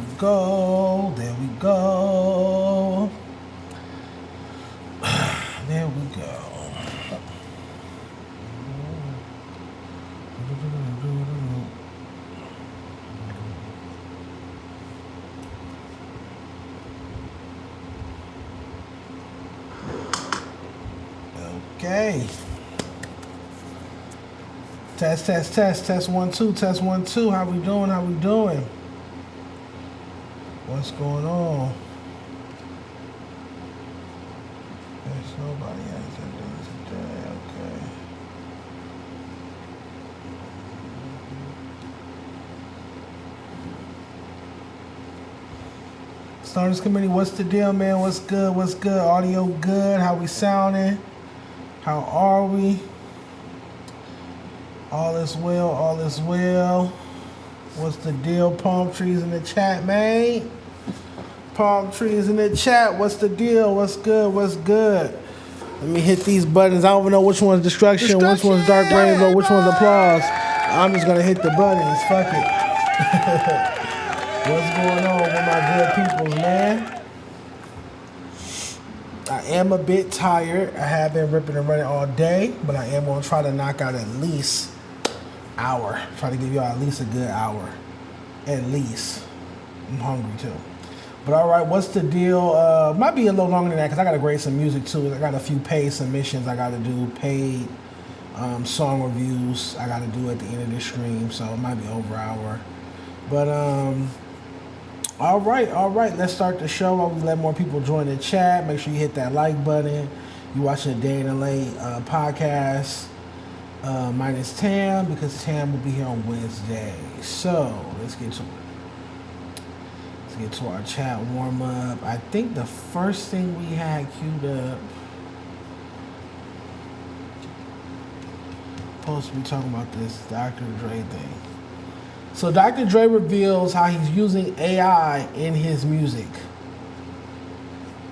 we go. There we go. There we go. Okay. Test 1 2, test 1 2. How we doing? How we doing? What's going on? There's nobody has that doing today. Okay. Starters committee, what's the deal, man? What's good? What's good? Audio good? How we sounding? How are we? All is well, all is well. What's the deal? Palm trees in the chat, man. Palm trees in the chat. What's the deal? What's good? What's good? Let me hit these buttons. I don't even know which one's destruction, which one's dark rainbow, which one's applause. I'm just gonna hit the buttons. Fuck it. What's going on with my good peoples, man? I am a bit tired. I have been ripping and running all day, but I am gonna try to knock out at least hour. Try to give y'all at least a good hour. At least. I'm hungry too. But all right, what's the deal? Might be a little longer than that because I got to grade some music too. I got a few paid submissions I got to do, paid song reviews I got to do at the end of this stream, so it might be over an hour. But all right. Let's start the show. While we let more people join the chat, make sure you hit that like button. You watching a Day in the Late podcast. Minus Tam, because Tam will be here on Wednesday. So let's get to it. Let's get to our chat warm up. I think the first thing we had queued up, supposed to be talking about this Dr. Dre thing. So Dr. Dre reveals how he's using AI in his music.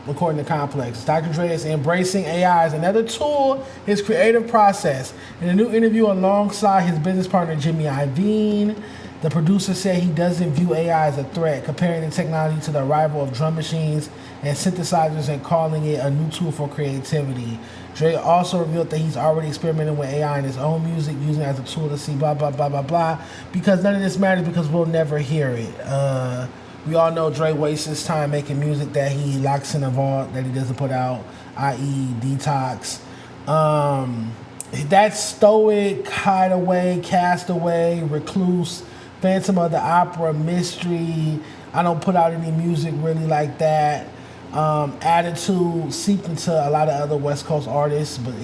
According to Complex, Dr. Dre is embracing AI as another tool in his creative process. In a new interview alongside his business partner Jimmy Iovine, the producer said he doesn't view AI as a threat, comparing the technology to the arrival of drum machines and synthesizers and calling it a new tool for creativity. Dre also revealed that he's already experimenting with AI in his own music, using it as a tool to see blah, blah, blah, blah, blah, because none of this matters because we'll never hear it. We all know Dre wastes his time making music that he locks in a vault, that he doesn't put out, i.e. Detox. That stoic, hideaway, castaway, recluse, Phantom of the Opera, mystery, I don't put out any music really like that. Attitude seeped into a lot of other West Coast artists, but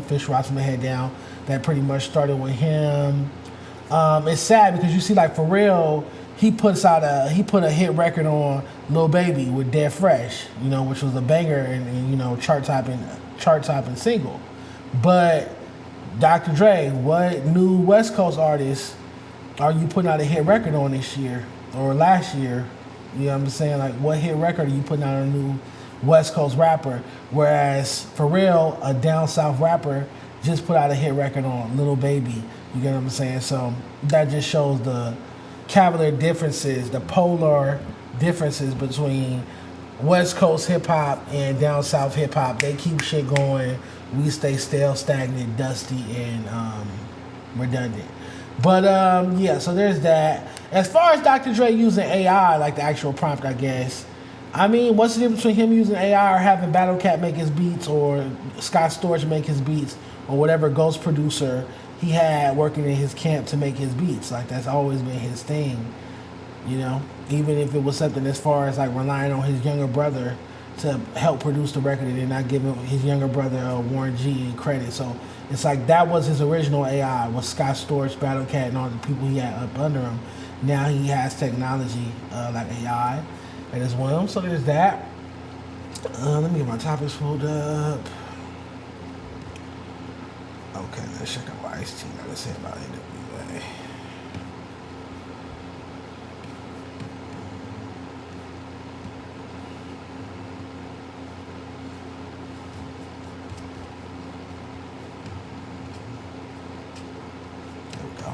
fish rots from the head down. That pretty much started with him. It's sad because you see, like, for real, he put a hit record on Lil Baby with Dead Fresh, which was a banger and chart topping single. But Dr. Dre, what new West Coast artists are you putting out a hit record on this year or last year? You know what I'm saying? Like, what hit record are you putting out on a new West Coast rapper? Whereas, for real, a down south rapper just put out a hit record on Lil Baby. You get what I'm saying? So that just shows the cavalier differences, the polar differences between West Coast hip-hop and down south hip-hop. They keep shit going. We stay stale, stagnant, dusty, and redundant. But, so there's that. As far as Dr. Dre using AI, like the actual prompt, I guess, I mean, what's the difference between him using AI or having Battle Cat make his beats or Scott Storch make his beats or whatever ghost producer he had working in his camp to make his beats? Like, that's always been his thing, even if it was something as far as like relying on his younger brother to help produce the record and then not giving his younger brother Warren G credit. So it's like that was his original AI, was Scott Storch, Battle Cat, and all the people he had up under him. Now he has technology like AI at his whim. So there's that. Let me get my topics pulled up. Okay, let's check out what Ice-T got to say about N.W.A. There we go.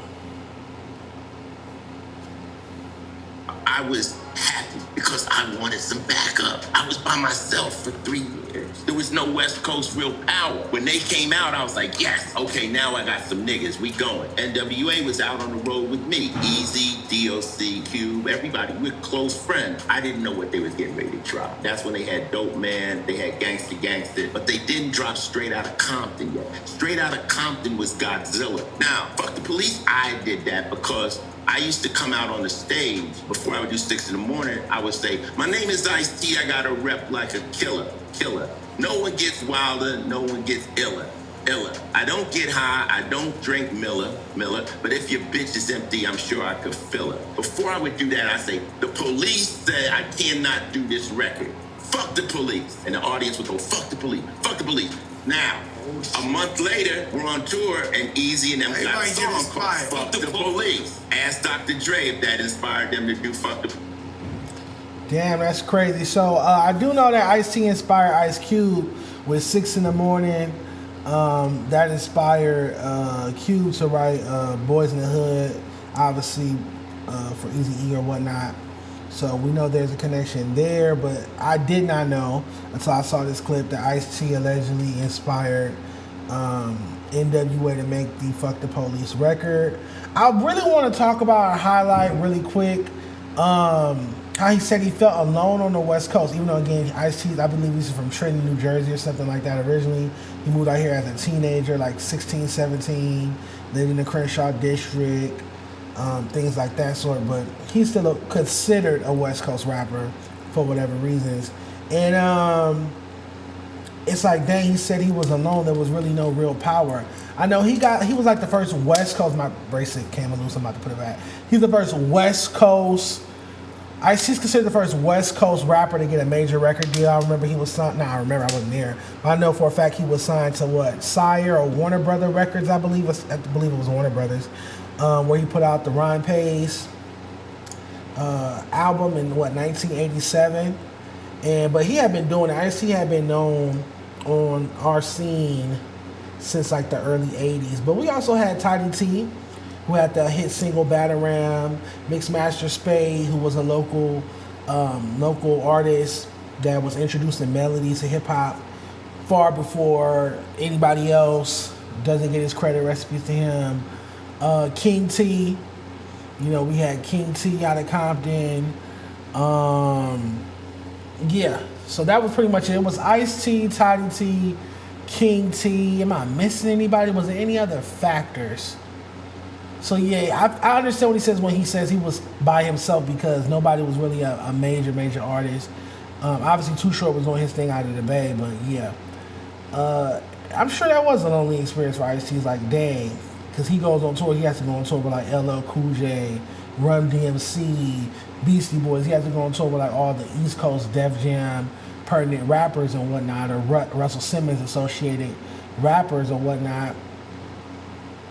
I was happy because I wanted some backup. I was by myself for 3 years. There was no West Coast real power. When they came out, I was like, yes, okay, now I got some niggas. We going. N.W.A was out on the road with me. Easy, DOC, Cube, everybody. We're close friends. I didn't know what they was getting ready to drop. That's when they had Dope Man, they had Gangsta, but they didn't drop Straight Outta Compton yet. Straight Outta Compton was Godzilla. Now, fuck the police. I did that because I used to come out on the stage before I would do 6 in the morning. I would say, my name is Ice-T. I got a rep like a killer. No one gets wilder. No one gets iller. I don't get high. I don't drink Miller. But if your bitch is empty, I'm sure I could fill her. Before I would do that, I say, the police said I cannot do this record. Fuck the police. And the audience would go, fuck the police. Fuck the police. Now, a month later, we're on tour, and Easy and them got a song called Fuck the Police. Ask Dr. Dre if that inspired them to do Fuck the Police. Damn, that's crazy. So I do know that Ice-T inspired Ice Cube with 6 in the morning. That inspired Cube to write Boys in the Hood, obviously for Eazy-E or whatnot. So we know there's a connection there, but I did not know until I saw this clip that Ice-T allegedly inspired N.W.A to make the Fuck the Police record. I really want to talk about a highlight really quick. How he said he felt alone on the West Coast, even though, again, Ice-T, I believe he's from Trenton, New Jersey or something like that originally. He moved out here as a teenager, like 16, 17, lived in the Crenshaw district, things like that sort. But he's still considered a West Coast rapper for whatever reasons. And it's like, dang, he said he was alone. There was really no real power. I know he was like the first West Coast, my bracelet came loose, I'm about to put it back. He's the first West Coast, Ice-T's considered the first West Coast rapper to get a major record deal. I remember he was signed, I wasn't there. But I know for a fact he was signed to what, Sire or Warner Brother Records, I believe it was Warner Brothers, where he put out the Rhyme Pays album in 1987. But he had been doing it. Ice-T had been known on our scene since like the early 80s. But we also had Tidy T, who had the hit single Batarang, Mixmaster Spade, who was a local artist that was introducing melodies to hip hop far before anybody else. Doesn't get his credit, recipes to him. King T, we had King T out of Compton. Yeah, so that was pretty much it. It was Ice-T, Tidy T, King T. Am I missing anybody? Was there any other factors? So yeah, I understand what he says when he says he was by himself because nobody was really a major artist. Obviously, Too Short was doing his thing out of the Bay, but yeah. I'm sure that was a lonely experience for Ice-T. It's like, dang, because he goes on tour, he has to go on tour with like LL Cool J, Run DMC, Beastie Boys. He has to go on tour with like all the East Coast Def Jam pertinent rappers and whatnot, or Russell Simmons associated rappers or whatnot.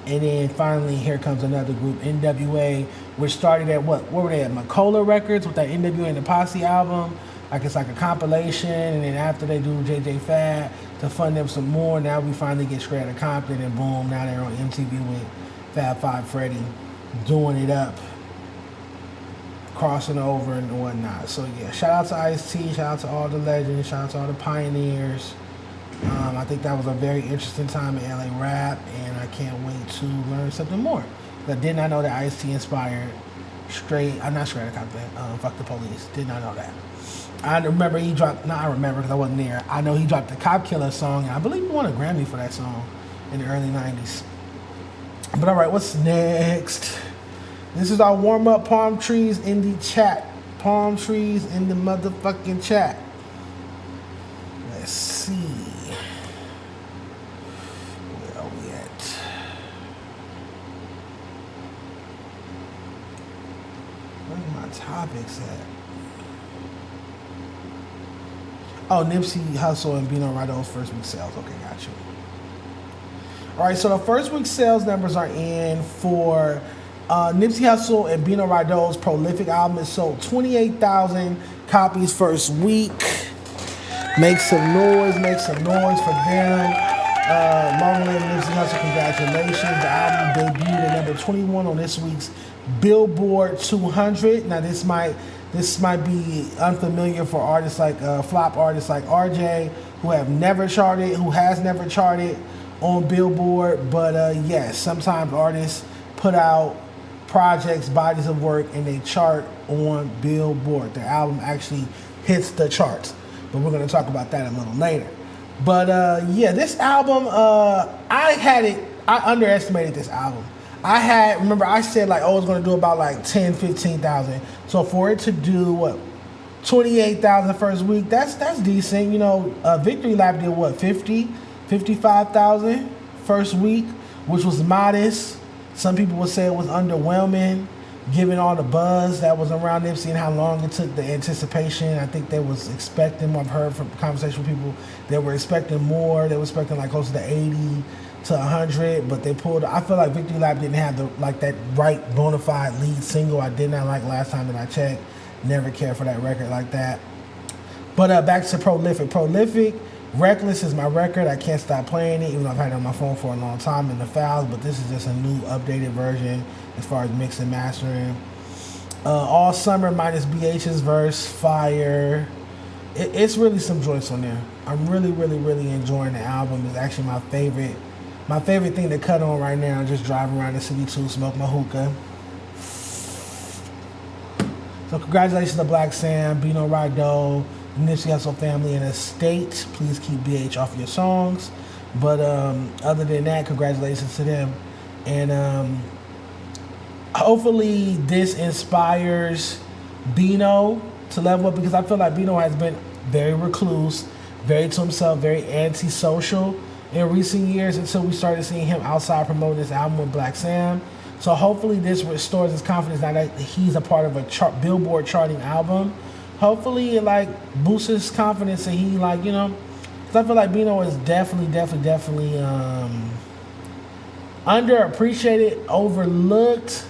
And then finally, here comes another group, N.W.A, which started at what were they at? Macola Records with that N.W.A and the Posse album. Like it's like a compilation, and then after they do JJ Fad to fund them some more, now we finally get Straight Outta Compton, and boom, now they're on MTV with Fab Five Freddy doing it up, crossing over and whatnot. So yeah, shout out to Ice-T, shout out to all the legends, shout out to all the pioneers. I think that was a very interesting time in LA rap, and I can't wait to learn something more. I did not know that Ice-T inspired not Straight Outta Compton, Fuck the Police. Did not know that. I remember he dropped, I remember because I wasn't there. I know he dropped the Cop Killer song, and I believe he won a Grammy for that song in the early 90s. But all right, what's next? This is our warm-up. Palm trees in the chat. Palm trees in the motherfucking chat. Let's see. Where are we at? Where are my topics at? Oh, Nipsey, Hussle, and Bino, Rideaux first week sales. Okay, got you. All right, so the first week sales numbers are in for Nipsey Hussle and Bino Rideaux's prolific album. It sold 28,000 copies first week. Make some noise for them. Long live Nipsey Hussle, congratulations. The album debuted at number 21 on this week's Billboard 200. Now this might be unfamiliar for artists like flop artists like RJ, who has never charted on Billboard. But yes, sometimes artists put out projects, bodies of work, and they chart on Billboard. Their album actually hits the charts. But we're going to talk about that a little later. But yeah, this album, I underestimated this album. Remember I said like, oh, it's going to do about like 10, 15,000. So for it to do what, 28,000 first week, that's decent. You know, Victory Lap did what, 55,000 first week, which was modest. Some people would say it was underwhelming, given all the buzz that was around Nipsey and how long it took, the anticipation. I think they was expecting, I've heard from conversation with people, they were expecting more. They were expecting like closer to 80 to 100, but they pulled, I feel like Victory Lap didn't have that right bona fide lead single. I did not like last time that I checked. Never cared for that record like that. But back to Prolific. Reckless is my record. I can't stop playing it, even though I've had it on my phone for a long time in the files, but this is just a new updated version as far as mix and mastering. All Summer minus BH's verse, fire. It's really some joints on there. I'm really, really, really enjoying the album. It's actually my favorite thing to cut on right now. Just driving around the city to smoke my hookah. So congratulations to Black Sam, Bino, Rideaux, Nipsey Hussle family, and Estate. Please keep BH off your songs. But other than that, congratulations to them. And hopefully this inspires Bino to level up, because I feel like Bino has been very recluse, very to himself, very antisocial in recent years until we started seeing him outside promoting this album with Black Sam. So hopefully this restores his confidence now that he's a part of a Billboard charting album. Hopefully it like boosts his confidence, and he like, you know, cause I feel like Bino is definitely underappreciated, overlooked,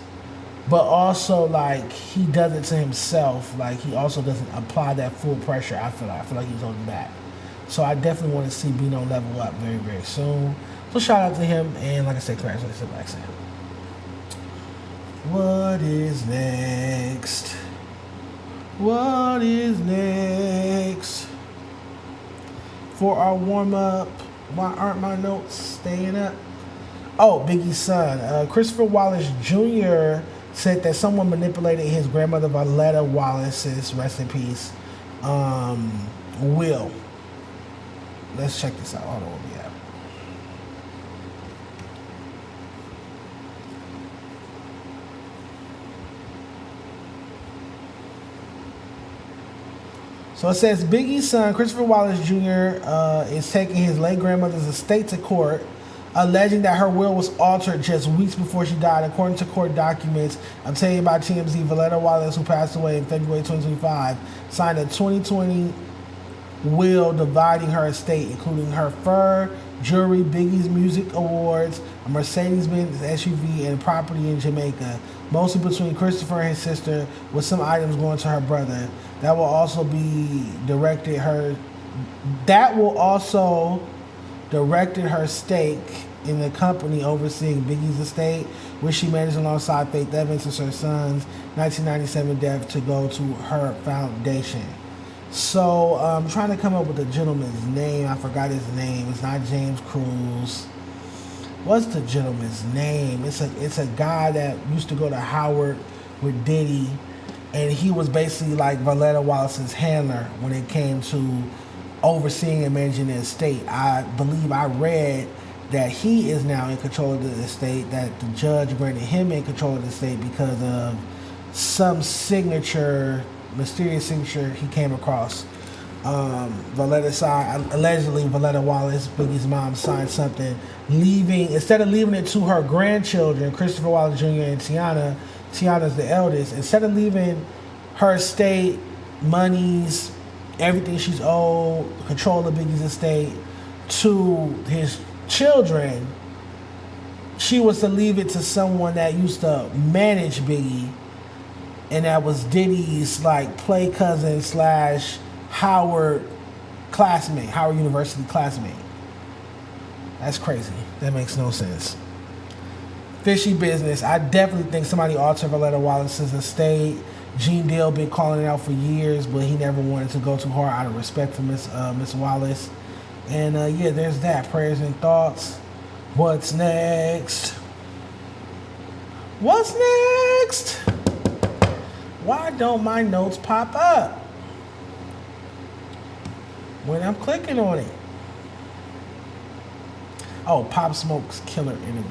but also like he does it to himself. Like he also doesn't apply that full pressure. I feel like he's holding back. So I definitely want to see Bino level up very, very soon. So shout out to him, and like I said, congratulations to Black Sam. What is next? What is next? For our warm-up, why aren't my notes staying up? Oh, Biggie's son. Christopher Wallace Jr. said that someone manipulated his grandmother Voletta Wallace's, rest in peace, will. Let's check this out. Hold on, what we have. So it says Biggie's son, Christopher Wallace Jr., is taking his late grandmother's estate to court, alleging that her will was altered just weeks before she died. According to court documents obtained by TMZ, Voletta Wallace, who passed away in February 2025, signed a 2020 will dividing her estate, including her fur, jewelry, Biggie's music awards, a Mercedes-Benz SUV, and property in Jamaica, mostly between Christopher and his sister, with some items going to her brother. That will also directed her stake in the company overseeing Biggie's estate, which she managed alongside Faith Evans and her son's 1997 death, to go to her foundation. So I'm trying to come up with the gentleman's name. I forgot his name. It's not James Cruz. What's the gentleman's name? It's a guy that used to go to Howard with Diddy, and he was basically like Voletta Wallace's handler when it came to overseeing and managing the estate. I believe I read that he is now in control of the estate, that the judge granted him in control of the estate because of some mysterious signature he came across. Allegedly Voletta Wallace, Biggie's mom, signed something instead of leaving it to her grandchildren, Christopher Wallace Jr. and Tiana's the eldest, instead of leaving her estate, monies, everything she's owed, control of Biggie's estate, to his children, she was to leave it to someone that used to manage Biggie, and that was Diddy's like play cousin / Howard University classmate. That's crazy. That makes no sense. fishy business. I definitely think somebody altered Voletta Wallace's estate. Gene Deal been calling it out for years, but he never wanted to go too hard out of respect for Miss Wallace. And yeah, there's that. Prayers and thoughts. What's next? What's next? Why don't my notes pop up when I'm clicking on it? Oh, Pop Smoke's killer interview.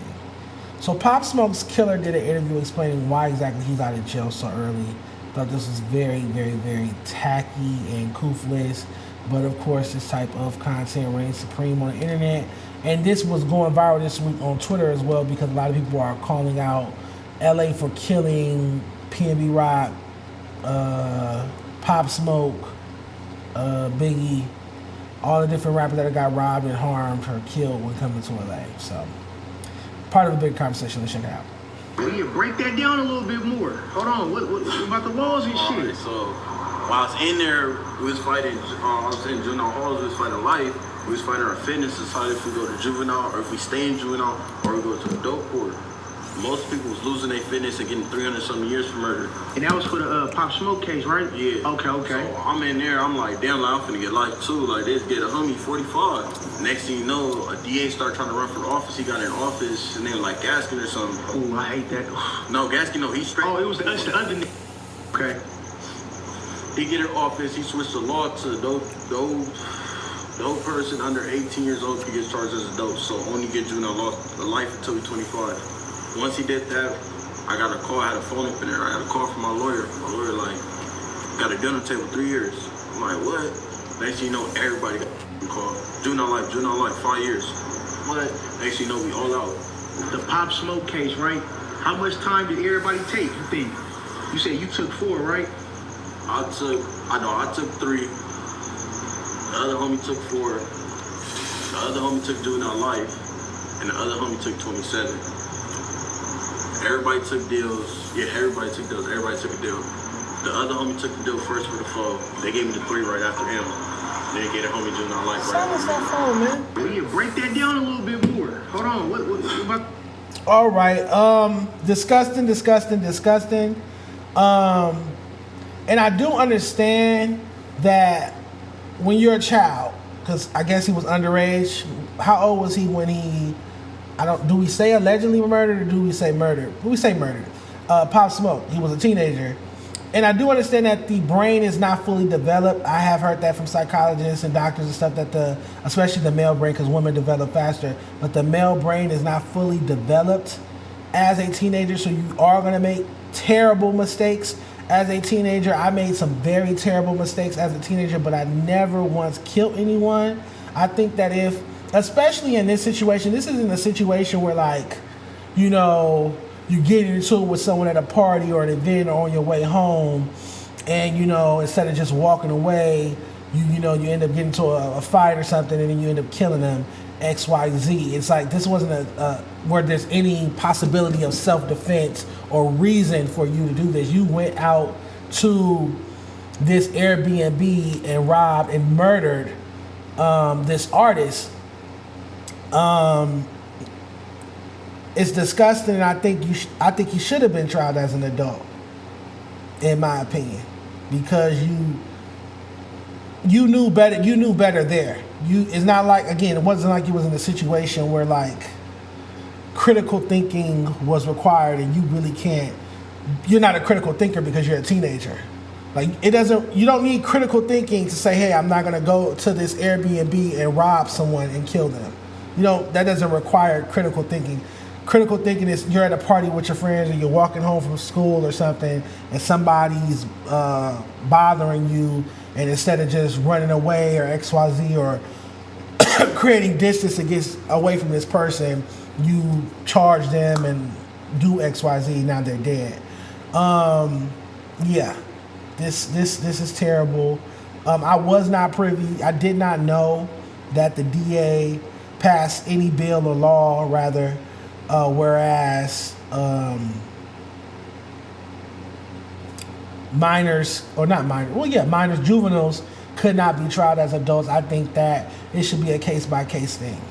So Pop Smoke's killer did an interview explaining why exactly he's out of jail so early. Thought this was very, very, very tacky and coofless. But of course, this type of content reigns supreme on the internet. And this was going viral this week on Twitter as well, because a lot of people are calling out LA for killing PNB Rock, Pop Smoke, Biggie, all the different rappers that got robbed and harmed or killed when coming to LA. So, part of a big conversation. Let's check it out. Well, yeah, break that down a little bit more. Hold on, what about the laws and shit? Right, so, while I was in there, we was fighting, I was in juvenile halls, we was fighting life, we was fighting our fitness, decided if we go to juvenile, or if we stay in juvenile, or we go to adult court. Most people was losing their fitness and getting 300-something years for murder. And that was for the Pop Smoke case, right? Yeah. Okay. So I'm in there, I'm like, damn, like, I'm finna get life too. Like, this get a homie 45. Next thing you know, a DA started trying to run for office. He got in office, and then like Gaskin or something. Ooh, I hate that. No, Gaskin, no, he's straight. Oh, it was the underneath. Okay. He get in office, he switched the law to no person under 18 years old can get charged as adult, so only get juvenile life until he's 25. Once he did that, I got a call. I had a phone up in there. I got a call from my lawyer. My lawyer like, got a dinner table 3 years. I'm like, what? Next thing you know, everybody got a call. Juvenile life, 5 years. What? Next thing you know, we all out. The Pop Smoke case, right? How much time did everybody take, you think? You said you took 4, right? I took 3. The other homie took 4. The other homie took juvenile life. And the other homie took 27. Everybody took deals. Yeah, everybody took deals. Everybody took a deal. The other homie took the deal first for the 4. They gave me the 3 right after him. Then they gave the homie juvenile life right after him. that phone, man? Well, yeah, break that down a little bit more. Hold on, what about... All right. Disgusting. And I do understand that when you're a child, because I guess he was underage. How old was he when he... do we say allegedly murdered or do we say murdered? We say murdered. Pop Smoke, he was a teenager. And I do understand that the brain is not fully developed. I have heard that from psychologists and doctors and stuff, that especially the male brain, because women develop faster, but the male brain is not fully developed as a teenager, so you are going to make terrible mistakes as a teenager. I made some very terrible mistakes as a teenager, but I never once killed anyone. I think that especially in this situation, this isn't a situation where, like, you know, you get into it with someone at a party or an event or on your way home, and, you know, instead of just walking away, you end up getting into a fight or something, and then you end up killing them, X, Y, Z. It's like, this wasn't where there's any possibility of self-defense or reason for you to do this. You went out to this Airbnb and robbed and murdered this artist. It's disgusting, and I think he should have been tried as an adult, in my opinion, because you knew better. You knew better there. It's not like, again, it wasn't like you was in a situation where, like, critical thinking was required, and you really can't. You're not a critical thinker because you're a teenager. Like, you don't need critical thinking to say, hey, I'm not gonna go to this Airbnb and rob someone and kill them. That doesn't require critical thinking. Critical thinking is you're at a party with your friends, or you're walking home from school or something, and somebody's bothering you, and instead of just running away or XYZ or creating distance away from this person, you charge them and do XYZ. Now they're dead. Yeah, this is terrible. I was not privy. I did not know that the DA passed any bill or law, rather, whereas juveniles could not be tried as adults. I think that it should be a case-by-case thing.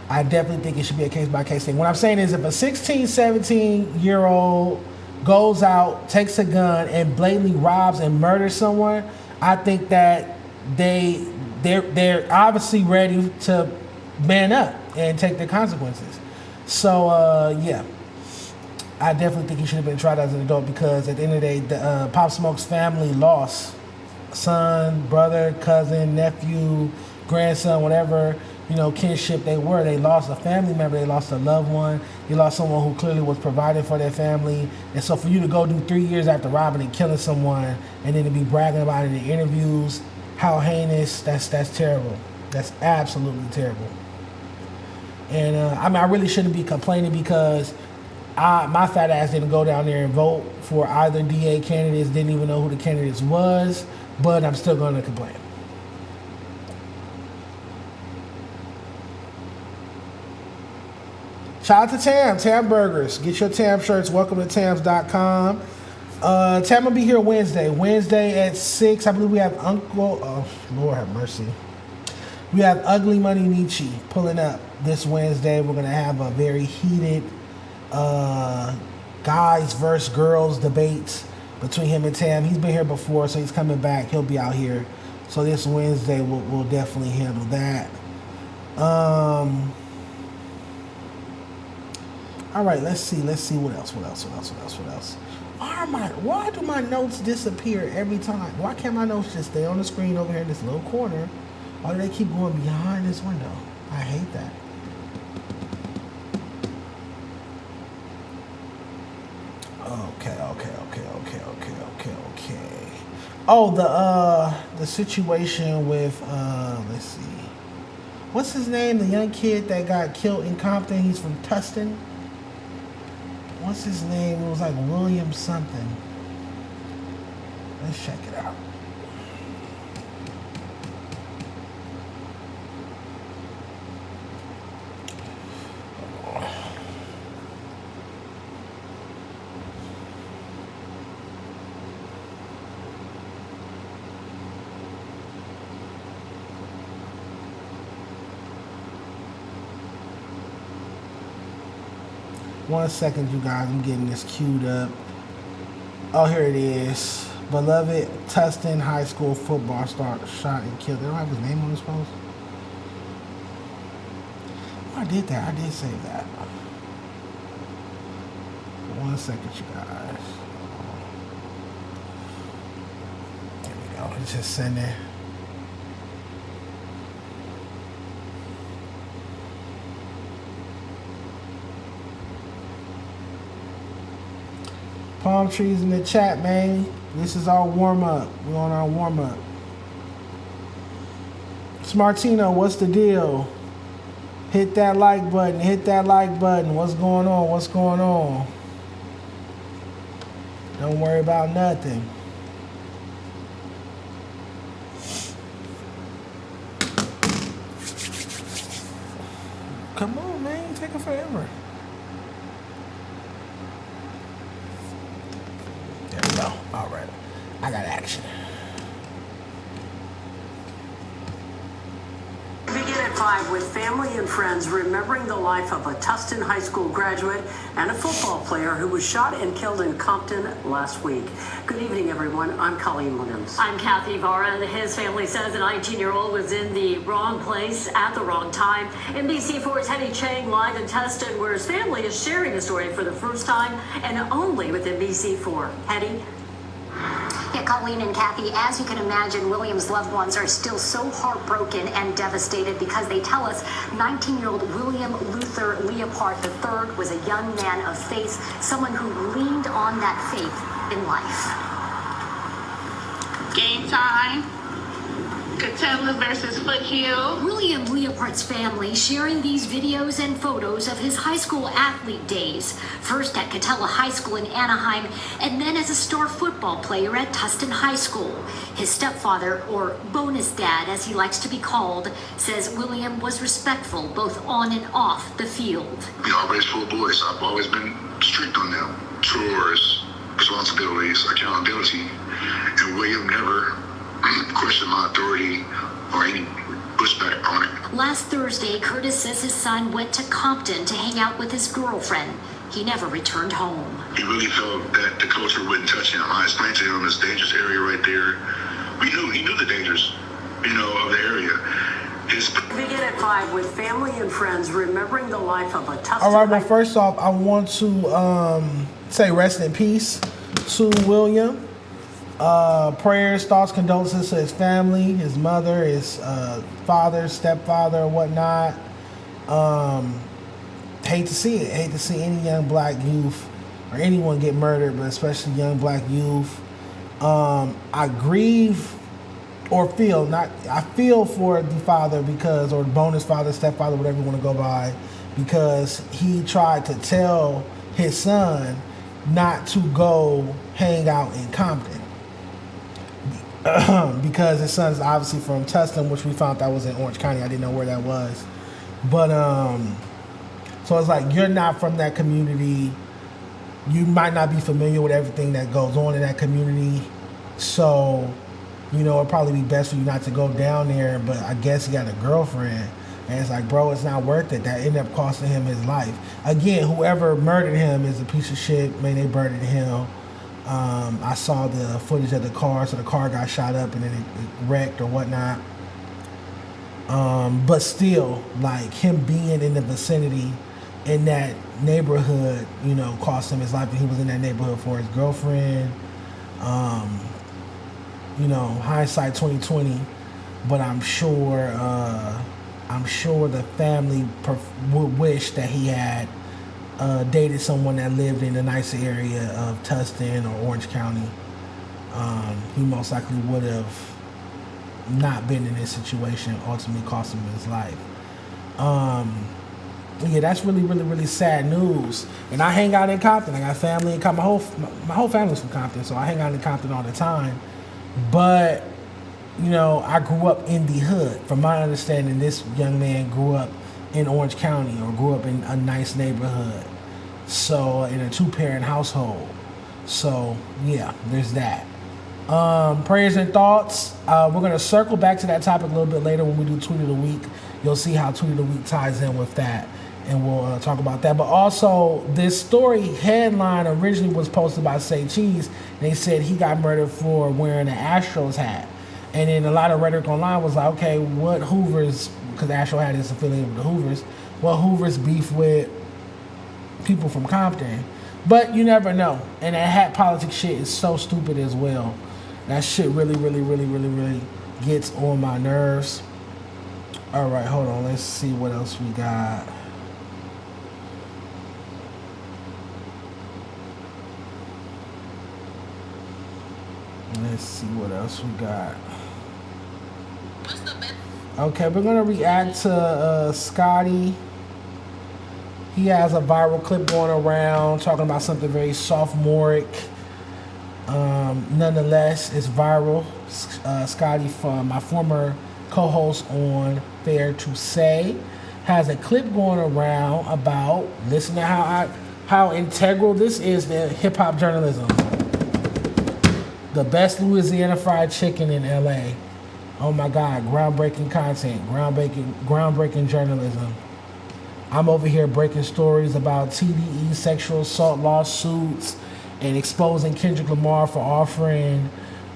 I definitely think it should be a case-by-case thing. What I'm saying is if a 16, 17-year-old goes out, takes a gun, and blatantly robs and murders someone, I think that they're obviously ready to man up and take the consequences. So, yeah. I definitely think he should have been tried as an adult because at the end of the day, Pop Smoke's family lost son, brother, cousin, nephew, grandson, whatever, kinship they were. They lost a family member. They lost a loved one. They lost someone who clearly was providing for their family. And so for you to go do 3 years after robbing and killing someone and then to be bragging about it in interviews, how heinous, that's terrible. That's absolutely terrible. And I really shouldn't be complaining because my fat ass didn't go down there and vote for either DA candidates, didn't even know who the candidates was, but I'm still going to complain. Shout out to Tam Burgers. Get your Tam shirts. Welcome to Tams.com. Tam will be here Wednesday at 6. I believe we have Lord have mercy. We have Ugly Money Nietzsche pulling up this Wednesday. We're going to have a very heated guys versus girls debate between him and Tam. He's been here before, so he's coming back. He'll be out here. So this Wednesday, we'll definitely handle that. All right, let's see what else. Why do my notes disappear every time? Why can't my notes just stay on the screen over here in this little corner? Why do they keep going behind this window? I hate that. Okay. Oh, the situation with let's see. What's his name? The young kid that got killed in Compton. He's from Tustin. What's his name? It was like William something. Let's check it out. One second, you guys. I'm getting this queued up. Oh, here it is. Beloved Tustin High School football star shot and killed. They don't have his name on this post? Oh, I did that. I did save that. One second, you guys. There we go. Let's just send it. Palm trees in the chat, man. This is our warm-up. We're on our warm-up. Smartino, what's the deal? Hit that like button. What's going on? Don't worry about nothing. Come on, man. You're taking forever. There we go. All right. I got action. Begin at 5 with family and friends remembering the life of a Tustin High School graduate and a football player who was shot and killed in Compton last week. Good evening, everyone. I'm Colleen Williams. I'm Kathy Vaughn. His family says the 19-year-old was in the wrong place at the wrong time. NBC4's Hetty Chang live in Tustin, where his family is sharing the story for the first time and only with NBC4. Hetty? Yeah, Colleen and Kathy, as you can imagine, William's loved ones are still so heartbroken and devastated because they tell us 19-year-old William Luther Leopard III was a young man of faith, someone who leaned on that faith in life. Game time. Catella versus Foothill. William Leopard's family sharing these videos and photos of his high school athlete days. First at Catella High School in Anaheim, and then as a star football player at Tustin High School. His stepfather, or bonus dad as he likes to be called, says William was respectful both on and off the field. We all raised 4 boys. I've always been strict on them. Chores, responsibilities, accountability. And William never questioned my authority or any push back on it. Last Thursday, Curtis says his son went to Compton to hang out with his girlfriend. He never returned home. He really felt that the culture wouldn't touch him. I explained to him this dangerous area right there. He knew the dangers, of the area. Begin at 5 with family and friends remembering the life of a Tustin. All right, well, first off, I want to say rest in peace to William. Prayers, thoughts, condolences to his family, his mother, his father, stepfather, whatnot. Hate to see it. Hate to see any young black youth or anyone get murdered, but especially young black youth. I grieve or feel, I feel for the father because, or bonus father, stepfather, whatever you want to go by, because he tried to tell his son not to go hang out in Compton. Because his son's obviously from Tustin, which we found that was in Orange County. I didn't know where that was. But, so it's like, you're not from that community. You might not be familiar with everything that goes on in that community. So, it'd probably be best for you not to go down there. But I guess he got a girlfriend. And it's like, bro, it's not worth it. That ended up costing him his life. Again, whoever murdered him is a piece of shit. Man, they murdered him. I saw the footage of the car. So the car got shot up and then it wrecked or whatnot. But still, like, him being in the vicinity in that neighborhood, cost him his life. And he was in that neighborhood for his girlfriend. Hindsight 2020, but I'm sure the family would wish that he had dated someone that lived in the nicer area of Tustin or Orange County. He most likely would have not been in this situation, ultimately cost him his life. Yeah, that's really, really, really sad news. And I hang out in Compton. I got family in Compton. My whole family's from Compton, so I hang out in Compton all the time. But, I grew up in the hood. From my understanding, this young man grew up in Orange County or grew up in a nice neighborhood. So, in a 2-parent household. So, yeah, there's that. Prayers and thoughts. We're going to circle back to that topic a little bit later when we do Tweet of the Week. You'll see how Tweet of the Week ties in with that. And we'll talk about that. But also, this story headline originally was posted by Say Cheese. They said he got murdered for wearing an Astros hat. And then a lot of rhetoric online was like, okay, what Hoover's, because the Astro hat is affiliated with the Hoovers, what Hoover's beef with people from Compton? But you never know. And that hat politics shit is so stupid as well. That shit really, really, really, really, really gets on my nerves. All right, hold on. Let's see what else we got. Let's see what else we got. Okay, we're going to react to Scotty. He has a viral clip going around talking about something very sophomoric. Nonetheless, it's viral. Scotty, from my former co-host on Fair to Say, has a clip going around about, listen to how integral this is to hip-hop journalism. The best Louisiana fried chicken in LA. Oh my God, groundbreaking content, groundbreaking journalism. I'm over here breaking stories about TDE, sexual assault lawsuits, and exposing Kendrick Lamar for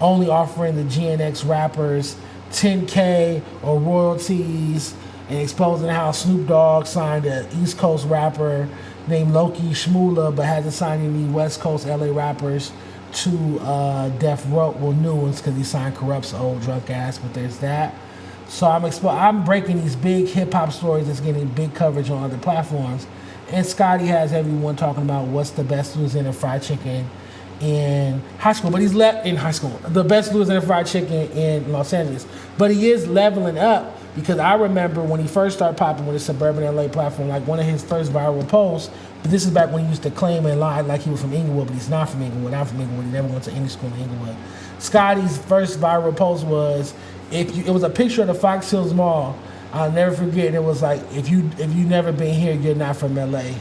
only offering the GNX rappers $10K or royalties, and exposing how Snoop Dogg signed an East Coast rapper named Loki Shmula, but hasn't signed any West Coast LA rappers to Death Row, new ones, because he signed Corrupt's old drunk ass, but there's that. So I'm breaking these big hip-hop stories that's getting big coverage on other platforms. And Scotty has everyone talking about what's the best Louisiana fried chicken in high school. But he's in high school. The best Louisiana fried chicken in Los Angeles. But he is leveling up, because I remember when he first started popping with his suburban LA platform, like one of his first viral posts, but this is back when he used to claim and lie like he was from Inglewood, but he's not from Inglewood. I'm from Inglewood. He never went to any school in Inglewood. Scotty's first viral post was, it was a picture of the Fox Hills Mall. I'll never forget. It was like, if you never been here, you're not from LA.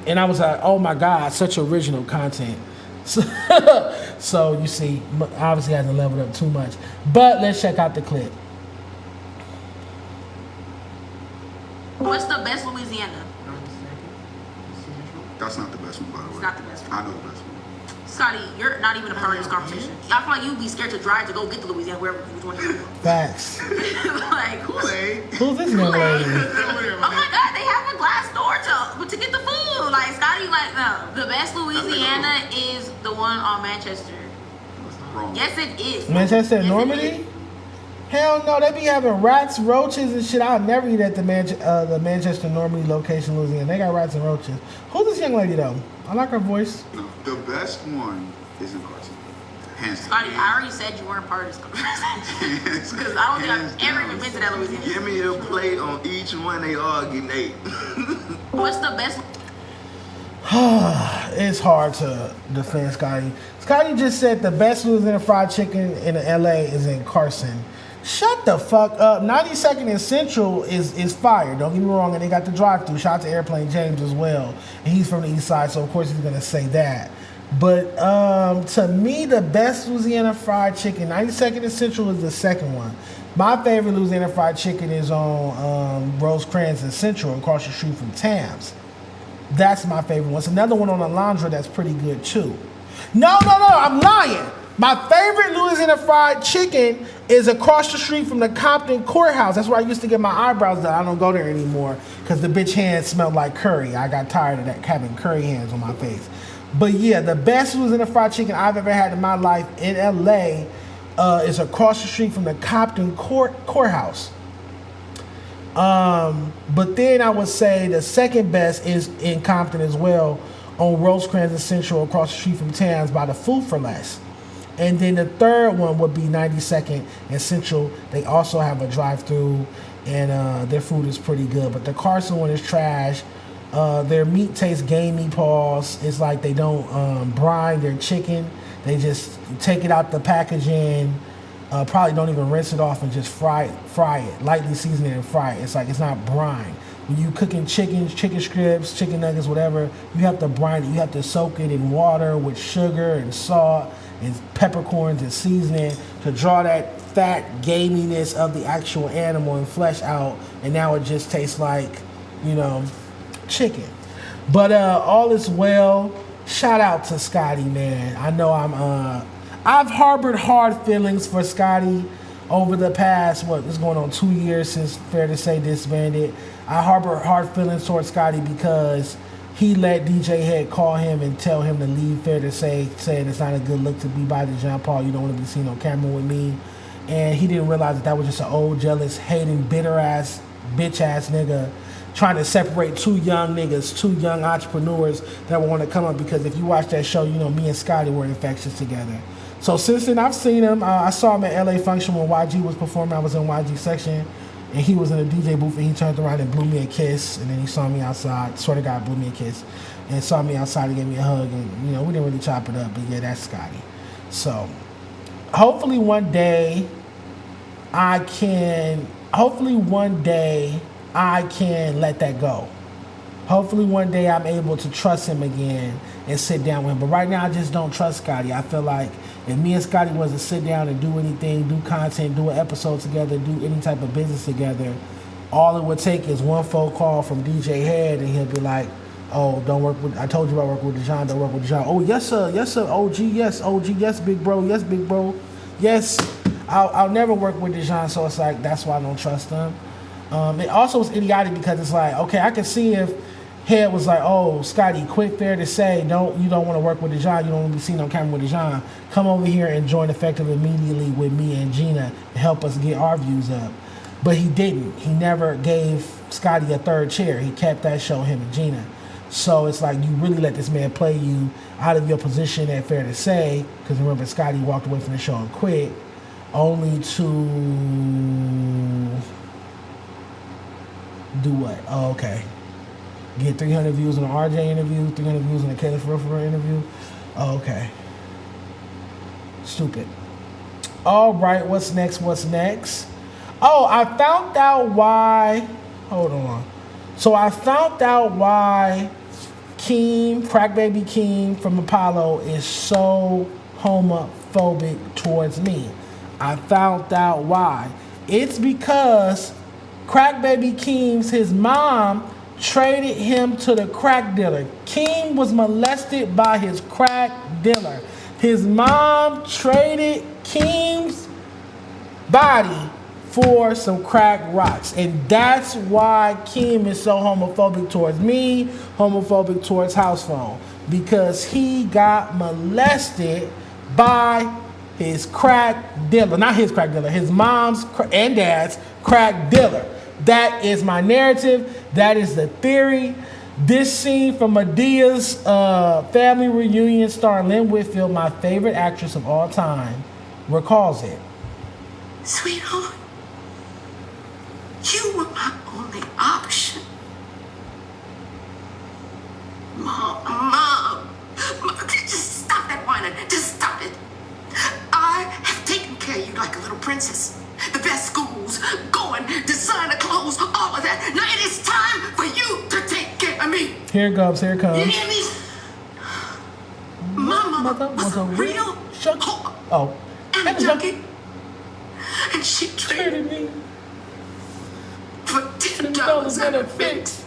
And I was like, oh my God, such original content. So you see, obviously hasn't leveled up too much. But let's check out the clip. What's the best Louisiana? That's not the best one, by the way. It's not the best one. I know the best one. Scotty, you're not even a part of this conversation. I feel like you'd be scared to drive to go get to Louisiana, wherever you want to go. Facts. Like, Who's this young lady? oh my God, they have a glass door to get the food. Like, Scotty, like, no. The best Louisiana is the one on Manchester. Wrong. Yes, it is. Manchester and Normandy? Hell no, they be having rats, roaches, and shit. I'll never eat at the Manchester Normandy location, Louisiana. They got rats and roaches. Who's this young lady though? I like her voice. No, the best one is in Carson. Hands down. Scotty, I already said you weren't part of this conversation. Because I don't think I've ever even been to that Louisiana. Give me a plate on each one. They all getting ate. What's the best? It's hard to defend Scotty. Scotty just said the best Louisiana fried chicken in LA is in Carson. Shut the fuck up. 92nd and Central is fire. Don't get me wrong, and they got the drive-thru. Shout out to Airplane James as well. And he's from the east side, so of course he's gonna say that. But to me, the best Louisiana fried chicken, 92nd and Central is the second one. My favorite Louisiana fried chicken is on Rosecrans and Central across the street from Tam's. That's my favorite one. It's another one on Alondra that's pretty good too. No, I'm lying. My favorite Louisiana fried chicken is across the street from the Compton courthouse. That's where I used to get my eyebrows done. I don't go there anymore because the bitch hands smelled like curry. I got tired of that, having curry hands on my face. But yeah, the best Louisiana fried chicken I've ever had in my life in LA is across the street from the Compton courthouse. But then I would say the second best is in Compton as well, on Rosecrans and Central across the street from Tams by the Food for Less. And then the third one would be 92nd and Central. They also have a drive-thru, and their food is pretty good. But the Carson one is trash. Their meat tastes gamey, pause. It's like they don't brine their chicken. They just take it out the packaging, probably don't even rinse it off and just fry it, lightly season it and fry it. It's like it's not brine. When you cooking chicken strips, chicken nuggets, whatever, you have to brine it. You have to soak it in water with sugar and salt and peppercorns and seasoning to draw that fat gaminess of the actual animal and flesh out, and now it just tastes like, chicken. But all is well. Shout out to Scotty, man. I know I've harbored hard feelings for Scotty over the past, it's going on 2 years since Fair to Say disbanded. I harbor hard feelings towards Scotty because he let DJ Head call him and tell him to leave Fair to Say, saying it's not a good look to be by Dejon Paul. You don't want to be seen on camera with me. And he didn't realize that was just an old, jealous, hating, bitter-ass, bitch-ass nigga trying to separate two young niggas, two young entrepreneurs that would want to come up, because if you watch that show, me and Scotty were infectious together. So since then, I've seen him. I saw him at LA Function when YG was performing. I was in YG section, and he was in a DJ booth, and he turned around and blew me a kiss, and then he saw me outside. Swear to God, blew me a kiss, and saw me outside and gave me a hug, and we didn't really chop it up, but yeah, that's Scotty. So hopefully one day I can let that go. Hopefully one day I'm able to trust him again and sit down with him. But right now I just don't trust Scotty. I feel like if me and Scotty was to sit down and do anything, do content, do an episode together, do any type of business together, all it would take is one phone call from DJ Head, and he'll be like, oh, I told you about working with Dejon, don't work with Dejon. Oh, yes, sir, OG, yes, big bro, yes, I'll never work with Dejon, so it's like, that's why I don't trust him. It also was idiotic because it's like, okay, I can see if Head was like, oh, Scotty, quit Fair to Say, you don't want to work with Dejon, you don't want to be seen on camera with Dejon, come over here and join Effective immediately with me and Gina and help us get our views up. But he didn't. He never gave Scotty a third chair. He kept that show, him and Gina. So it's like, you really let this man play you out of your position at Fair to Say, because remember, Scotty walked away from the show and quit, only to do what? Oh, okay. Get 300 views on the RJ interview, 300 views on the Kayla Ferrell interview. Oh, okay. Stupid. All right, what's next? Oh, I found out why. Hold on. So I found out why Keem, Crack Baby Keem from Apollo, is so homophobic towards me. I found out why. It's because Crack baby Keem's, his mom traded him to the crack dealer. Keem was molested by his crack dealer. His mom traded Keem's body for some crack rocks. And that's why Keem is so homophobic towards me, homophobic towards House Phone. Because he got molested by his crack dealer. Not his crack dealer, his mom's and dad's crack dealer. That is my narrative. That is the theory. This scene from Medea's family reunion starring Lynn Whitfield, my favorite actress of all time, recalls it. Sweetheart, you were my only option. Mom, just stop that whining. Just stop it. I have taken care of you like a little princess. The best schools, going, designer clothes, all of that. Now it is time for you to take care of me. Here it comes, here it comes. You hear me? My mother was a real whore. Oh. And a junkie. And she traded me for $10 and a fix.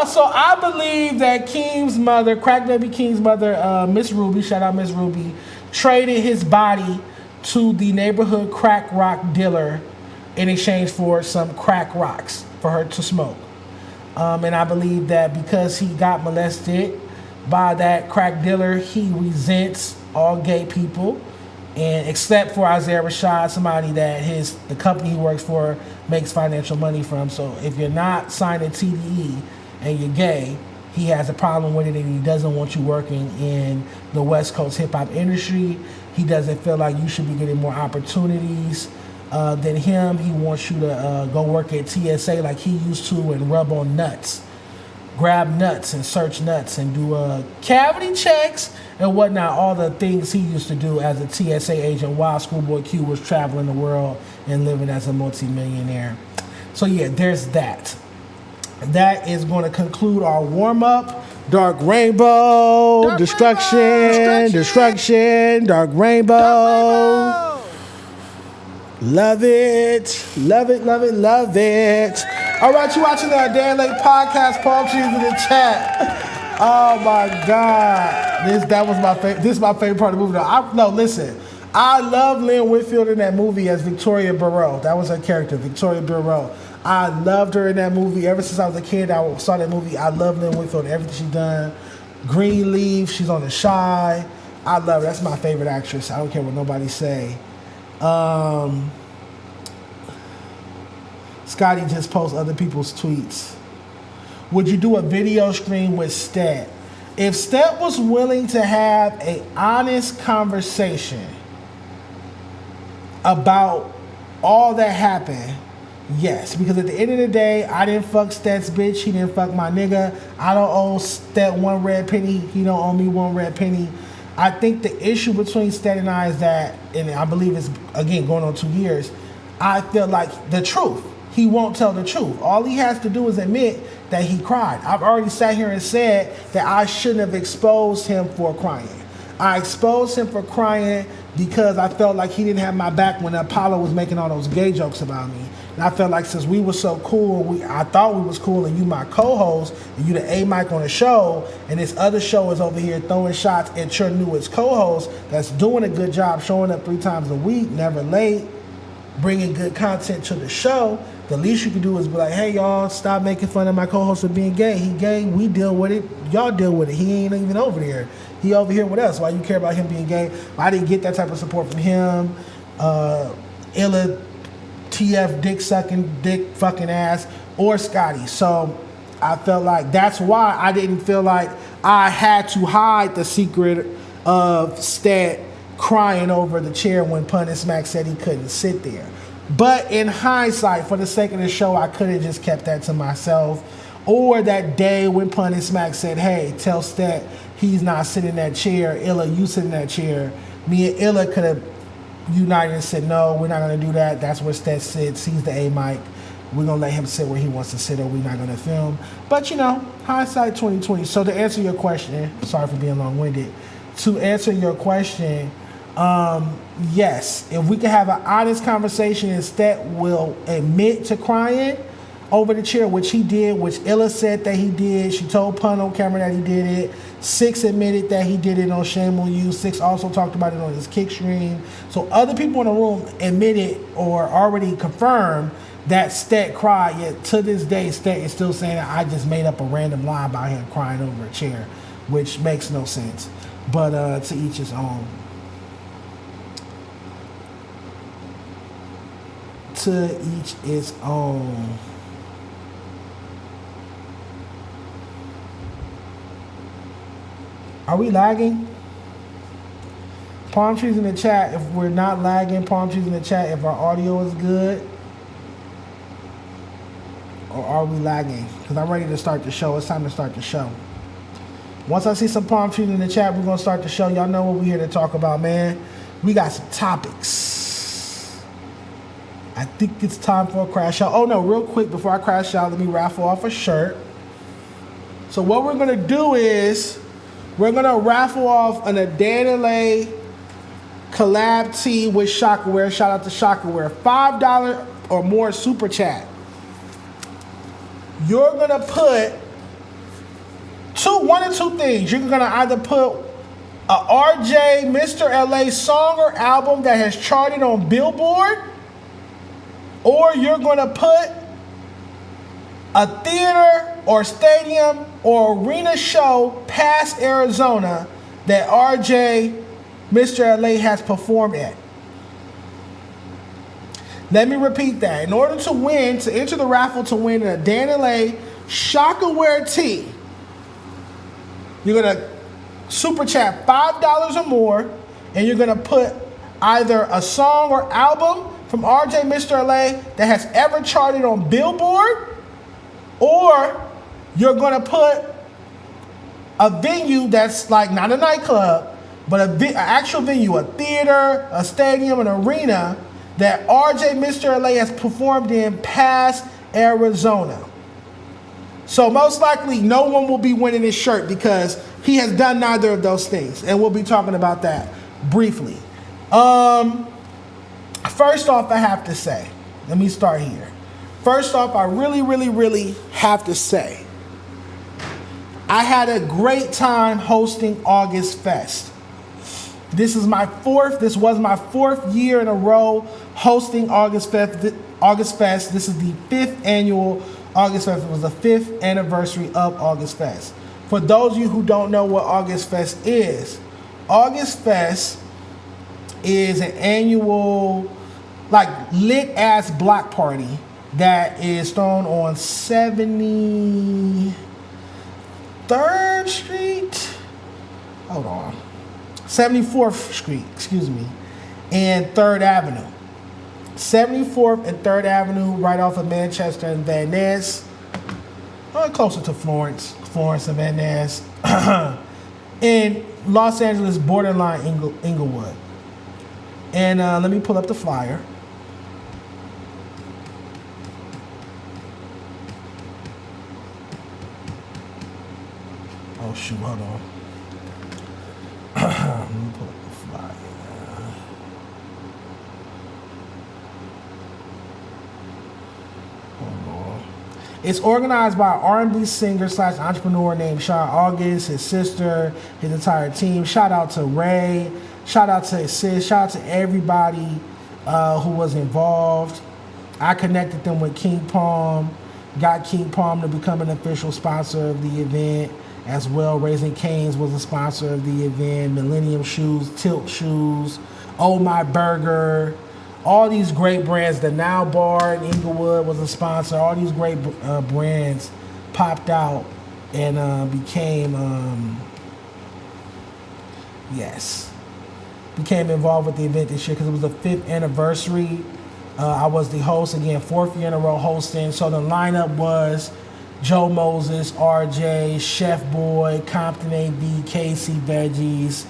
So I believe that Keem's mother, crack baby Keem's mother, Miss Ruby, shout out Miss Ruby, traded his body to the neighborhood crack rock dealer in exchange for some crack rocks for her to smoke. And I believe that because he got molested by that crack dealer, he resents all gay people, and except for Isaiah Rashad, somebody that the company he works for makes financial money from. So if you're not signed to TDE and you're gay, he has a problem with it, and he doesn't want you working in the West Coast hip-hop industry. He doesn't feel like you should be getting more opportunities than him. He wants you to go work at TSA like he used to and rub on nuts, grab nuts and search nuts and do cavity checks and whatnot, all the things he used to do as a TSA agent while Schoolboy Q was traveling the world and living as a multimillionaire. So yeah, there's that. That is going to conclude our warm-up. Dark Rainbow, Destruction, Dark Rainbow. Love it. Love it. All right, you watching the Day and Late podcast. Palm trees in the chat. Oh my God. This is my favorite part of the movie. Listen. I love Lynn Whitfield in that movie as Victoria Burrow. That was her character, Victoria Burrow. I loved her in that movie. Ever since I was a kid, I saw that movie. I love Lynn Whitfield and everything she's done. Greenleaf, she's on The Shy. I love her. That's my favorite actress. I don't care what nobody say. Scotty just posts other people's tweets. Would you do a video stream with Stet? If Stet was willing to have an honest conversation about all that happened, yes, because at the end of the day, I didn't fuck Stet's bitch. He didn't fuck my nigga. I don't owe Stet one red penny. He don't owe me one red penny. I think the issue between Stet and I is that, and I believe it's, again, going on 2 years, I feel like the truth. He won't tell the truth. All he has to do is admit that he cried. I've already sat here and said that I shouldn't have exposed him for crying. I exposed him for crying because I felt like he didn't have my back when Apollo was making all those gay jokes about me. And I felt like since we were so cool, I thought we was cool, and you my co-host, and you the A-Mic on the show, and this other show is over here throwing shots at your newest co-host that's doing a good job, showing up 3 times a week, never late, bringing good content to the show. The least you can do is be like, hey, y'all, stop making fun of my co-host for being gay. He gay, we deal with it, y'all deal with it. He ain't even over there. He over here with us. Why you care about him being gay? I didn't get that type of support from him. Illa, TF, dick fucking ass, or Scotty. So I felt like that's why I didn't feel like I had to hide the secret of Stet crying over the chair when Pun and Smack said he couldn't sit there. But in hindsight, for the sake of the show, I could have just kept that to myself. Or that day when Pun and Smack said, hey, tell Stet he's not sitting in that chair. Illa, you sit in that chair. Me and Illa could have united and said, no, we're not going to do that. That's where Stet sits. He's the A-Mic. We're going to let him sit where he wants to sit, or we're not going to film. But, you know, hindsight 2020. So to answer your question, sorry for being long-winded. To answer your question, Yes, if we can have an honest conversation and Stet will admit to crying over the chair, which he did, which Illa said that he did. She told Pun on camera that he did it. Six admitted that he did it on Shame on You. Six also talked about it on his kick stream. So other people in the room admitted or already confirmed that Stet cried. Yet to this day, Stet is still saying that I just made up a random lie about him crying over a chair, which makes no sense. But to each his own. To each its own. Are we lagging? Palm trees in the chat. If we're not lagging, palm trees in the chat. If our audio is good, or are we lagging? Because I'm ready to start the show. It's time to start the show. Once I see some palm trees in the chat, we're gonna start the show. Y'all know what we're here to talk about, man. We got some topics. I think it's time for a crash out. Oh no, real quick before I crash out, let me raffle off a shirt. So what we're gonna do is we're gonna raffle off an N.W.A collab tee with Shockaware. Shout out to Shockaware. $5 or more super chat. You're gonna put one or two things. You're gonna either put a RJMRLA song or album that has charted on Billboard, or you're gonna put a theater or stadium or arena show past Arizona that RJMRLA has performed at. Let me repeat that. In order to win, to enter the raffle to win a N.W.A Shockaware tee, you're going to super chat $5 or more, and you're going to put either a song or album from RJMRLA that has ever charted on Billboard, or you're going to put a venue that's like not a nightclub, but an actual venue, a theater, a stadium, an arena that RJMRLA has performed in past Arizona. So most likely no one will be winning this shirt because he has done neither of those things. And we'll be talking about that briefly. First off, I have to say, let me start here. First off, I really have to say, I had a great time hosting August Fest. This was my fourth year in a row hosting August Fest. This is the 5th annual August Fest. It was the 5th anniversary of August Fest. For those of you who don't know what August Fest is an annual, like, lit-ass block party that is thrown on 73rd Street? Hold on. 74th Street, excuse me, and 3rd Avenue. 74th and 3rd Avenue, right off of Manchester and Van Ness, closer to Florence and Van Ness, in Los Angeles, borderline Inglewood. And let me pull up the flyer. Oh shoot, hold on. Let me pull up the flyer. Hold on. It's organized by R&B singer / entrepreneur named Sean August, his sister, his entire team. Shout out to Ray. Shout out to his sis. Shout out to everybody who was involved. I connected them with King Palm. Got King Palm to become an official sponsor of the event as well. Raising Cane's was a sponsor of the event. Millennium Shoes, Tilt Shoes, Oh My Burger, all these great brands. The Now Bar in Inglewood was a sponsor. All these great brands popped out and became involved with the event this year because it was the 5th anniversary. I was the host again, 4th year in a row hosting. So the lineup was Joe Moses, RJ, Chef Boy, Compton AV, KC Veggies,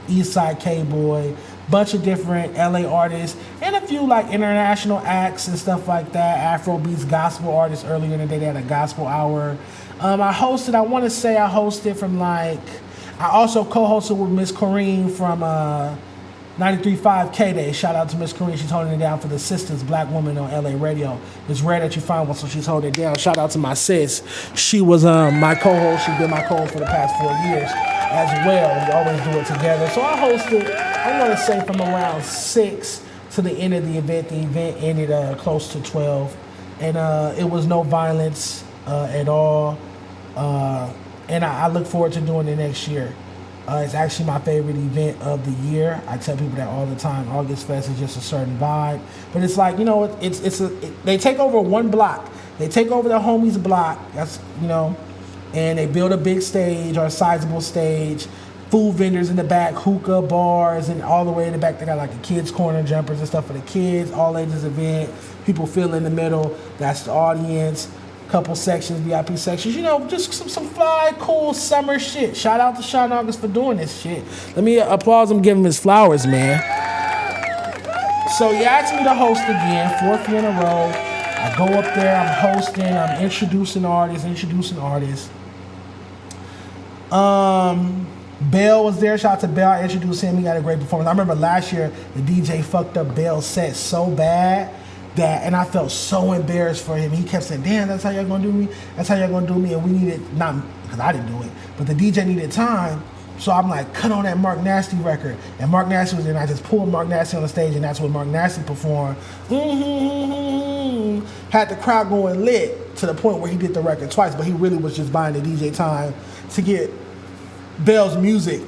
Eastside K-Boy, bunch of different LA artists, and a few like international acts and stuff like that. Afrobeats, gospel artists. Earlier in the day, they had a gospel hour. I hosted from I also co-hosted with Miss Corrine from 93.5 K-Day. Shout out to Miss Kareem. She's holding it down for the sisters, black woman on LA radio. It's rare that you find one, so she's holding it down. Shout out to my sis. She was my co-host. She's been my co-host for the past 4 years as well. We always do it together. So I hosted, I'm going to say from around 6 to the end of the event. The event ended close to 12. And it was no violence at all. And I look forward to doing it next year. It's actually my favorite event of the year. I tell people that all the time. August Fest is just a certain vibe, but it's like, you know, they take over one block. They take over the homies block. That's, you know, and they build a big stage or a sizable stage. Food vendors in the back, hookah bars, and all the way in the back they got like a kids corner, jumpers and stuff for the kids. All ages event. People fill in the middle. That's the audience. Couple sections, VIP sections, you know, just some fly, cool summer shit. Shout out to Sean August for doing this shit. Let me applause him, give him his flowers, man. So you asked me to host again, 4th year in a row. I go up there, I'm hosting, I'm introducing artists. Bell was there. Shout out to Bell. I introduced him. He got a great performance. I remember last year the DJ fucked up Bell's set so bad and I felt so embarrassed for him. He kept saying, damn, that's how y'all gonna do me? That's how y'all gonna do me? And we needed, not because I didn't do it, but the DJ needed time. So I'm like, cut on that Mark Nasty record. And Mark Nasty was there, and I just pulled Mark Nasty on the stage, and that's when Mark Nasty performed. Had the crowd going lit to the point where he did the record twice, but he really was just buying the DJ time to get Bell's music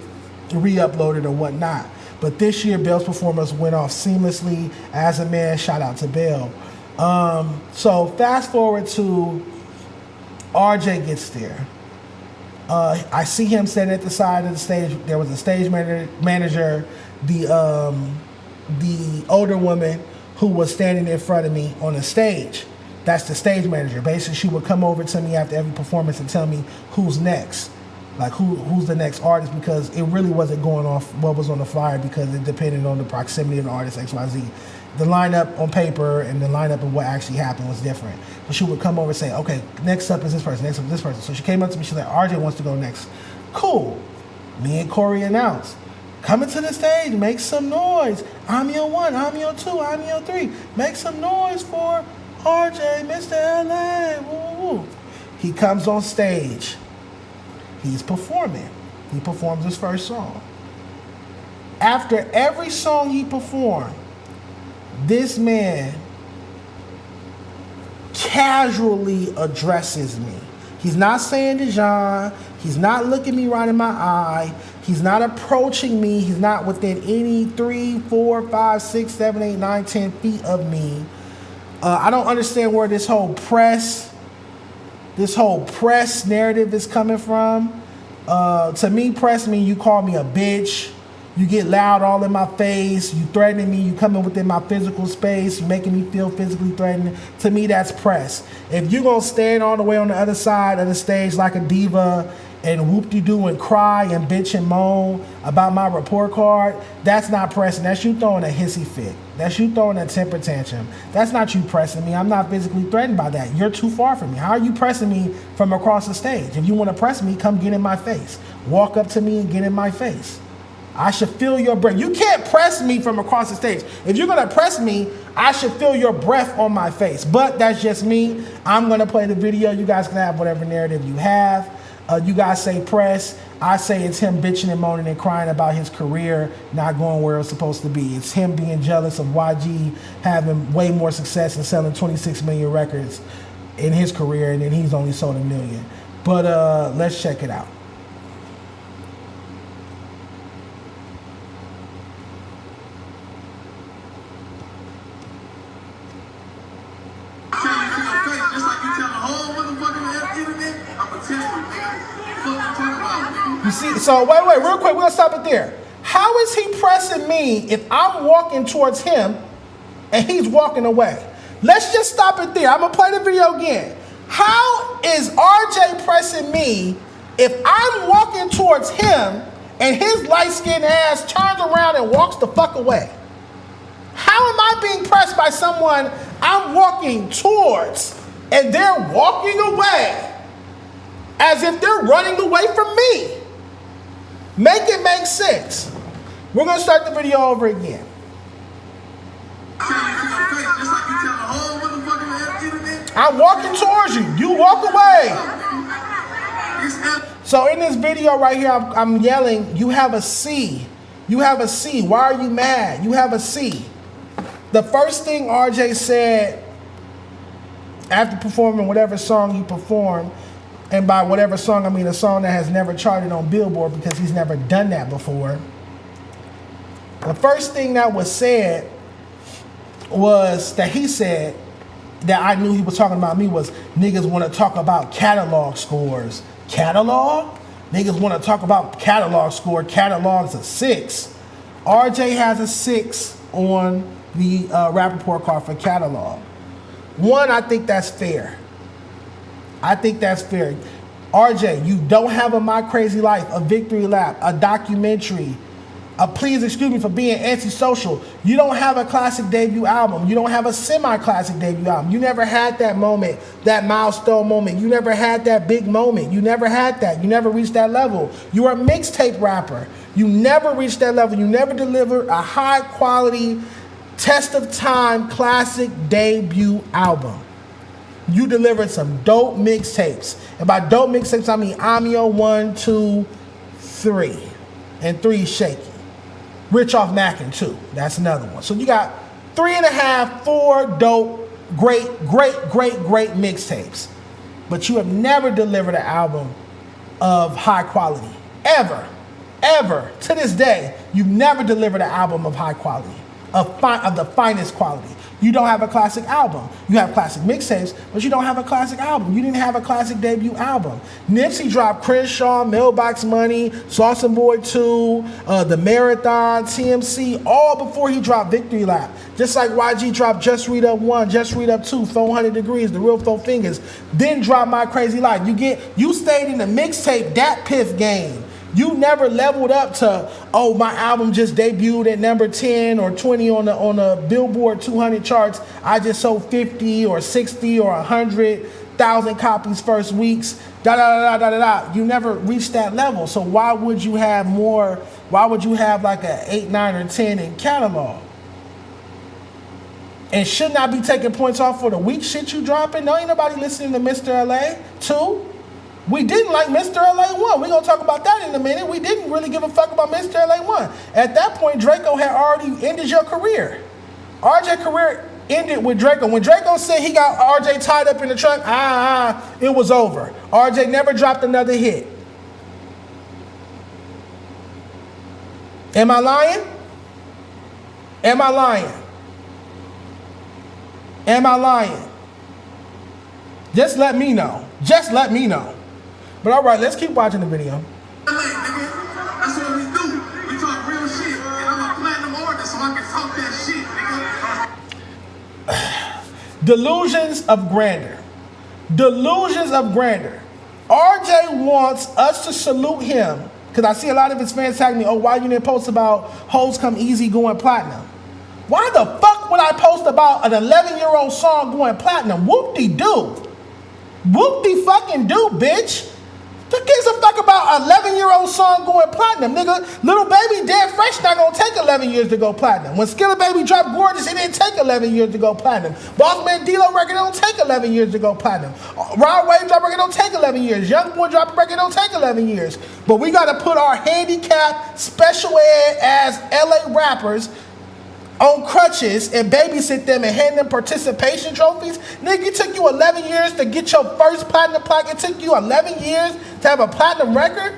re-uploaded or whatnot. But this year, Bell's performance went off seamlessly. As a man, shout out to Bell. So fast forward to RJ gets there. I see him standing at the side of the stage. There was a stage manager, the older woman who was standing in front of me on the stage. That's the stage manager. Basically, she would come over to me after every performance and tell me who's next. Like who's the next artist, because it really wasn't going off what was on the flyer because it depended on the proximity of the artist, XYZ. The lineup on paper and the lineup of what actually happened was different. But she would come over and say, okay, next up is this person, next up is this person. So she came up to me, she's like, RJ wants to go next. Cool. Me and Corey announced, coming to the stage, make some noise. I'm your 1, I'm your 2, I'm your 3. Make some noise for RJ, Mr. LA. Woo, woo. He comes on stage. He's performing. He performs his first song. After every song he performed, this man casually addresses me. He's not saying Dejon. He's not looking me right in my eye. He's not approaching me. He's not within any 3, 4, 5, 6, 7, 8, 9, 10 feet of me. I don't understand where this whole press narrative is coming from. To me, press me, you call me a bitch. You get loud all in my face. You threatening me. You coming within my physical space. You making me feel physically threatened. To me, that's press. If you're going to stand all the way on the other side of the stage like a diva and whoop-de-doo and cry and bitch and moan about my report card, that's not pressing. That's you throwing a hissy fit. That's you throwing a temper tantrum. That's not you pressing me. I'm not physically threatened by that. You're too far from me. How are you pressing me from across the stage? If you want to press me, come get in my face. Walk up to me and get in my face. I should feel your breath. You can't press me from across the stage. If you're going to press me, I should feel your breath on my face. But that's just me. I'm going to play the video. You guys can have whatever narrative you have. You guys say press. I say it's him bitching and moaning and crying about his career not going where it's supposed to be. It's him being jealous of YG having way more success and selling 26 million records in his career, and then he's only sold 1 million. But let's check it out. You see, so wait, real quick, we're gonna stop it there. How is he pressing me if I'm walking towards him and he's walking away? Let's just stop it there. I'm gonna play the video again. How is RJ pressing me if I'm walking towards him and his light-skinned ass turns around and walks the fuck away? How am I being pressed by someone I'm walking towards and they're walking away as if they're running away from me? Make it make sense. We're gonna start the video over again. I'm walking towards you. You walk away. So in this video right here, I'm yelling, you have a C. You have a C. Why are you mad? You have a C. The first thing RJ said after performing whatever song he performed, and by whatever song, I mean a song that has never charted on Billboard because he's never done that before. The first thing that was said was that he said that I knew he was talking about me was niggas want to talk about catalog scores. Catalog? Niggas want to talk about catalog score. Catalog's a 6. RJ has a 6 on the rap report card for catalog. One, I think that's fair. I think that's fair. RJ, you don't have a My Crazy Life, a Victory Lap, a documentary, a Please Excuse Me for Being Antisocial. You don't have a classic debut album. You don't have a semi-classic debut album. You never had that moment, that milestone moment. You never had that big moment. You never had that. You never reached that level. You are a mixtape rapper. You never reached that level. You never delivered a high-quality, test of time, classic debut album. You delivered some dope mixtapes. And by dope mixtapes, I mean Amio 1, 2, 3. And 3 is shaky. Rich Off Mackin' 2. That's another one. So you got 3.5, 4 dope, great mixtapes. But you have never delivered an album of high quality. Ever. To this day, you've never delivered an album of high quality. Of the finest quality. You don't have a classic album. You have classic mixtapes, but you don't have a classic album. You didn't have a classic debut album. Nipsey dropped Crenshaw, Mailbox Money, Sauce and Boy 2, The Marathon, TMC, all before he dropped Victory Lap. Just like YG dropped Just Read Up 1, Just Read Up 2, 400 Degrees, The Real Four Fingers, then dropped My Crazy Life. You stayed in the mixtape Dat Piff game. You never leveled up to, oh, my album just debuted at number 10 or 20 on the Billboard 200 charts. I just sold 50 or 60 or 100,000 copies first weeks. You never reached that level. So why would you have more? Why would you have like a 8, 9, or 10 in catalog? And shouldn't I be taking points off for the weak shit you dropping? No, ain't nobody listening to Mr. LA 2. We didn't like Mr. LA 1. We're going to talk about that in a minute. We didn't really give a fuck about Mr. LA 1. At that point, Draco had already ended your career. RJ's career ended with Draco. When Draco said he got RJ tied up in the trunk, it was over. RJ never dropped another hit. Am I lying? Am I lying? Am I lying? Just let me know. Just let me know. But all right, let's keep watching the video. That's what we do. We talk real shit. And I'm a platinum artist, so I can talk that shit, nigga. Delusions of grandeur. Delusions of grandeur. RJ wants us to salute him. Because I see a lot of his fans tag me, oh, why you didn't post about Hoes Come Easy going platinum? Why the fuck would I post about an 11-year-old song going platinum? Whoop-de-doo. Whoop-de-fucking-doo, bitch. Who gives a fuck about an 11-year-old song going platinum, nigga? Little Baby Dead Fresh not gonna take 11 years to go platinum. When Skilla Baby dropped Gorgeous, it didn't take 11 years to go platinum. Boss Man D-Lo record don't take 11 years to go platinum. Rod Wave drop record don't take 11 years. Young Boy drop a record don't take 11 years. But we gotta put our handicapped, special ed as LA rappers on crutches and babysit them and hand them participation trophies. Nigga, it took you 11 years to get your first platinum plaque. It took you 11 years to have a platinum record.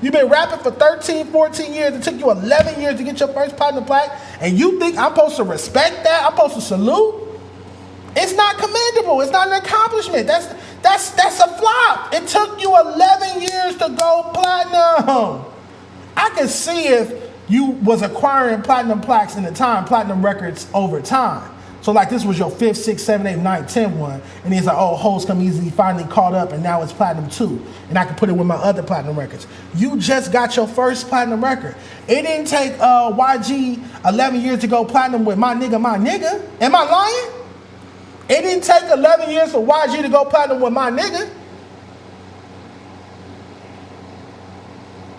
You've been rapping for 13, 14 years. It took you 11 years to get your first platinum plaque. And you think I'm supposed to respect that? I'm supposed to salute? It's not commendable. It's not an accomplishment. That's a flop. It took you 11 years to go platinum. I can see if you was acquiring platinum plaques in the time, platinum records over time. So like this was your 5th, 6th, 7th, 8th, 9th, 10th one. And he's like, oh, Hoes Come Easy finally caught up and now it's platinum 2. And I can put it with my other platinum records. You just got your first platinum record. It didn't take YG 11 years to go platinum with My Nigga, My Nigga. Am I lying? It didn't take 11 years for YG to go platinum with My Nigga.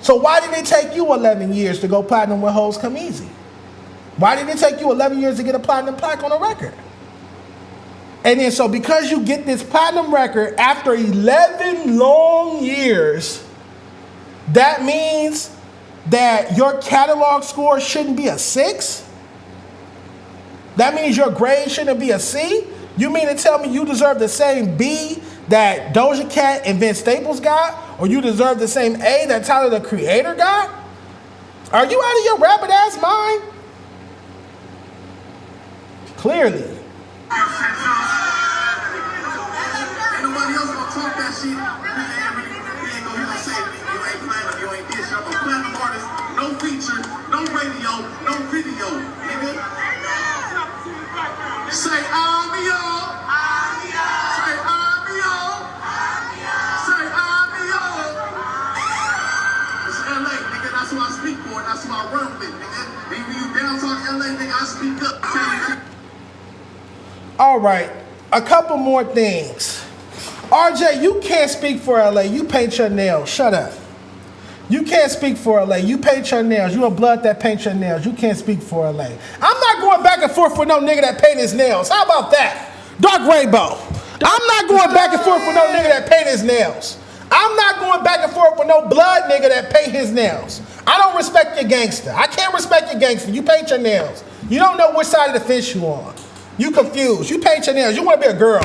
So why did it take you 11 years to go platinum with Hoes Come Easy? Why did it take you 11 years to get a platinum plaque on a record? And then so because you get this platinum record after 11 long years, that means that your catalog score shouldn't be a 6? That means your grade shouldn't be a C? You mean to tell me you deserve the same B that Doja Cat and Vince Staples got? Or you deserve the same A that Tyler the Creator got? Are you out of your rabbit ass mind? Clearly. Ain't nobody else gonna talk that shit. He ain't gonna say you ain't platinum, you ain't this. I'm a platinum artist, no feature, no radio, no video, nigga. Say I'm yo. Say I'm yo. Say I'm yo. It's LA, nigga. That's who I speak for. That's who I run with, nigga. And when you down talk LA, nigga, I speak up. All right, a couple more things. RJ, you can't speak for LA. You paint your nails. Shut up. You can't speak for LA. You paint your nails. You a blood that paint your nails. You can't speak for LA. I'm not going back and forth with no nigga that paint his nails. How about that? Dark Rainbow. I'm not going back and forth with no nigga that paint his nails. I'm not going back and forth with no blood nigga that paint his nails. I don't respect your gangster. I can't respect your gangster. You paint your nails. You don't know which side of the fence you on. You confused. You paint your nails. You want to be a girl.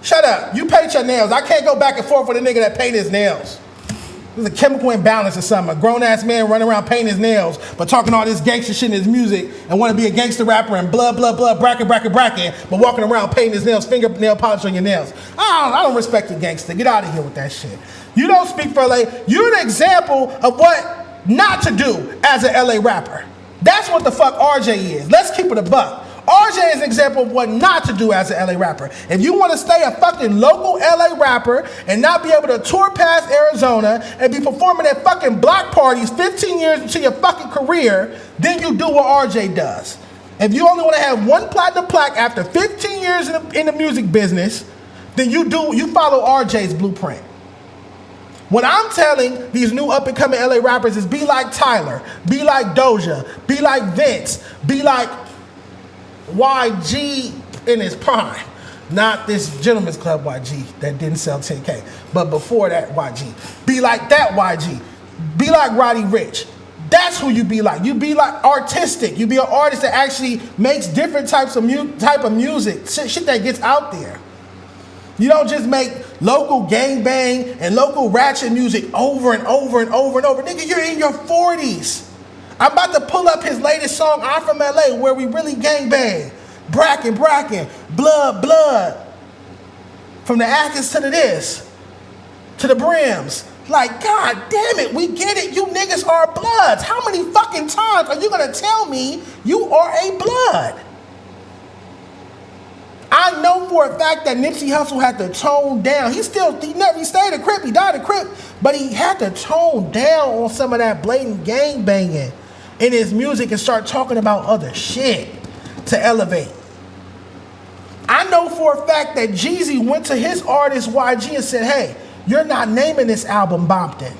Shut up. You paint your nails. I can't go back and forth with a nigga that paint his nails. There's a chemical imbalance or something. A grown-ass man running around painting his nails, but talking all this gangster shit in his music and want to be a gangster rapper and blah, blah, blah, bracket, but walking around painting his nails, fingernail polish on your nails. I don't respect you, gangster. Get out of here with that shit. You don't speak for LA. You're an example of what not to do as an LA rapper. That's what the fuck RJ is. Let's keep it a buck. RJ is an example of what not to do as an LA rapper. If you want to stay a fucking local LA rapper and not be able to tour past Arizona and be performing at fucking block parties 15 years into your fucking career, then you do what RJ does. If you only want to have one platinum plaque after 15 years in the music business, then you follow RJ's blueprint. What I'm telling these new up-and-coming LA rappers is be like Tyler, be like Doja, be like Vince, be like YG in his prime. Not this Gentleman's Club YG that didn't sell 10K, but before that YG. Be like that YG. Be like Roddy Ricch. That's who you be like. You be like artistic. You be an artist that actually makes different type of music, shit that gets out there. You don't just make local gangbang and local ratchet music over and over and over and over. Nigga, you're in your 40s. I'm about to pull up his latest song, I'm From LA, where we really gangbang. Bracken, blood. From the Atkins to the this, to the brims. Like, god damn it, we get it. You niggas are bloods. How many fucking times are you gonna tell me you are a blood? I know for a fact that Nipsey Hussle had to tone down. He stayed a Crip, he died a Crip, but he had to tone down on some of that blatant gang banging in his music and start talking about other shit to elevate. I know for a fact that Jeezy went to his artist YG and said, hey, you're not naming this album Bompton.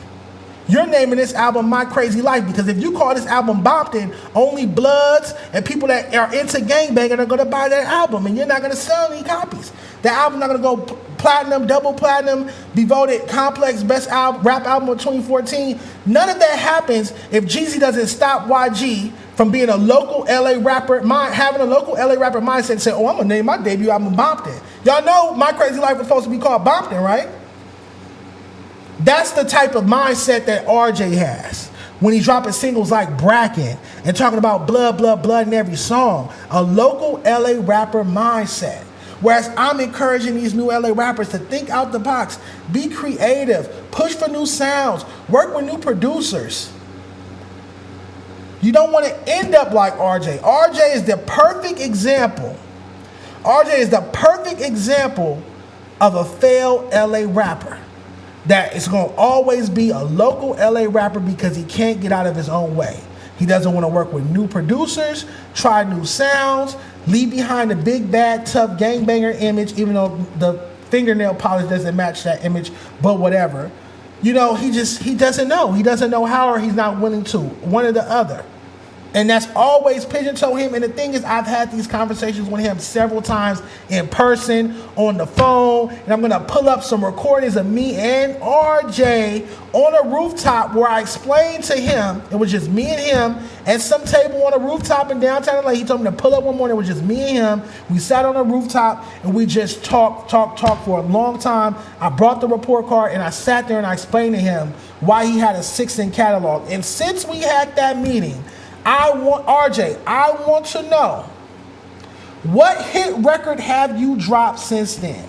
You're naming this album My Crazy Life, because if you call this album Bompton, only bloods and people that are into gangbanging are going to buy that album, and you're not going to sell any copies. The album's not going to go platinum, double platinum, be voted Complex Best Rap Album of 2014. None of that happens if Jeezy doesn't stop YG from being a local LA rapper, having a local LA rapper mindset and say, oh, I'm going to name my debut album Bompton. Y'all know My Crazy Life was supposed to be called Bompton, right? That's the type of mindset that RJ has when he's dropping singles like Bracken and talking about blood in every song. A local LA rapper mindset. Whereas I'm encouraging these new LA rappers to think out the box, be creative, push for new sounds, work with new producers. You don't want to end up like RJ. RJ is the perfect example. RJ is the perfect example of a failed LA rapper. That it's going to always be a local LA rapper because he can't get out of his own way. He doesn't want to work with new producers, try new sounds, leave behind the big, bad, tough gangbanger image, even though the fingernail polish doesn't match that image, but whatever. he doesn't know. He doesn't know how, or he's not willing to. One or the other. And that's always pigeonhole him. And the thing is, I've had these conversations with him several times in person, on the phone. And I'm going to pull up some recordings of me and RJ on a rooftop where I explained to him, it was just me and him at some table on a rooftop in downtown LA. He told me to pull up one morning. It was just me and him. We sat on a rooftop and we just talked for a long time. I brought the report card and I sat there and I explained to him why he had a 6-inch catalog. And since we had that meeting, I want to know, what hit record have you dropped since then?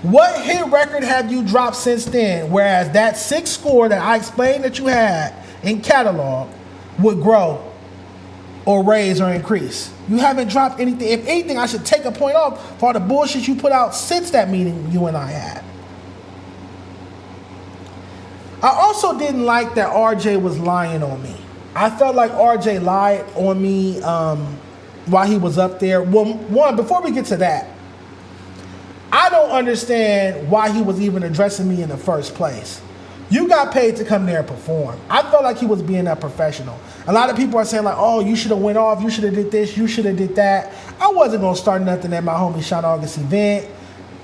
What hit record have you dropped since then? Whereas that 6 score that I explained that you had in catalog would grow or raise or increase. You haven't dropped anything. If anything, I should take a point off for all the bullshit you put out since that meeting you and I had. I also didn't like that RJ was lying on me. I felt like RJ lied on me while he was up there. Well, one, before we get to that, I don't understand why he was even addressing me in the first place. You got paid to come there and perform. I felt like he was being a professional. A lot of people are saying like, oh, you should have went off, you should have did this, you should have did that. I wasn't going to start nothing at my homie Sean August event.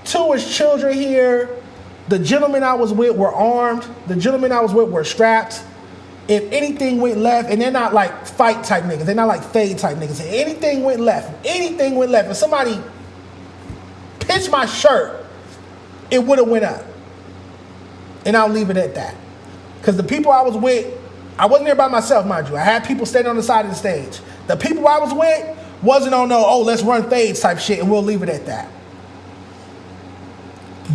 2 is children here. The gentlemen I was with were armed. The gentlemen I was with were strapped. If anything went left, and they're not like fight type niggas, they're not like fade type niggas. If anything went left, if somebody pinched my shirt, it would have went up. And I'll leave it at that. Because the people I was with, I wasn't there by myself, mind you. I had people standing on the side of the stage. The people I was with wasn't on no, oh, let's run fades type shit, and we'll leave it at that.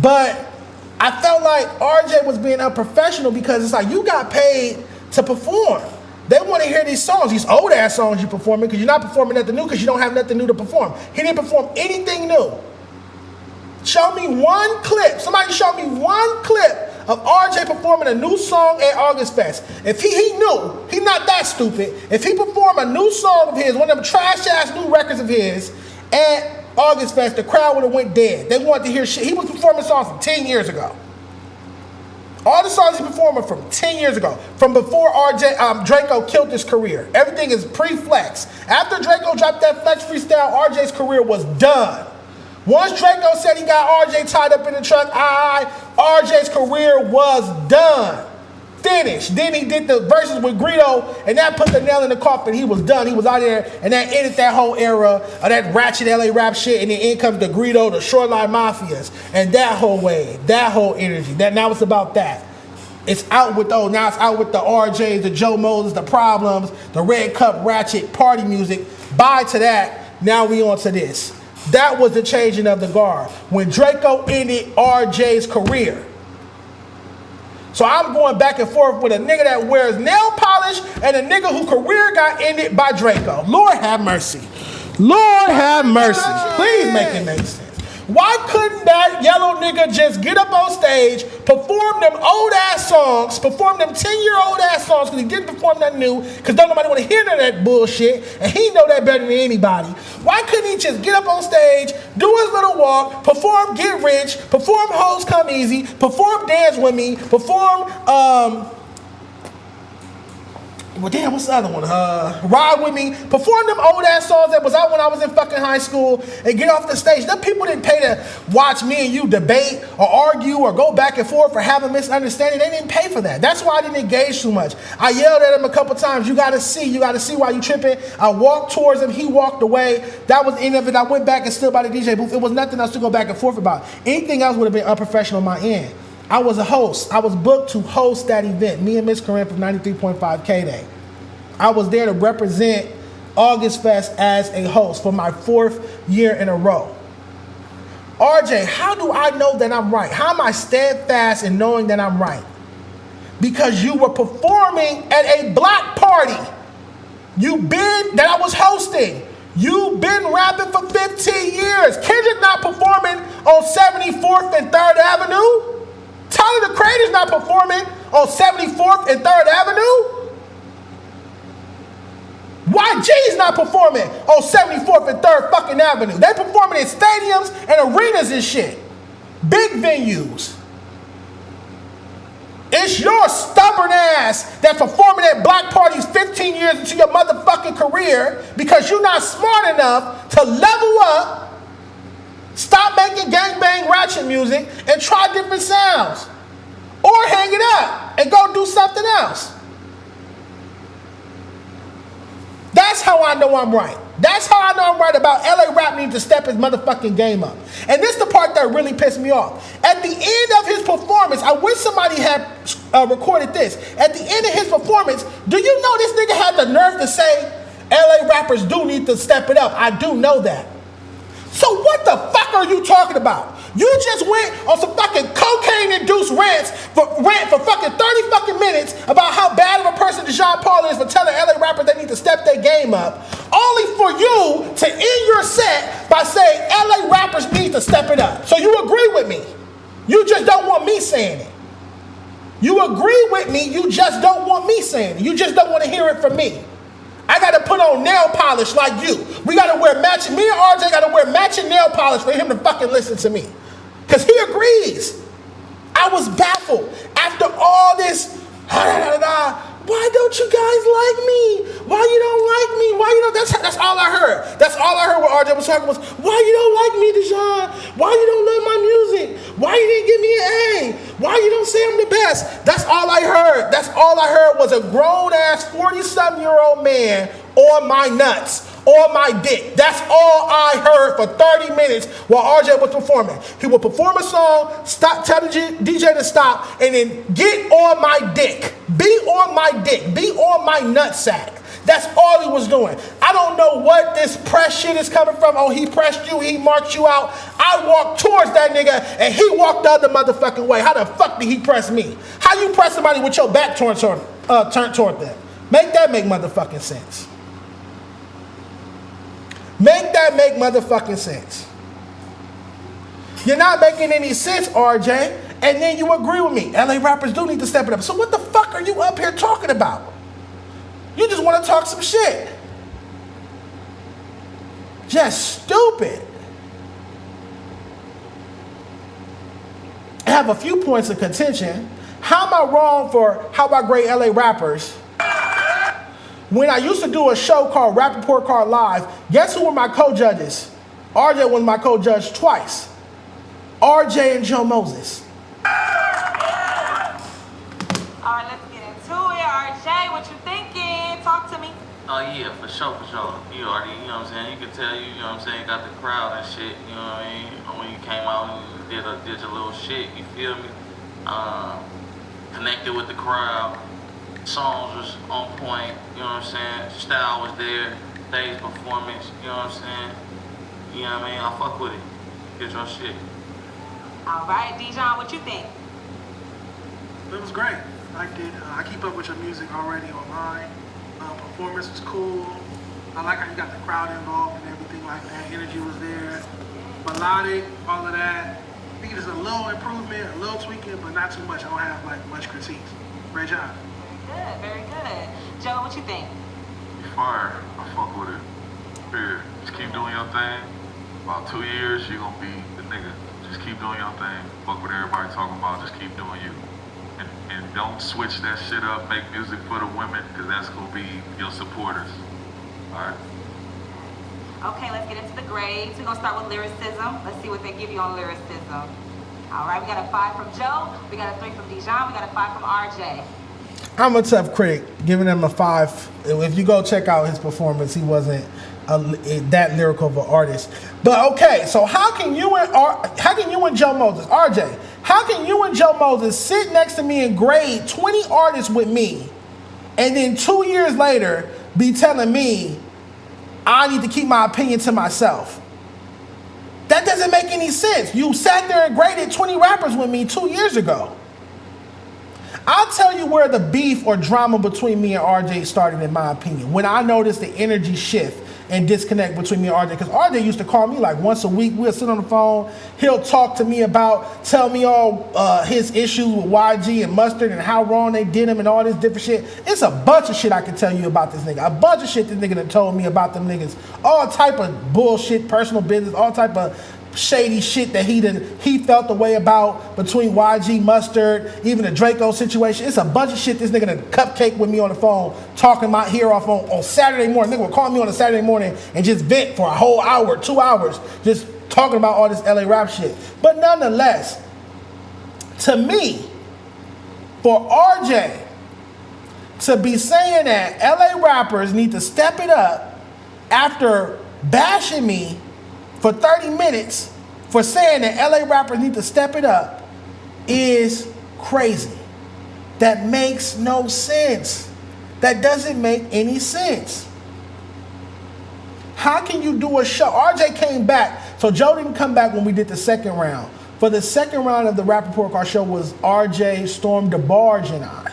But I felt like RJ was being unprofessional because it's like, you got paid to perform. They want to hear these songs, these old ass songs you performing, because you're not performing nothing new because you don't have nothing new to perform. He didn't perform anything new. Show me one clip. Somebody show me one clip of RJ performing a new song at August Fest. If he knew, he's not that stupid. If he performed a new song of his, one of them trash ass new records of his at August Fest, the crowd would have went dead. They wanted to hear shit. He was performing songs from 10 years ago. All the songs he performed are from 10 years ago, from before Draco killed his career. Everything is pre-flex. After Draco dropped that flex freestyle, RJ's career was done. Once Draco said he got RJ tied up in the truck, RJ's career was done. Finished. Then he did the verses with Rideaux, and that put the nail in the coffin. He was done. He was out there, and that ended that whole era of that ratchet LA rap shit, and then in comes the Rideaux, the Shoreline Mafias, and that whole wave, that whole energy. Now it's about that. It's out with those. Now it's out with the RJs, the Joe Moses, the Problems, the Red Cup ratchet party music. Bye to that. Now we on to this. That was the changing of the guard. When Draco ended RJ's career. So I'm going back and forth with a nigga that wears nail polish and a nigga whose career got ended by Draco. Lord have mercy. Lord have mercy. Please make it make sense. Why couldn't that yellow nigga just get up on stage, perform them old ass songs, perform them 10-year-old ass songs, because he didn't perform nothing new, because don't nobody want to hear none of that bullshit, and he know that better than anybody. Why couldn't he just get up on stage, do his little walk, perform Get Rich, perform Hoes Come Easy, perform Dance With Me, perform, well, damn, what's the other one? Ride With Me. Perform them old ass songs that was out when I was in fucking high school and get off the stage. Them people didn't pay to watch me and you debate or argue or go back and forth or have a misunderstanding. They didn't pay for that. That's why I didn't engage too much. I yelled at him a couple times. You gotta see why you tripping. I walked towards him. He walked away. That was the end of it. I went back and stood by the DJ booth. It was nothing else to go back and forth about. Anything else would have been unprofessional on my end. I was a host. I was booked to host that event. Me and Miss Corinne from 93.5 K-Day. I was there to represent August Fest as a host for my 4th year in a row. RJ, how do I know that I'm right? How am I steadfast in knowing that I'm right? Because you were performing at a block party. That I was hosting. You've been rapping for 15 years. Kendrick not performing on 74th and 3rd Avenue. Tyler the Creator's not performing on 74th and 3rd Avenue. YG's not performing on 74th and 3rd fucking Avenue. They performing in stadiums and arenas and shit. Big venues. It's your stubborn ass that's performing at black parties 15 years into your motherfucking career because you're not smart enough to level up, stop making gangbang ratchet music, and try different sounds. Or hang it up and go do something else. That's how I know I'm right. That's how I know I'm right about LA Rap needs to step his motherfucking game up. And this is the part that really pissed me off. At the end of his performance, I wish somebody had recorded this. At the end of his performance, do you know this nigga had the nerve to say, LA rappers do need to step it up? I do know that. So what the fuck are you talking about? You just went on some fucking cocaine-induced rant for fucking 30 fucking minutes about how bad of a person Japoria is for telling LA rappers they need to step their game up, only for you to end your set by saying LA rappers need to step it up. So you agree with me. You just don't want me saying it. You agree with me, you just don't want me saying it. You just don't want to hear it from me. I got to put on nail polish like you. We got to wear matching, me and RJ got to wear matching nail polish for him to fucking listen to me. Because he agrees. I was baffled. After all this, why don't you guys like me? Why you don't like me? Why you don't, that's all I heard. That's all I heard what RJ was talking was, why you don't like me, Dejon? Why you don't love my music? Why you didn't give me an A? Why you don't say I'm the best? That's all I heard. That's all I heard was a grown-ass 40-something-year-old man on my nuts, on my dick. That's all I heard for 30 minutes while RJ was performing. He would perform a song, stop, tell the DJ to stop, and then get on my dick. Be on my dick. Be on my nutsack. That's all he was doing. I don't know what this press shit is coming from. Oh, he pressed you, he marked you out. I walked towards that nigga, and he walked the other motherfucking way. How the fuck did he press me? How you press somebody with your back turned toward them? Make that make motherfucking sense. Make that make motherfucking sense. You're not making any sense, RJ. And then you agree with me. LA rappers do need to step it up. So what the fuck are you up here talking about? You just want to talk some shit. Just stupid. I have a few points of contention. How am I wrong for how I grade LA rappers? When I used to do a show called Rap Report Card Live, guess who were my co-judges? RJ was my co-judge twice. RJ and Joe Moses. All right, let's get into it. RJ, what you thinking? Talk to me. Oh yeah, for sure. You already, you know what I'm saying? You can tell you know what I'm saying, got the crowd and shit, you know what I mean? When you came out and did your little shit, you feel me? Connected with the crowd. Songs was on point, you know what I'm saying? Style was there, stage performance, you know what I'm saying? You know what I mean? I fuck with it. Get your shit. All right, Dejon, what you think? It was great. I liked it. I keep up with your music already online. Performance was cool. I like how you got the crowd involved and everything like that. Energy was there. Melodic, all of that. I think it's a little improvement, a little tweaking, but not too much. I don't have like much critiques. Great job. Good, very good. Joe, what you think? Fire. I fuck with it. Period. Just keep doing your thing. About 2 years, you're gonna be the nigga. Just keep doing your thing. Fuck what everybody talking about. Just keep doing you. And don't switch that shit up. Make music for the women, because that's gonna be your supporters. Alright? Okay, let's get into the grades. We're gonna start with lyricism. Let's see what they give you on lyricism. All right, we got a 5 from Joe. We got a 3 from Dejon. We got a 5 from RJ. I'm a tough critic, giving him a 5. If you go check out his performance, he wasn't that lyrical of an artist. But okay, so how can you and Joe Moses, RJ, how can you and Joe Moses sit next to me and grade 20 artists with me, and then 2 years later be telling me I need to keep my opinion to myself? That doesn't make any sense. You sat there and graded 20 rappers with me 2 years ago. I'll tell you where the beef or drama between me and RJ started, in my opinion. When I noticed the energy shift and disconnect between me and RJ. Because RJ used to call me like once a week. We'll sit on the phone. He'll talk to me about, tell me all his issues with YG and Mustard and how wrong they did him and all this different shit. It's a bunch of shit I can tell you about this nigga. A bunch of shit this nigga done told me about them niggas. All type of bullshit, personal business, all type of shady shit that he felt the way about between YG Mustard, even the Draco situation. It's a bunch of shit this nigga done cupcake with me on the phone, talking my ear off on Saturday morning. Nigga would call me on a Saturday morning and just vent for a whole hour, 2 hours, just talking about all this LA rap shit. But nonetheless, to me, for RJ to be saying that LA rappers need to step it up after bashing me for 30 minutes for saying that LA rappers need to step it up is crazy. That makes no sense. That doesn't make any sense. How can you do a show? RJ came back. So Joe didn't come back when we did the second round. For the second round of the Rap Report Card show was RJ, Storm DeBarge, and I.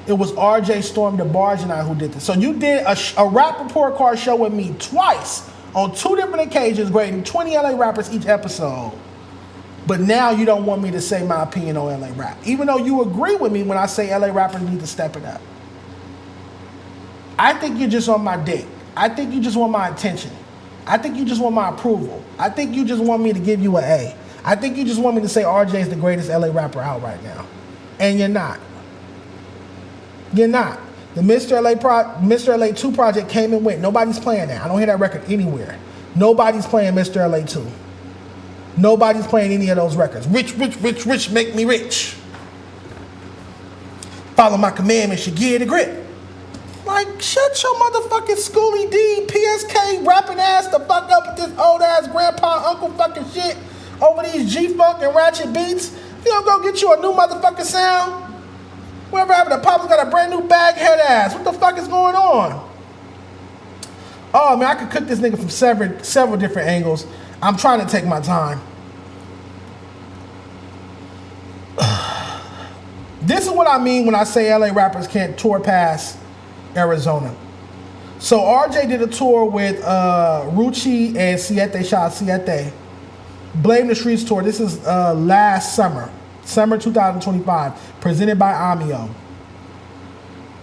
It was RJ, Storm DeBarge, and I who did this. So you did a Rap Report Card show with me twice on 2 different occasions, grading 20 LA rappers each episode. But now you don't want me to say my opinion on LA rap, even though you agree with me when I say LA rappers need to step it up. I think you're just on my dick. I think you just want my attention. I think you just want my approval. I think you just want me to give you an A. I think you just want me to say RJ is the greatest LA rapper out right now. And you're not. You're not. The Mr. LA 2 project came and went. Nobody's playing that. I don't hear that record anywhere. Nobody's playing Mr. LA 2. Nobody's playing any of those records. Rich, rich, rich, rich, make me rich. Follow my commandments, you get a grip. Like, shut your motherfucking Schooly D, PSK rapping ass the fuck up with this old ass grandpa, uncle fucking shit over these G-Funk and ratchet beats. You don't go get you a new motherfucking sound. Whatever happened to Papa's got a brand new bag head ass. What the fuck is going on? Oh man, I could cook this nigga from several different angles. I'm trying to take my time. This is what I mean when I say LA rappers can't tour past Arizona. So RJ did a tour with Rucci and Siete Shot Siete. Blame the Streets tour. This is last summer 2025, presented by Amio.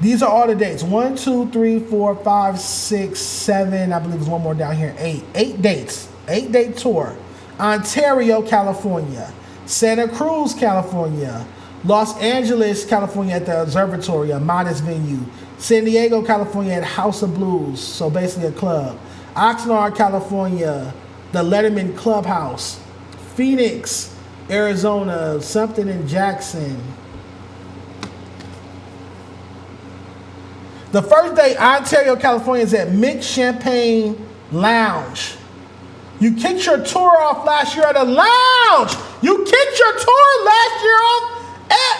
These are all the dates. 1, 2, 3, 4, 5, 6, 7. I believe there's one more down here. 8 dates. 8-day tour. Ontario, California. Santa Cruz, California. Los Angeles, California at the Observatory, a modest venue. San Diego, California at House of Blues, so basically a club. Oxnard, California, the Letterman Clubhouse. Phoenix, Arizona, something in Jackson. The first day, Ontario, California is at Mix Champagne Lounge. You kicked your tour off last year at a lounge. You kicked your tour last year off at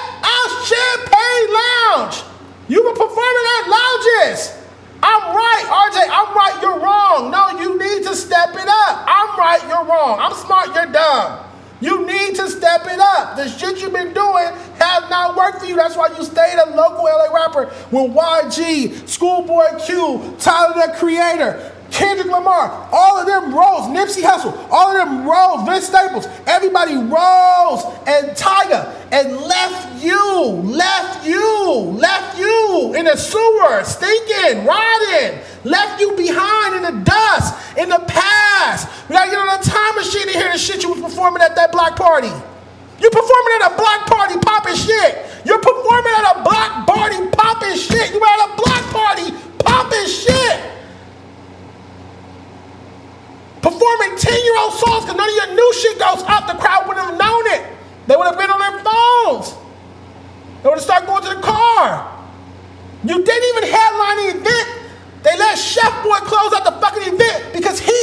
Champagne Lounge. You were performing at lounges. I'm right, RJ. I'm right, you're wrong. No, you need to step it up. I'm right, you're wrong. I'm smart, you're dumb. You need to step it up. The shit you've been doing has not worked for you. That's why you stayed a local LA rapper when YG, Schoolboy Q, Tyler the Creator, Kendrick Lamar, all of them rose. Nipsey Hussle, all of them rose. Vince Staples, everybody rose. And Tyga, and left you in the sewer, stinking, rotting. Left you behind in the dust, in the past. We gotta get on a time machine to hear the shit you was performing at that block party. You performing at a block party popping shit. You're performing at a block party popping shit. You were at a block party popping shit. Performing 10-year-old songs because none of your new shit goes up. The crowd wouldn't have known it. They would have been on their phones. They would have started going to the car. You didn't even headline the event. They let Chef Boy close out the fucking event because you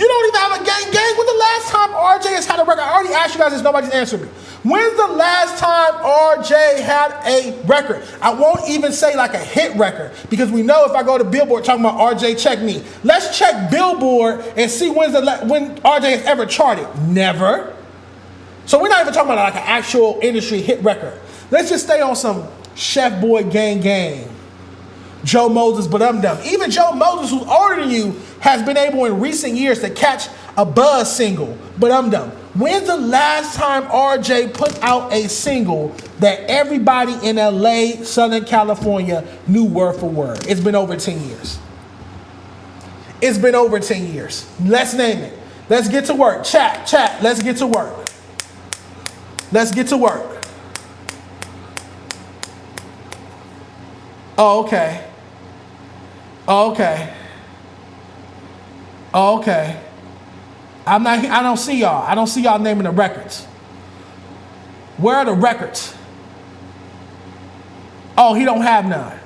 don't even have a gang. When's the last time RJ has had a record? I already asked you guys this, nobody's answered me. When's the last time RJ had a record? I won't even say like a hit record because we know if I go to Billboard talking about RJ check me. Let's check Billboard and see when RJ has ever charted. Never. So we're not even talking about like an actual industry hit record. Let's just stay on some Chef Boy gang. Joe Moses, but I'm dumb. Even Joe Moses, who's older than you, has been able in recent years to catch a buzz single, but I'm dumb. When's the last time RJ put out a single that everybody in LA, Southern California knew word for word? It's been over 10 years. It's been over 10 years. Let's name it. Let's get to work. Chat. Let's get to work. Let's get to work. Oh, okay. Okay. Okay. I don't see y'all. I don't see y'all naming the records. Where are the records? Oh, he don't have none.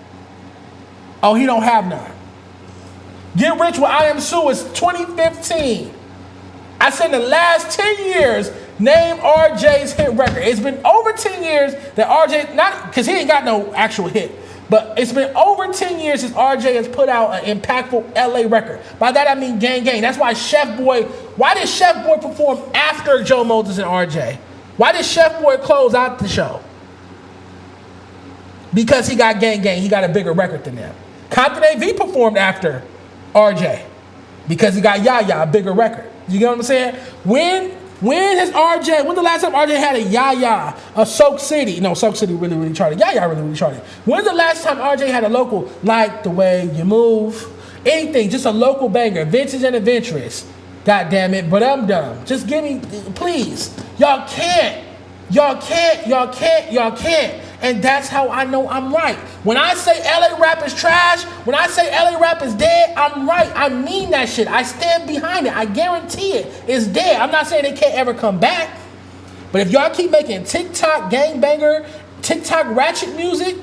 Oh, he don't have none. Get Rich with I Am Sue is 2015. I said in the last 10 years, name RJ's hit record. It's been over 10 years that RJ, not because he ain't got no actual hit, but it's been over 10 years since RJ has put out an impactful LA record. By that I mean Gang Gang. That's why why did Chef Boy perform after Joe Moses and RJ? Why did Chef Boy close out the show? Because he got Gang Gang. He got a bigger record than them. Compton AV performed after RJ because he got Yaya, a bigger record. You get what I'm saying? When the last time RJ had a Yaya, a Soak City? No, Soak City really charted. Yaya really charted. When's the last time RJ had a local, like The Way You Move? Anything, just a local banger. Vintage and Adventurous. God damn it, but I'm dumb. Just give me, please. Y'all can't. And that's how I know I'm right. When I say LA rap is trash, when I say LA rap is dead, I'm right. I mean that shit. I stand behind it. I guarantee it. It's dead. I'm not saying they can't ever come back. But if y'all keep making TikTok gangbanger, TikTok ratchet music,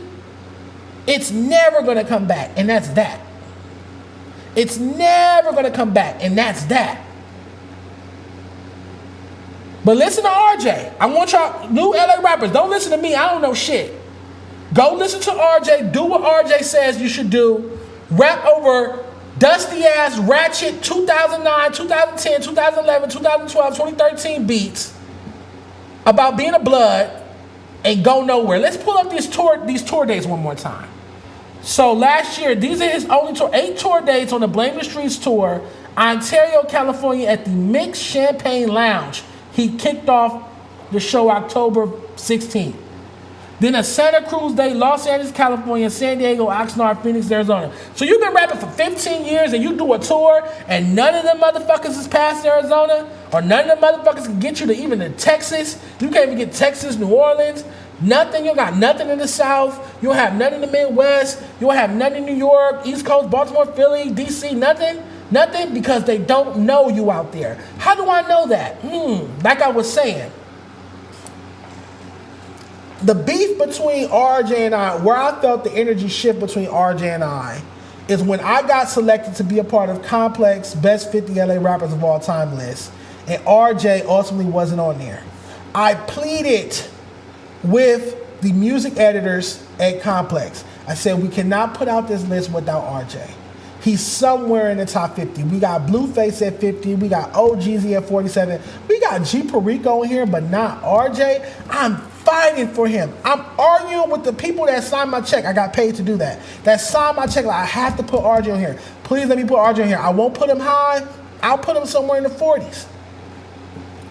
it's never going to come back. And that's that. It's never going to come back. And that's that. But listen to RJ. I want y'all, new LA rappers, don't listen to me. I don't know shit. Go listen to RJ. Do what RJ says you should do. Rap over dusty ass, ratchet 2009, 2010, 2011, 2012, 2013 beats about being a blood and go nowhere. Let's pull up these tour dates one more time. So last year, these are his only 8 tour dates on the Blame the Streets tour. Ontario, California at the Mix Champagne Lounge. He kicked off the show October 16th. Then a Santa Cruz Day, Los Angeles, California, San Diego, Oxnard, Phoenix, Arizona. So you've been rapping for 15 years and you do a tour and none of them motherfuckers is past Arizona, or none of them motherfuckers can get you to even to Texas. You can't even get Texas, New Orleans, nothing. You got nothing in the South. You don't have nothing in the Midwest. You don't have nothing in New York, East Coast, Baltimore, Philly, DC, nothing. Nothing, because they don't know you out there. How do I know that? Like I was saying, the beef between RJ and I, where I felt the energy shift between RJ and I, is when I got selected to be a part of Complex Best 50 LA Rappers of All Time list, and RJ ultimately wasn't on there. I pleaded with the music editors at Complex. I said, we cannot put out this list without RJ. He's somewhere in the top 50. We got Blueface at 50. We got OGZ at 47. We got G Perico in here, but not RJ. I'm fighting for him. I'm arguing with the people that signed my check. I got paid to do that. That signed my check. Like, I have to put RJ on here. Please let me put RJ on here. I won't put him high. I'll put him somewhere in the 40s.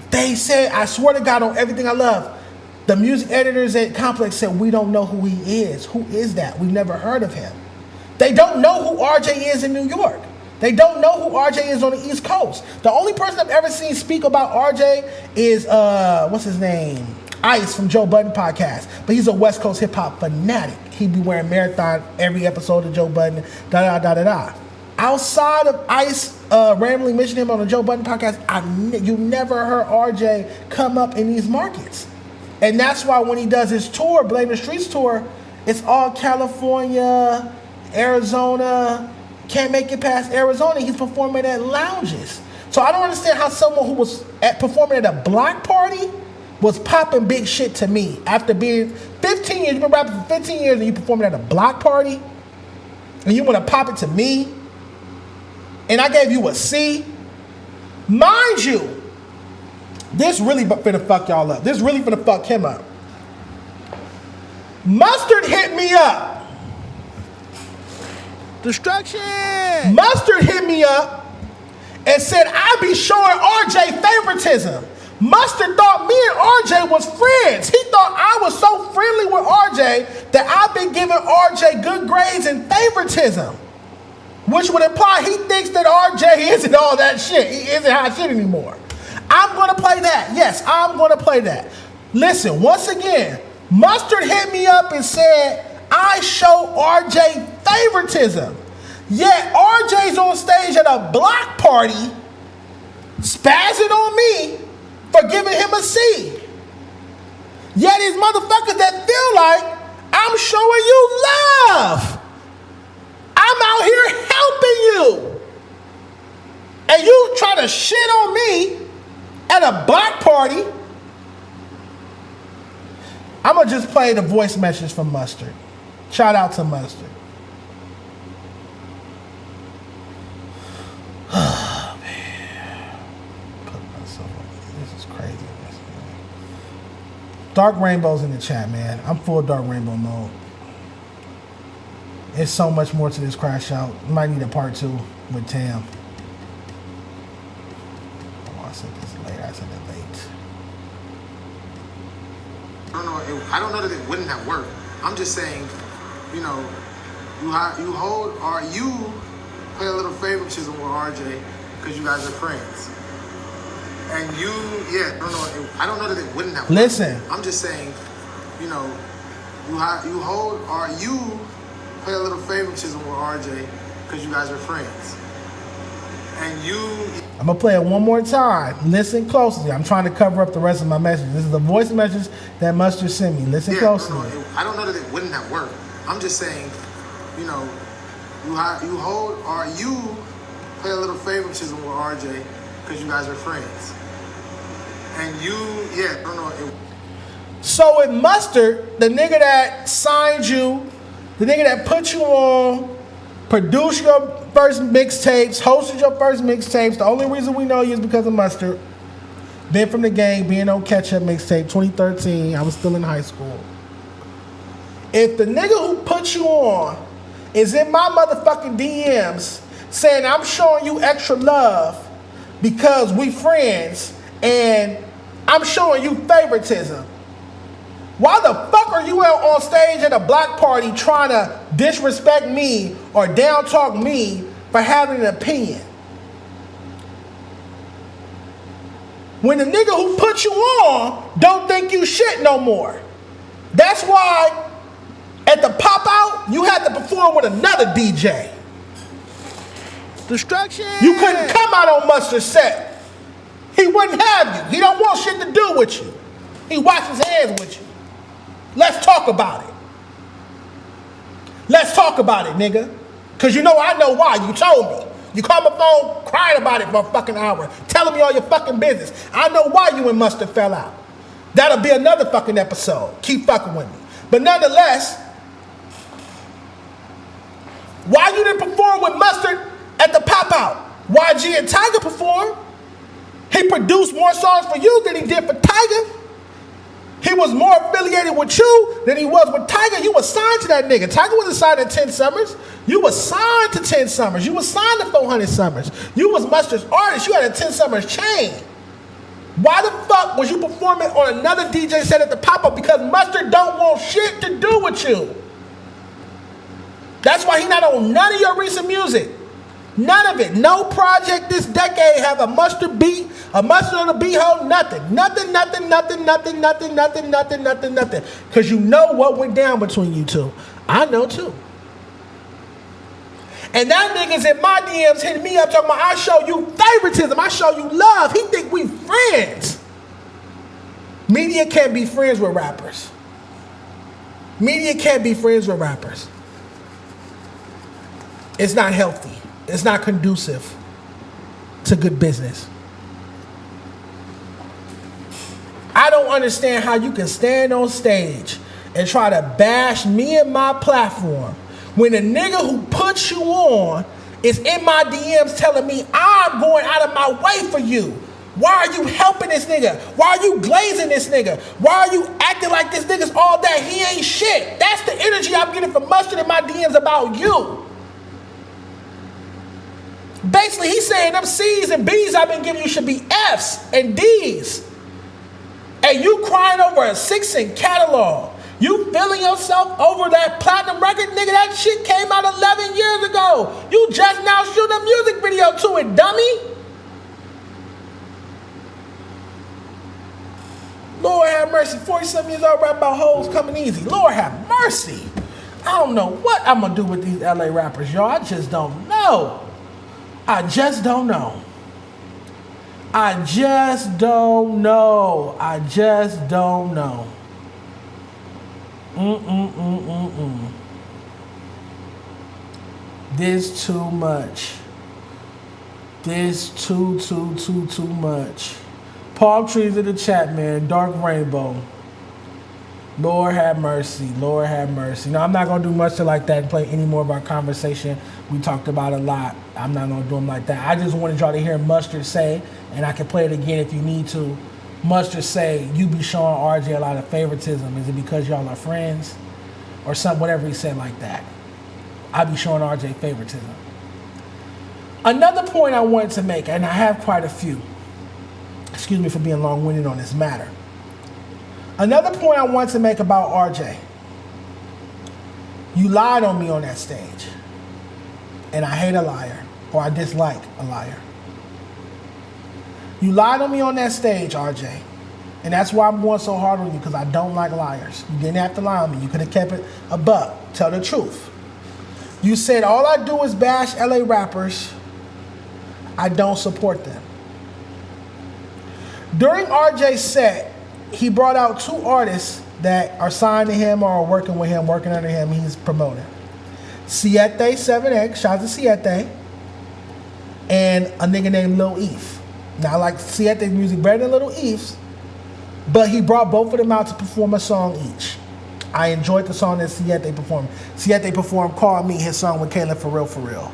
They said, I swear to God on everything I love, the music editors at Complex said, we don't know who he is. Who is that? We've never heard of him. They don't know who RJ is in New York. They don't know who RJ is on the East Coast. The only person I've ever seen speak about RJ is, what's his name? Ice from Joe Budden podcast. But he's a West Coast hip hop fanatic. He'd be wearing Marathon every episode of Joe Budden, da-da-da-da-da. Outside of Ice randomly mentioning him on the Joe Budden podcast, you never heard RJ come up in these markets. And that's why when he does his tour, Blame the Streets tour, it's all California, Arizona, can't make it past Arizona. He's performing at lounges. So I don't understand how someone who was performing at a block party was popping big shit to me. After being 15 years, you've been rapping for 15 years and you performing at a block party and you want to pop it to me and I gave you a C. Mind you, this really finna fuck y'all up. This really finna fuck him up. Mustard hit me up. Destruction. Mustard hit me up and said I be showing RJ favoritism. Mustard thought me and RJ was friends. He thought I was so friendly with RJ that I've been giving RJ good grades and favoritism. which would imply he thinks that RJ isn't all that shit. He isn't hot shit anymore. I'm going to play that. Yes, I'm going to play that. Listen, once again, Mustard hit me up and said, I show RJ favoritism. Yet RJ's on stage at a block party spazzing on me for giving him a C. Yet these motherfuckers that feel like I'm showing you love. I'm out here helping you. And you try to shit on me at a block party. I'm going to just play the voice message from Mustard. Shout out to Mustard. Oh, man. Put myself on. This is crazy. Dark Rainbow's in the chat, man. I'm full Dark Rainbow mode. There's so much more to this crash out. You might need a part 2 with Tam. Oh, I said this later. I said it late. I don't know that it wouldn't have worked. I'm just saying, you know, you hold or you play a little favoritism with RJ because you guys are friends. And I don't know that it wouldn't have worked. Listen. I'm just saying, you know, you hold or you play a little favoritism with RJ because you guys are friends. And I'm going to play it one more time. Listen closely. I'm trying to cover up the rest of my message. This is the voice message that Mustard sent me. Listen closely. I don't know that it wouldn't have worked. I'm just saying, you know, you hold or you play a little favoritism with RJ because you guys are friends. And I don't know. So with Mustard, the nigga that signed you, the nigga that put you on, produced your first mixtapes, hosted your first mixtapes. The only reason we know you is because of Mustard. Been from the gang, being on Catch-Up mixtape, 2013. I was still in high school. If the nigga who put you on is in my motherfucking DMs saying I'm showing you extra love because we friends and I'm showing you favoritism, why the fuck are you out on stage at a block party trying to disrespect me or down talk me for having an opinion? When the nigga who put you on don't think you shit no more. That's why at the pop out you had to perform with another DJ. Destruction. You couldn't come out on Mustard's set. He wouldn't have you. He don't want shit to do with you. He washes his hands with you. Let's talk about it. Let's talk about it, nigga. Because you know I know why. You told me. You called my phone crying about it for a fucking hour. Telling me all your fucking business. I know why you and Mustard fell out. That'll be another fucking episode. Keep fucking with me. But nonetheless, why you didn't perform with Mustard at the pop-out? YG and Tiger performed. He produced more songs for you than he did for Tiger. He was more affiliated with you than he was with Tiger. You were signed to that nigga. Tiger wasn't signed to 10 Summers. You were signed to 10 Summers. You were signed to 400 Summers. You was Mustard's artist. You had a 10 Summers chain. Why the fuck was you performing on another DJ set at the pop-up? Because Mustard don't want shit to do with you. That's why he not on none of your recent music. None of it. No project this decade have a Mustard beat, a Mustard on the beat-hole, nothing. Nothing. Because you know what went down between you two. I know too. And that nigga's in my DMs hitting me up talking about I show you favoritism, I show you love. He think we friends. Media can't be friends with rappers. Media can't be friends with rappers. It's not healthy. It's not conducive to good business. I don't understand how you can stand on stage and try to bash me and my platform when the nigga who put you on is in my DMs telling me I'm going out of my way for you. Why are you helping this nigga? Why are you glazing this nigga? Why are you acting like this nigga's all that? He ain't shit. That's the energy I'm getting from Mustard in my DMs about you. Basically, he's saying them C's and B's I've been giving you should be F's and D's. And you crying over a 6-cent catalog. You feeling yourself over that platinum record? Nigga, that shit came out 11 years ago. You just video to it, dummy. Lord have mercy. 47 years old, rap about hoes coming easy. Lord have mercy. I don't know what I'm going to do with these LA rappers, y'all. I just don't know. I just don't know. I just don't know. I just don't know. This too much. This too much. Palm trees in the chat, man. Dark rainbow. Lord have mercy. Lord have mercy. Now, I'm not going to do much like that and play any more of our conversation. We talked about a lot. I'm not going to do them like that. I just wanted y'all to hear Mustard say, and I can play it again if you need to. Mustard say, you be showing RJ a lot of favoritism. Is it because y'all are friends? Or something, whatever he said like that. I be showing RJ favoritism. Another point I wanted to make, and I have quite a few. Excuse me for being long-winded on this matter. Another point I wanted to make about RJ. You lied on me on that stage. And I hate a liar, or I dislike a liar. You lied on me on that stage, RJ. And that's why I'm going so hard on you, because I don't like liars. You didn't have to lie on me. You could have kept it a buck. Tell the truth. You said all I do is bash LA rappers. I don't support them. During RJ's set, he brought out two artists that are signed to him or are working with him, working under him, he's promoting. Stet 7X, shout out to Stet, and a nigga named Lil Eve. Now, I like Stet's music better than Lil Eve's, but he brought both of them out to perform a song each. I enjoyed the song that Stet performed. Stet performed Call Me, his song with Kayla For Real.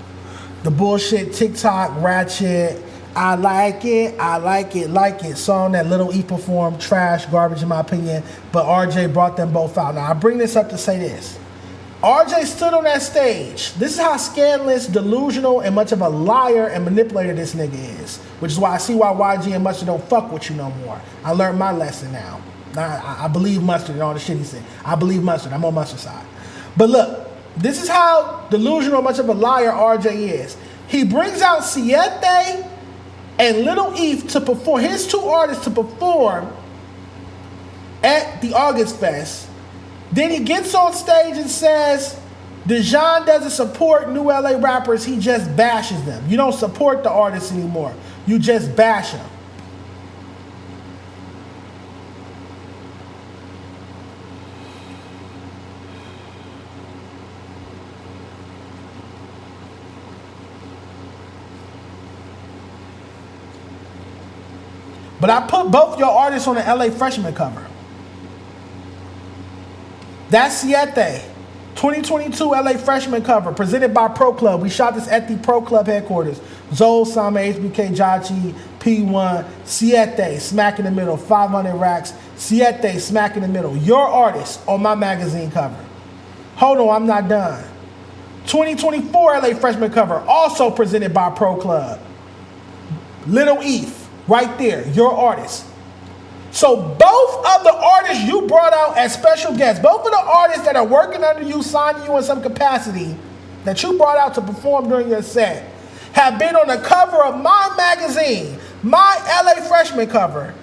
The bullshit, TikTok, ratchet, I like it song that Lil E performed, trash, garbage in my opinion, but RJ brought them both out. Now, I bring this up to say this. RJ stood on that stage. This is how scandalous, delusional, and much of a liar and manipulator this nigga is, which is why I see why YG and Mustard don't fuck with you no more. I learned my lesson now. I believe Mustard and all the shit he said. I believe Mustard. I'm on Mustard's side. But look, this is how delusional, much of a liar RJ is. He brings out Stet and Lil Eve to perform, his two artists to perform at the August Fest. Then he gets on stage and says, Dejon doesn't support new LA rappers, he just bashes them. You don't support the artists anymore. You just bash them. But I put both your artists on the LA freshman cover. That's Stet, 2022 LA freshman cover, presented by Pro Club. We shot this at the Pro Club headquarters. Zol, Sama, HBK, Jachi, P1, Stet, smack in the middle, 500 racks. Stet, smack in the middle. Your artist on my magazine cover. Hold on, I'm not done. 2024 LA freshman cover, also presented by Pro Club. Lil Eve. Right there, your artist. So both of the artists you brought out as special guests, both of the artists that are working under you, signing you in some capacity, that you brought out to perform during your set, have been on the cover of my magazine, my LA freshman cover,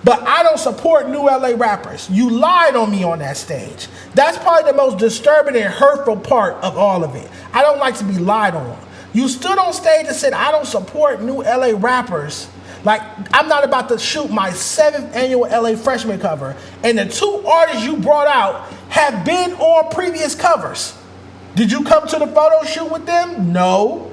but I don't support new LA rappers. You lied on me on that stage. That's probably the most disturbing and hurtful part of all of it. I don't like to be lied on. You stood on stage and said, I don't support new LA rappers. Like, I'm not about to shoot my 7th annual LA freshman cover, and the two artists you brought out have been on previous covers. Did you come to the photo shoot with them? No.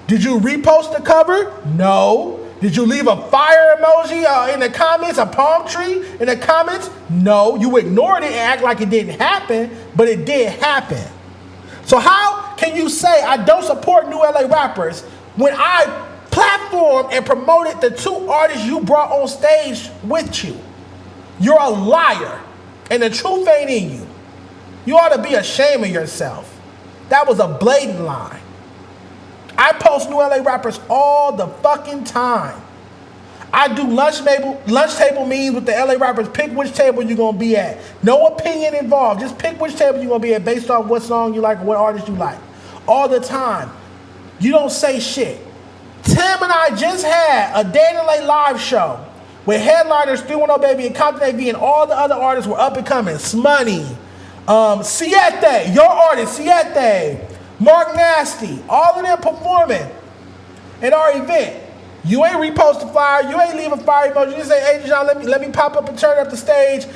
Did you repost the cover? No. Did you leave a fire emoji in the comments, a palm tree in the comments? No. You ignored it and act like it didn't happen, but it did happen. So how can you say I don't support new LA rappers when I platformed and promoted the two artists you brought on stage with you? You're a liar, and the truth ain't in you. You ought to be ashamed of yourself. That was a blatant lie. I post new LA rappers all the fucking time. I do lunch table meetings with the LA rappers. Pick which table you're going to be at. No opinion involved. Just pick which table you're going to be at based on what song you like or what artist you like. All the time. You don't say shit. Tim and I just had a Day in LA live show with headliners 310 Baby and Compton AV and all the other artists were up and coming. Smoney, Siete, your artist, Siete, Mark Nasty, all of them performing at our event. You ain't repost the flyer, you ain't leave a fire emoji, you just say, hey Dejon, let me pop up and turn up the stage,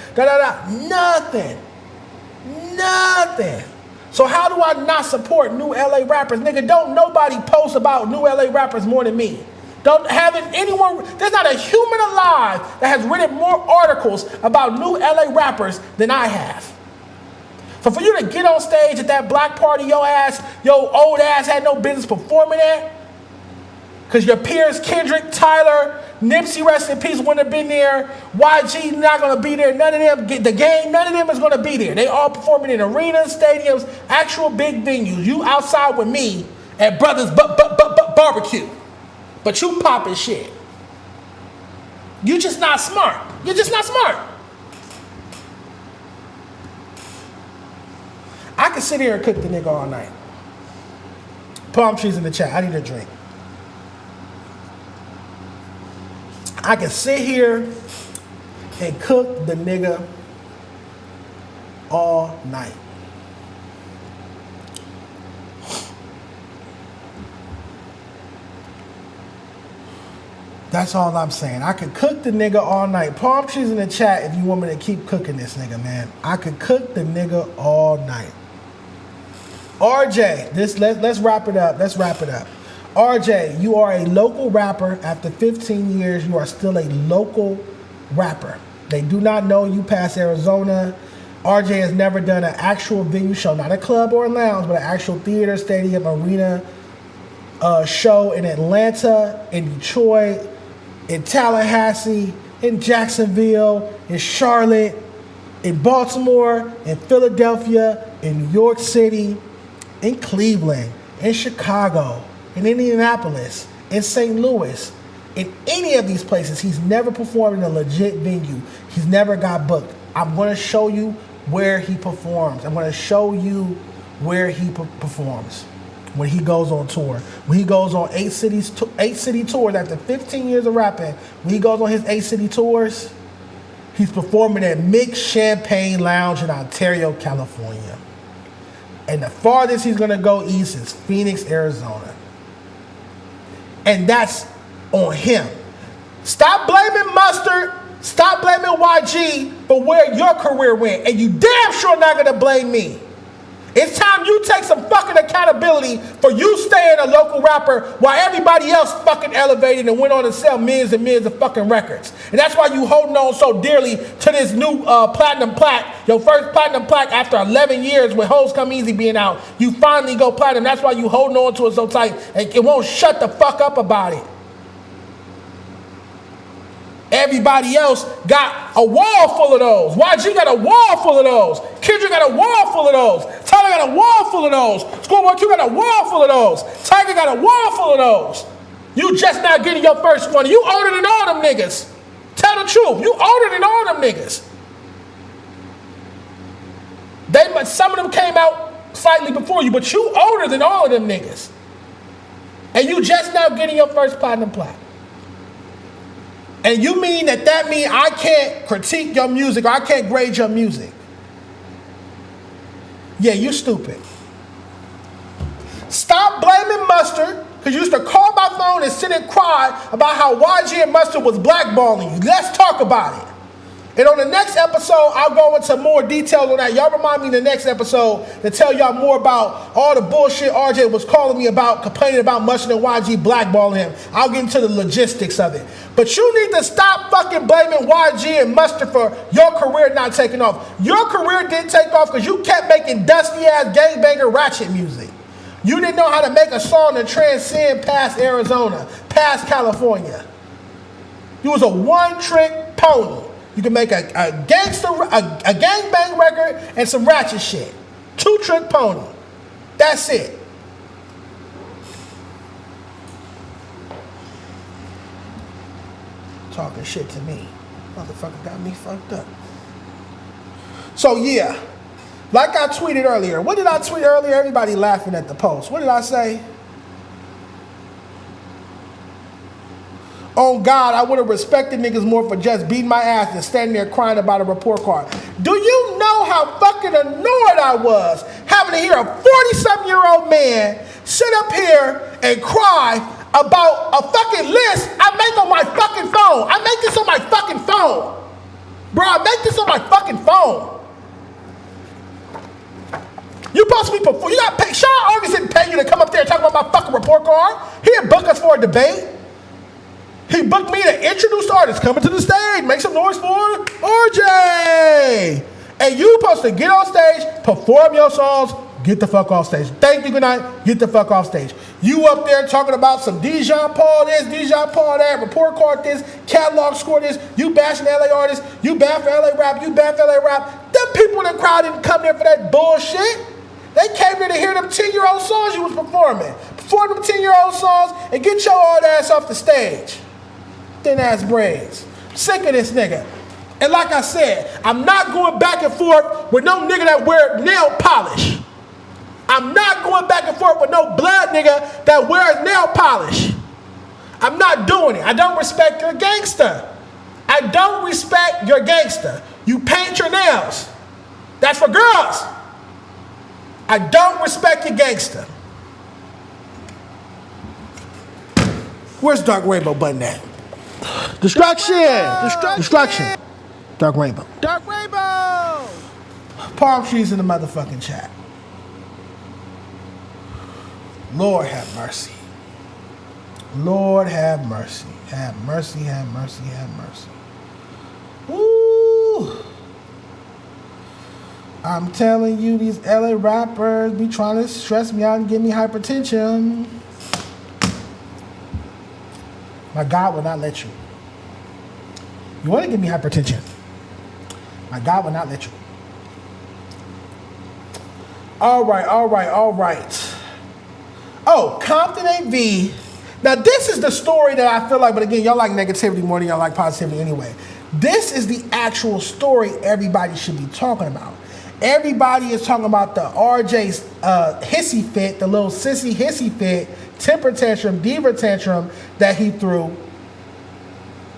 Nothing. So how do I not support new LA rappers? Nigga, don't nobody post about new LA rappers more than me. There's not a human alive that has written more articles about new LA rappers than I have. So for you to get on stage at that black party your old ass had no business performing at, because your peers, Kendrick, Tyler, Nipsey, rest in peace, wouldn't have been there. YG not going to be there. None of them, the gang, none of them is going to be there. They all performing in arenas, stadiums, actual big venues. You outside with me at Brothers Barbecue. But you popping shit. You just not smart. You're just not smart. I can sit here and cook the nigga all night. Palm trees in the chat. I need a drink. I can sit here and cook the nigga all night. That's all I'm saying. I could cook the nigga all night. Palm trees in the chat if you want me to keep cooking this nigga, man. I could cook the nigga all night. RJ, let's wrap it up. Let's wrap it up. RJ, you are a local rapper. After 15 years, you are still a local rapper. They do not know you past Arizona. RJ has never done an actual venue show, not a club or a lounge, but an actual theater, stadium, arena show in Atlanta, in Detroit, in Tallahassee, in Jacksonville, in Charlotte, in Baltimore, in Philadelphia, in New York City, in Cleveland, in Chicago, in Indianapolis, in St. Louis, in any of these places. He's never performed in a legit venue. He's never got booked. I'm going to show you where he performs. I'm going to show you where he performs when he goes on tour. When he goes on 8 city tours after 15 years of rapping, when he goes on his 8 city tours, he's performing at Mix Champagne Lounge in Ontario, California. And the farthest he's going to go east is Phoenix, Arizona. And that's on him. Stop blaming Mustard. Stop blaming YG for where your career went. And you damn sure not going to blame me. It's time you take some fucking accountability for you staying a local rapper while everybody else fucking elevated and went on to sell millions and millions of fucking records. And that's why you holding on so dearly to this new platinum plaque. Your first platinum plaque after 11 years with Hoes Come Easy being out. You finally go platinum. That's why you holding on to it so tight and it won't shut the fuck up about it. Everybody else got a wall full of those. YG got a wall full of those. Kendrick got a wall full of those. Tyler got a wall full of those. Schoolboy Q got a wall full of those. Tiger got a wall full of those. You just not getting your first one. You older than all them niggas. Tell the truth. You older than all them niggas. Some of them came out slightly before you, but you older than all of them niggas. And you just now getting your first platinum plaque. And you mean that means I can't critique your music or I can't grade your music? Yeah, you stupid. Stop blaming Mustard, because you used to call my phone and sit and cry about how YG and Mustard was blackballing you. Let's talk about it. And on the next episode, I'll go into more details on that. Y'all remind me in the next episode to tell y'all more about all the bullshit RJ was calling me about, complaining about Mustard and YG blackballing him. I'll get into the logistics of it. But you need to stop fucking blaming YG and Mustard for your career not taking off. Your career didn't take off because you kept making dusty-ass gangbanger ratchet music. You didn't know how to make a song to transcend past Arizona, past California. You was a one-trick pony. You can make a gangbang record and some ratchet shit. Two-trick pony. That's it. Talking shit to me. Motherfucker got me fucked up. So yeah, like I tweeted earlier. What did I tweet earlier? Everybody laughing at the post. What did I say? On God, I would have respected niggas more for just beating my ass than standing there crying about a report card. Do you know how fucking annoyed I was having to hear a 40-something-year-old man sit up here and cry about a fucking list I make on my fucking phone? I make this on my fucking phone. Bro, I make this on my fucking phone. You supposed to be performing. You got paid. Sean August didn't pay you to come up there and talk about my fucking report card. He didn't book us for a debate. He booked me to introduce artists coming to the stage. Make some noise for RJ. And you supposed to get on stage, perform your songs, get the fuck off stage. Thank you, good night, get the fuck off stage. You up there talking about some Dejon Paul this, Dejon Paul that, report card this, catalog score this, you bashing LA artists, you bad for LA rap, you bad for LA rap. Them people in the crowd didn't come there for that bullshit. They came there to hear them 10-year-old songs you was performing. Perform them 10-year-old songs and get your old ass off the stage. Thin ass braids. Sick of this nigga. And like I said, I'm not going back and forth with no nigga that wear nail polish. I'm not going back and forth with no blood nigga that wears nail polish. I'm not doing it. I don't respect your gangster. I don't respect your gangster. You paint your nails. That's for girls. I don't respect your gangster. Where's Dark Rainbow button at? Destruction! Destruction! Dark Rainbow. Dark Rainbow! Palm trees in the motherfucking chat. Lord have mercy. Lord have mercy. Have mercy, have mercy, have mercy. Ooh. I'm telling you, these LA rappers be trying to stress me out and give me hypertension. My God will not let you. You want to give me hypertension? My God will not let you. All right, all right, all right. Oh, Compton AV. Now, this is the story that I feel like, but again, y'all like negativity more than y'all like positivity anyway. This is the actual story everybody should be talking about. Everybody is talking about the RJ's hissy fit, the little sissy hissy fit, temper tantrum, diva tantrum that he threw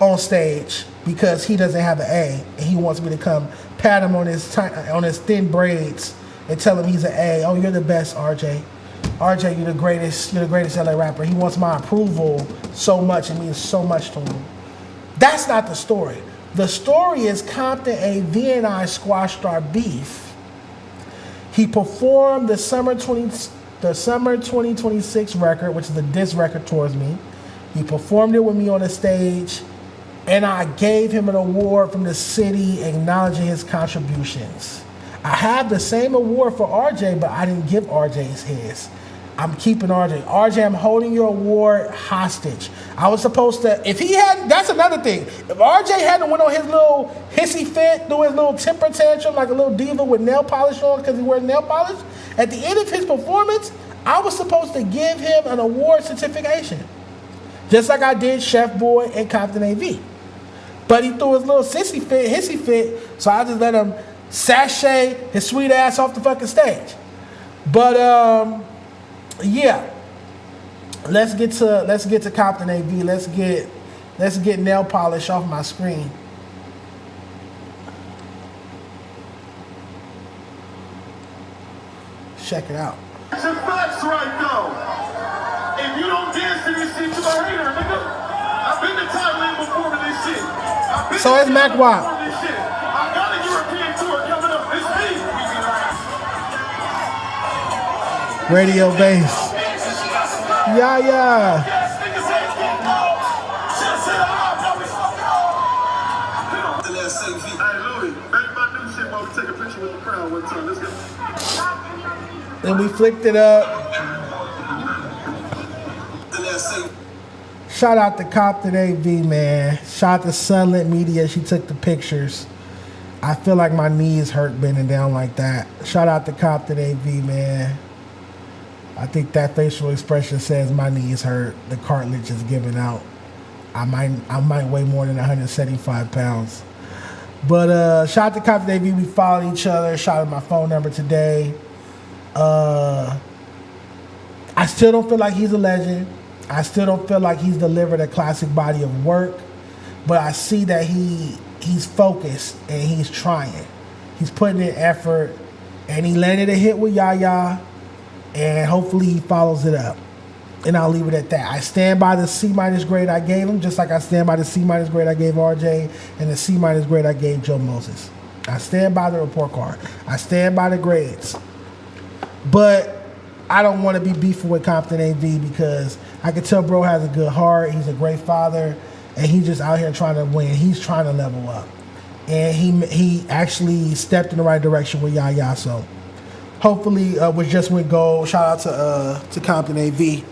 on stage because he doesn't have an A and he wants me to come pat him on his thin braids and tell him he's an A. Oh, you're the best, RJ. RJ, you're the greatest LA rapper. He wants my approval so much. It means so much to him. That's not the story. The story is Compton AV and I squashed our beef. He performed the summer 2026 record, which is a diss record towards me. He performed it with me on the stage, and I gave him an award from the city acknowledging his contributions. I have the same award for RJ, but I didn't give RJ's his. I'm keeping RJ. RJ, I'm holding your award hostage. I was supposed to, if he hadn't, that's another thing. If RJ hadn't went on his little hissy fit, doing his little temper tantrum like a little diva with nail polish on because he wears nail polish, at the end of his performance, I was supposed to give him an award certification. Just like I did Chef Boy and Compton AV. But he threw his little hissy fit, so I just let him sashay his sweet ass off the fucking stage. But yeah. Let's get to Compton AV. Let's get nail polish off my screen. Check it out. That's your facts right now. If you don't dance to this shit, you a hater, nigga. I've been to Thailand before to this shit. So it's Mac Wack. I got a European tour coming up. It's me. Radio bass. Yeah, yeah. Then we flicked it up. Shout out to Compton AV, man. Shout out to Sunlit Media. She took the pictures. I feel like my knees hurt bending down like that. Shout out to Compton AV, man. I think that facial expression says my knees hurt. The cartilage is giving out. I might weigh more than 175 pounds. But shout out to Compton AV. We followed each other. Shout out my phone number today. I still don't feel like he's a legend. I still don't feel like he's delivered a classic body of work, but I see that he's focused and he's trying. He's putting in effort, and he landed a hit with Yaya, and hopefully he follows it up. And I'll leave it at that. I stand by the C- grade I gave him, just like I stand by the C- grade I gave RJ and the C- grade I gave Joe Moses. I stand by the report card. I stand by the grades. But I don't want to be beefing with Compton AV because I can tell bro has a good heart. He's a great father, and he's just out here trying to win. He's trying to level up. And he actually stepped in the right direction with Yaya. So hopefully we just went gold. Shout out to Compton AV.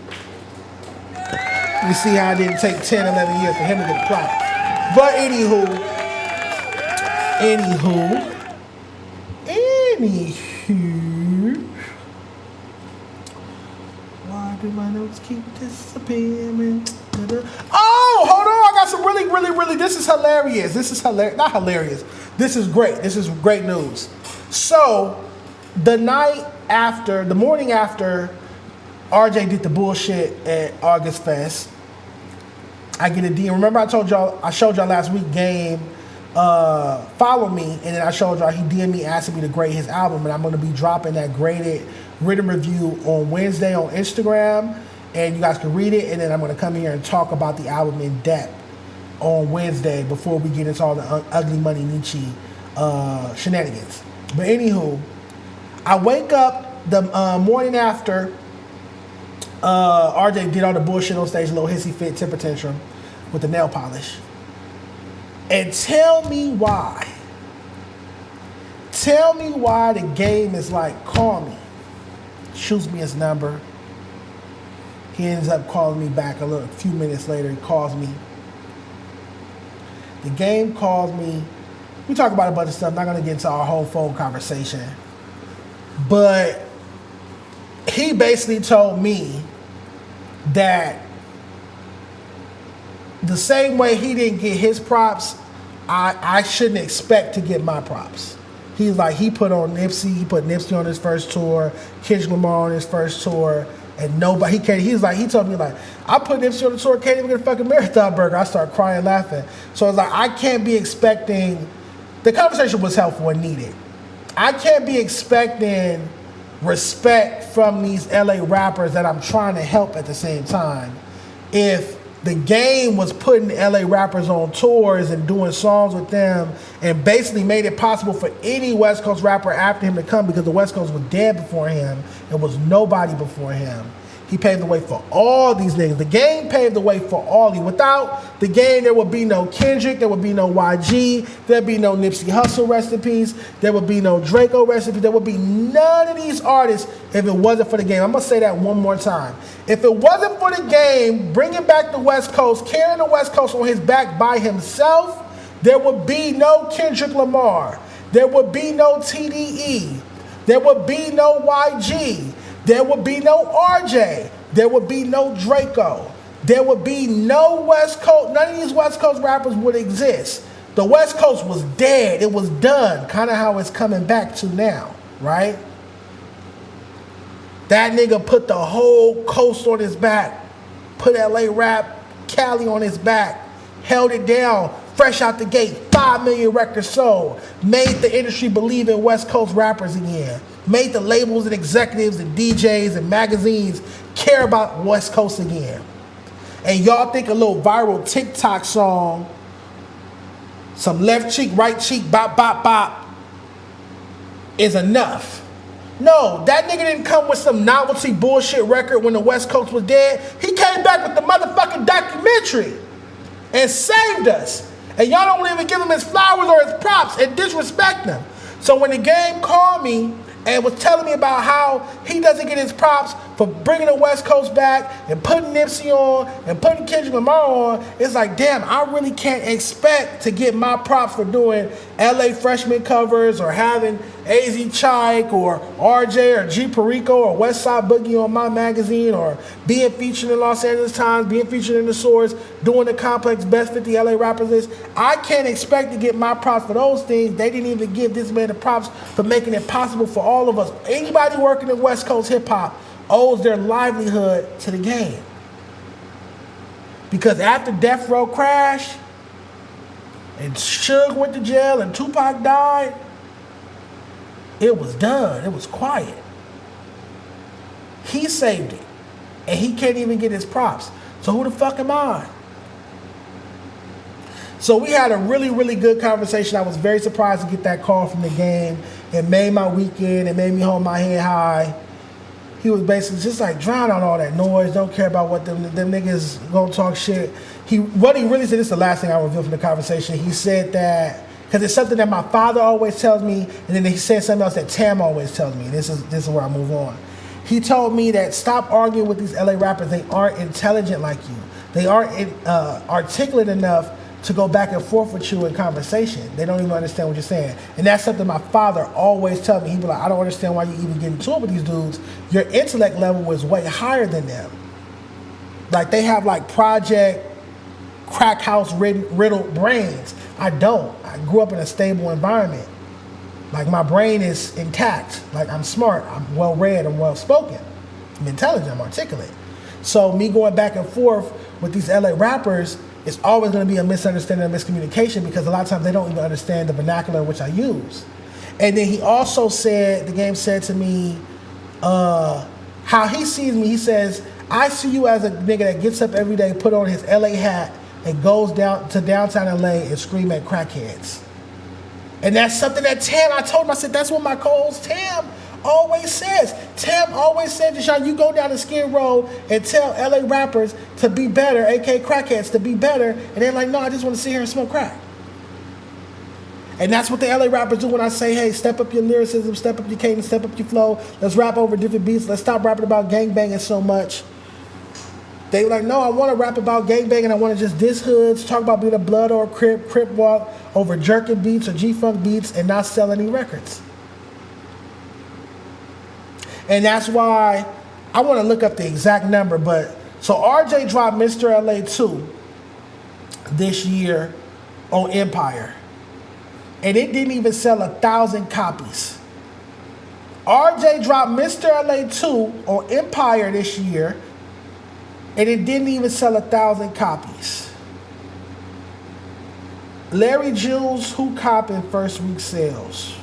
You see how it didn't take 10, 11 years for him to get a prop. But anywho, why do my notes keep disappearing? Oh, hold on. I got some really, this is hilarious. Not hilarious. This is great. This is great news. So, the morning after RJ did the bullshit at August Fest, I get a DM. Remember I showed y'all last week, Game, follow me, and then I showed y'all he DM'd me asking me to grade his album, and I'm going to be dropping that graded written review on Wednesday on Instagram, and you guys can read it, and then I'm going to come here and talk about the album in depth on Wednesday before we get into all the Ugly Money Nietzsche shenanigans. But anywho, I wake up the morning after RJ did all the bullshit on stage, a little hissy fit, temper tantrum with the nail polish. And tell me why. Tell me why the Game is like, call me. Shoots me his number. He ends up calling me back a few minutes later. He calls me. The Game calls me. We talk about a bunch of stuff. I'm not going to get into our whole phone conversation. But he basically told me that the same way he didn't get his props, I shouldn't expect to get my props. He's like, he put Nipsey on his first tour, Kendrick Lamar on his first tour, and nobody, he told me like, I put Nipsey on the tour, can't even get a fucking marathon burger. I started crying, laughing. So it's like, I can't be expecting, the conversation was helpful and needed. I can't be expecting respect from these LA rappers that I'm trying to help at the same time. If the Game was putting LA rappers on tours and doing songs with them and basically made it possible for any West Coast rapper after him to come, because the West Coast was dead before him and was nobody before him. He paved the way for all these niggas. The Game paved the way for all these. Without the Game, there would be no Kendrick, there would be no YG, there'd be no Nipsey Hussle, rest in peace, there would be no Draco, rest in peace, there would be none of these artists if it wasn't for the Game. I'm gonna say that one more time. If it wasn't for the Game bringing back the West Coast, carrying the West Coast on his back by himself, there would be no Kendrick Lamar, there would be no TDE, there would be no YG, there would be no RJ. There would be no Draco. There would be no West Coast. None of these West Coast rappers would exist. The West Coast was dead. It was done. Kind of how it's coming back to now, right? That nigga put the whole coast on his back. Put LA rap, Cali on his back. Held it down. Fresh out the gate. 5 million records sold. Made the industry believe in West Coast rappers again. Made the labels and executives and DJs and magazines care about West Coast again. And y'all think a little viral TikTok song, some left cheek, right cheek, bop, bop, bop, is enough. No, that nigga didn't come with some novelty bullshit record when the West Coast was dead. He came back with the motherfucking documentary and saved us. And y'all don't even give him his flowers or his props and disrespect him. So when the Game called me and was telling me about how he doesn't get his props for bringing the West Coast back and putting Nipsey on and putting Kendrick Lamar on, it's like, damn, I really can't expect to get my props for doing LA Freshman covers or having AzChike or RJ or Japoria or Westside Boogie on my magazine or being featured in Los Angeles Times, being featured in The Source, doing the Complex Best 50 LA Rappers list. I can't expect to get my props for those things. They didn't even give this man the props for making it possible for all of us. Anybody working in West Coast hip hop owes their livelihood to the Game. Because after Death Row crashed, and Suge went to jail, and Tupac died, it was done. It was quiet. He saved it. And he can't even get his props. So who the fuck am I? So we had a really, really good conversation. I was very surprised to get that call from the game. It made my weekend. It made me hold my head high. He was basically just like, drown out all that noise. Don't care about what them niggas gonna talk shit. What he really said, this is the last thing I revealed from the conversation. He said that, because it's something that my father always tells me, and then he said something else that Tam always tells me. This is where I move on. He told me that stop arguing with these LA rappers. They aren't intelligent like you. They aren't articulate enough to go back and forth with you in conversation. They don't even understand what you're saying. And that's something my father always tells me. He'd be like, I don't understand why you even get into it with these dudes. Your intellect level was way higher than them. Like, they have like project crack house riddled brains. I don't. I grew up in a stable environment. Like, my brain is intact. Like, I'm smart, I'm well read, I'm well spoken, I'm intelligent, I'm articulate. So me going back and forth with these LA rappers, it's always going to be a misunderstanding and miscommunication, because a lot of times they don't even understand the vernacular in which I use. And then he also said, the game said to me, how he sees me, he says, I see you as a nigga that gets up every day, put on his LA hat, and goes down to downtown LA and scream at crackheads. And that's something that Tam, I told him, I said, that's what my co-host Tam always says. Tam always said, Dejon, you go down to Skid Row and tell LA rappers to be better, aka crackheads to be better, and they're like, no, I just want to sit here and smoke crack. And that's what the LA rappers do when I say, hey, step up your lyricism, step up your cadence, step up your flow, let's rap over different beats, let's stop rapping about gangbanging so much. They were like, no, I want to rap about gangbanging, I want to just diss hoods, talk about being a blood or a crip walk over jerking beats or G-Funk beats and not sell any records. And that's why I want to look up the exact number, but so RJ dropped Mr. LA 2 this year on Empire, and it didn't even sell 1,000 copies. RJ dropped Mr. LA 2 on Empire this year, and it didn't even sell 1,000 copies. Larry Jules, who copping first week sales?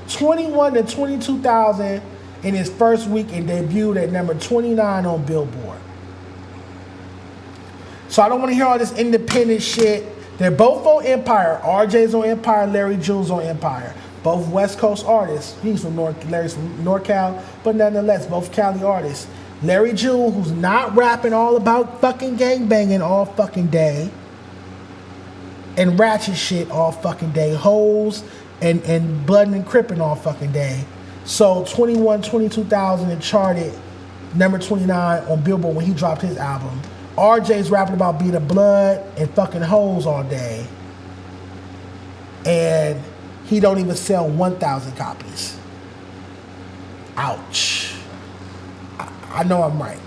21 to 22,000 in his first week and debuted at number 29 on Billboard. So I don't want to hear all this independent shit. They're both on Empire. RJ's on Empire, Larry Jules on Empire. Both West Coast artists. Larry's from NorCal, but nonetheless, both Cali artists. Larry Jules, who's not rapping all about fucking gangbanging all fucking day, and ratchet shit all fucking day, hoes, and blood and cripping all fucking day. So 22,000 and charted number 29 on Billboard when he dropped his album. RJ's rapping about being a blood and fucking hoes all day, and he don't even sell 1,000 copies. Ouch. I know I'm right.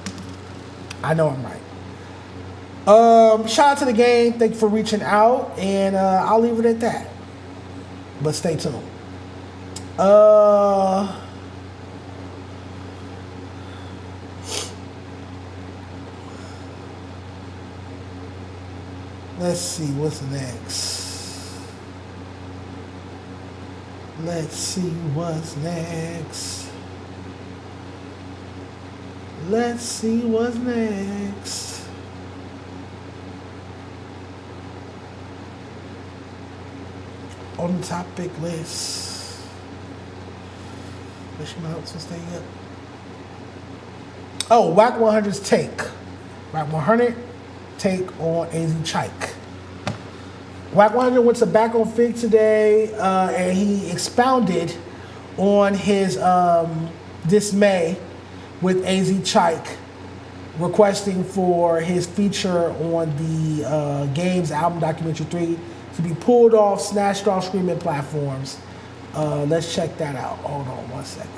Shout out to the game. Thank you for reaching out, and I'll leave it at that. But stay tuned. Let's see what's next. Let's see what's next. Let's see what's next. On the topic list. Wish my notes will stay up. Oh, Wack 100's take. Wack 100 take on AzChike. Wack 100 went to back on Figg today, and he expounded on his dismay with AzChike requesting for his feature on the Games album Documentary 3 to be pulled off, snatched off streaming platforms. Let's check that out. Hold on one second.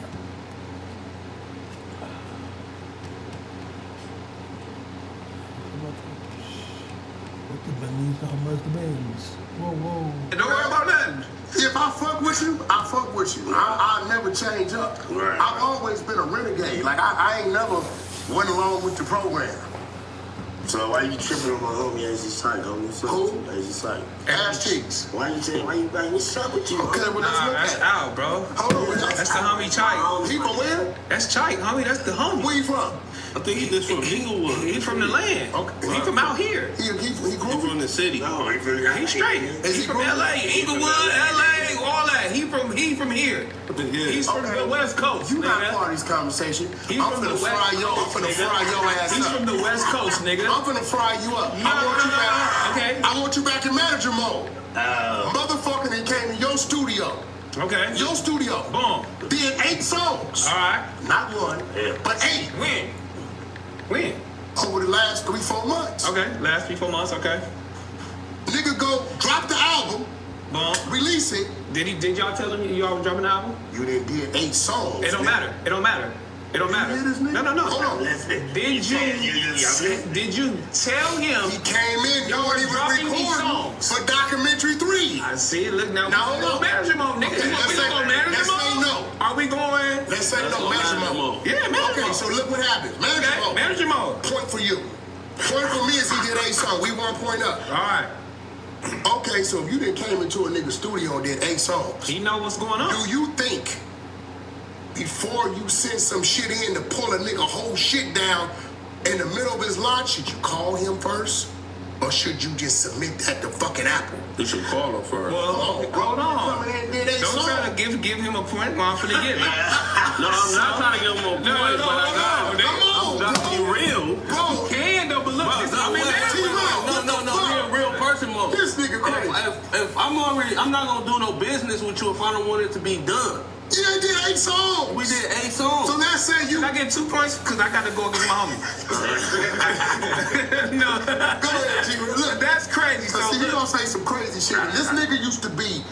Whoa. Don't worry about nothing. If I fuck with you, I fuck with you. I'll never change up. I've always been a renegade. Like, I ain't never went along with the program. So why you tripping on my homie AzChike, homie? Who? AzChike. AzChike. Why you what's up with you? Okay, well, let's look that's at it. out, bro. Hold on, That's the homie Chike. He from where? That's Chike, homie. That's the homie. Where you from? I think he just from Inglewood. He from the land. Okay. He from out here. He grew from the city. No, he from He straight. He from LA, Inglewood, LA, all that. He from here. He's from the West Coast. You not nigga. part of this conversation. He's I'm from finna the fry West your, I'm Coast, finna nigga. fry your ass He's up. from the West Coast, nigga. I'm finna fry you up. No, I want you back. okay. I want you back in manager mode. Motherfucker that came to your studio. Okay. Your studio. Boom. Did 8 songs. All right. Not 1, but 8. When? Over the last 3-4 months. Okay. Last 3-4 months. Okay. Nigga go drop the album. Boom. Release it. Did y'all tell him y'all were dropping the album? You didn't did 8 songs. It don't matter. It don't matter. It don't matter. No. Hold on. Did you tell him He came in y'all knowing he were was dropping these recording songs? for documentary 3. I see it. Look now. Now, hold on. Manager mode, nigga. Okay, We gonna manager let's say mode? no. Are we going? Let's say no, manager mode. Yeah, manager Okay, mode. so look what happens. Manager Okay, mode. manager mode. Point for you. Point for me is he did 8 songs. We 1 point up. All right. Okay, so if you didn't came into a nigga studio and did 8 songs, He know what's going on. do you think before you send some shit in to pull a nigga whole shit down in the middle of his lot, should you call him first? Or should you just submit that to fucking Apple? You should call him first. Well, hold on. Coming in and did 8 Don't songs. try to give him a point. I'm finna get it. No, I'm not trying to give him a point, but I'm be real. Bro, Can though, but look, Real person mode. this nigga crazy. If I'm not gonna do no business with you if I don't want it to be done. You done did 8 songs. We did 8 songs. So now say you... Can I get 2 points? Because I got to go against my homie. No. Go ahead, G. Look, That's crazy. So see, you look. gonna say some crazy shit. This nigga used to be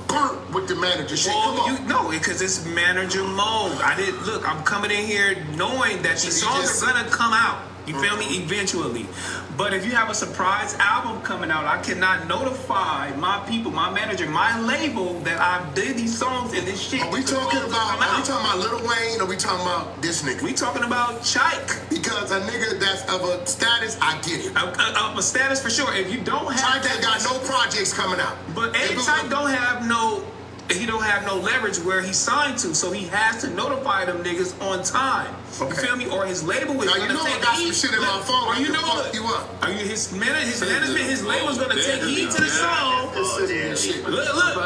burnt with the manager shit. Come Well, on. you know it because it's manager mode. I didn't look. I'm coming in here knowing that the songs are gonna come out. You feel me? Eventually. But if you have a surprise album coming out, I cannot notify my people, my manager, my label that I did these songs and this shit. Are we talking about Lil Wayne or we talking about this nigga? We talking about Chike. Because a nigga that's of a status, I get it. A status for sure. If you don't have Chike ain't got no projects coming out. But Chike don't have no. He don't have no leverage where he signed to, so he has to notify them niggas on time. You feel me? Or his label is Now, gonna you know take I got heed. some shit in my phone. Or you know fuck what? you up. Are you his management? His label's gonna take heed to the song. Look.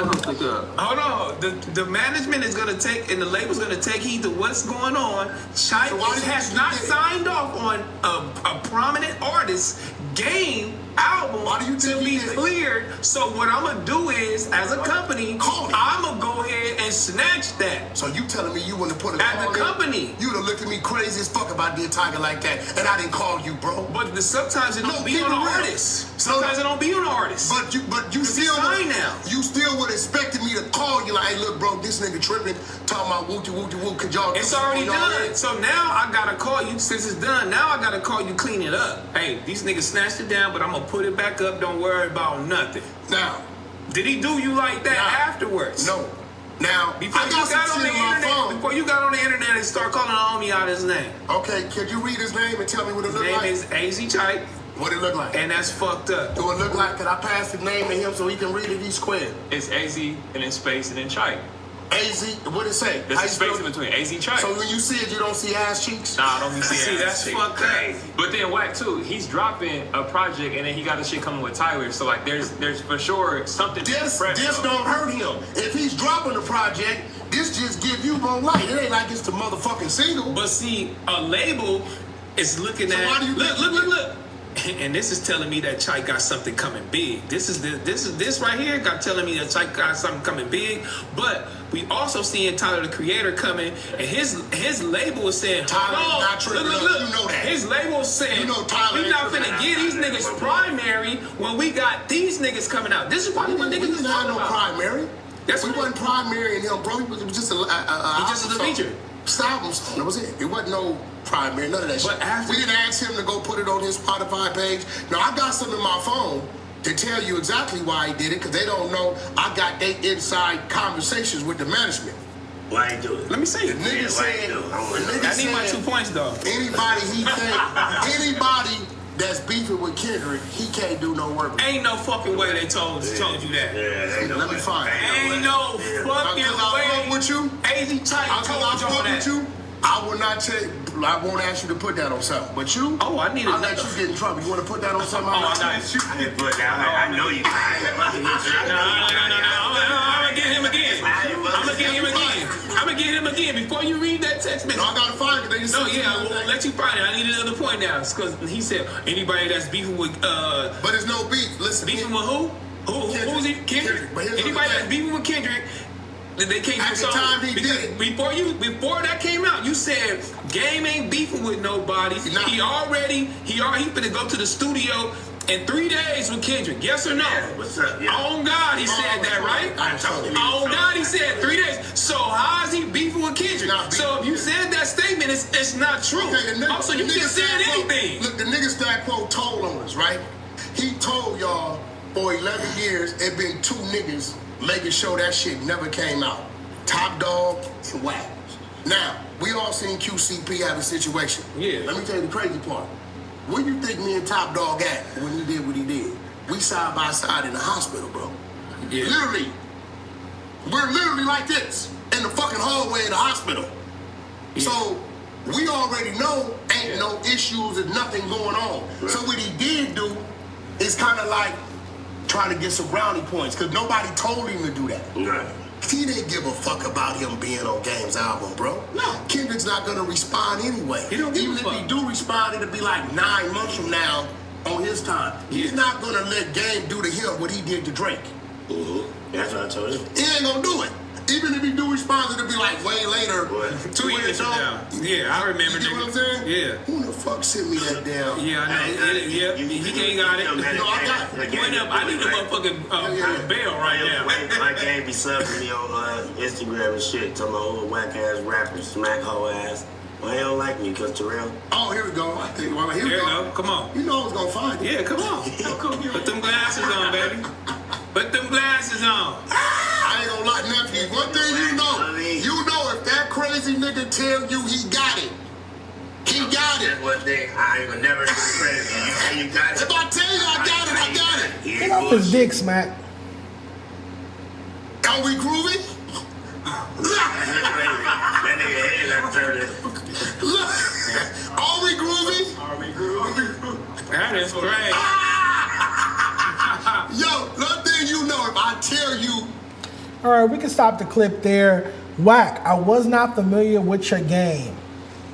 Hold on. The management is gonna take, and the label's gonna take heed to what's going on. Chike has not signed off on a prominent artist game album to be cleared. So what I'm gonna do is, as a company, I'm gonna go ahead and snatch that. So you telling me you wouldn't put a At the call in? company. You would've looked at me crazy as fuck if I did Tiger like that, and I didn't call you, bro. But sometimes it don't be keep on the it real. artist. Sometimes it don't be on the artist. But you still signed now. You still would expected me to call you like, hey, look, bro, this nigga tripping, talking about woo-woo, could y'all? It's already done. So now I gotta call you since it's done. Now I gotta call you, clean it up. Hey, these niggas snatched it down, but I'm gonna put it back up. Don't worry about nothing. Now, did he do you like that afterwards? No. Now, Before I you got got some on the shit in my internet, phone. before you got on the internet and start calling a homie out his name. Okay, could you read his name and tell me what it look like? His name is AzChike. What it look like? And that's fucked up. Do it look like, could I pass the name to him so he can read it? He's square. It's AZ and then space and then Chike. AZ, what it say? There's a space in between. AzChike. So when you see it, you don't see ass cheeks? Nah, I don't see See, that's fucked up. But then Wack too, he's dropping a project and then he got the shit coming with Tyler. So like there's for sure something This fresh. don't hurt him. If he's dropping the project, this just give you more light. It ain't like it's the motherfucking single. But see, a label is looking So at. why do you Look. And this is telling me that Chike got something coming big. This right here got telling me that Chike got something coming big. But we also seeing Tyler the Creator coming, and his label is saying, Tyler is not tripping up. You know that. His label is saying, You know Tyler we ain't not tripping finna out. get these niggas primary when we got these niggas coming out. This is probably what niggas is not talking no about. primary. That's we what wasn't primary in him, bro. He was just a He just was a feature. Album song. That was it. It wasn't no primary, none of that But shit. after- We didn't ask him to go put it on his Spotify page. Now, I got something in my phone to tell you exactly why he did it, because they don't know I got they inside conversations with the management. Why he do it? Let me see. The nigga said, need my 2 points though. Anybody that's beefing with Kendrick, he can't do no work. Ain't no fucking way they told you that. Yeah, let me find it. Ain't no fucking way. I fuck with you. AzChike told you all that. I will not tell you. I won't ask you to put that on something. But you, I'll let you get in trouble. You want to put that on something? I didn't put that. I know you. No. I'm gonna get him again. I'm gonna get him again. Before you read that text message. No, I gotta find it. I will let you find it. I need another point now. Because he said anybody that's beefing with But it's no beef. Listen. Beefing with who? Who's he? Kendrick. Anybody that's beefing with Kendrick. They can't At the time he did it. Before that came out, you said Game ain't beefing with nobody. He finna go to the studio in 3 days with Kendrick. Yes or no? Yeah, what's up? Yeah. On God, he said that, right? I told you. On God, he said 3 days. So how is he beefing with Kendrick? So if you said that statement, it's not true. Okay, also, you just said anything. Look, the nigga Stat quote told on us, right? He told y'all for 11 years it been 2 niggas making sure that shit never came out. Top Dog and Wack. Now, we all seen QCP have a situation. Yeah. Let me tell you the crazy part. Where you think me and Top Dog at when he did what he did? We side by side in the hospital, bro. Yeah. Literally. We're literally like this in the fucking hallway of the hospital. Yeah. So, we already know ain't no issues and nothing going on. Right. So what he did do is kind of like trying to get some brownie points because nobody told him to do that. Right. He didn't give a fuck about him being on Game's album, bro. No. Kendrick's not gonna respond anyway. Even if he do respond, it'll be like 9 months from now on his time. He's not gonna let Game do to him what he did to Drake. Mm-hmm. That's what I told him. He ain't gonna do it. Even if he do respond, it'll be like way later. 2 years from now. Yeah, I remember. You know what I'm saying? Yeah. Who the fuck sent me that down? Yeah, I know. He ain't got it. No, I got it. I need a motherfucking bell right now. My game be subbing me on Instagram and shit. Talking about old whack ass rappers, smack hoe ass. Well, he don't like me because Terrell. Oh, here we go. Here we go. Come on. You know I was gonna find it. Yeah, come on. Put them glasses on, baby. Put them glasses on. I ain't gonna lie, nephew. One thing you know if that crazy nigga tell you he got it, he got it. One thing I ain't gonna never do crazy. You say you got it. If I tell you I got it, I got it. Get off his dick, Smack. Are we groovy? That nigga head like turning. Are we groovy? Are we groovy? That is crazy. Yo, one thing you know if I tell you. All right, we can stop the clip there. Wack, I was not familiar with your game.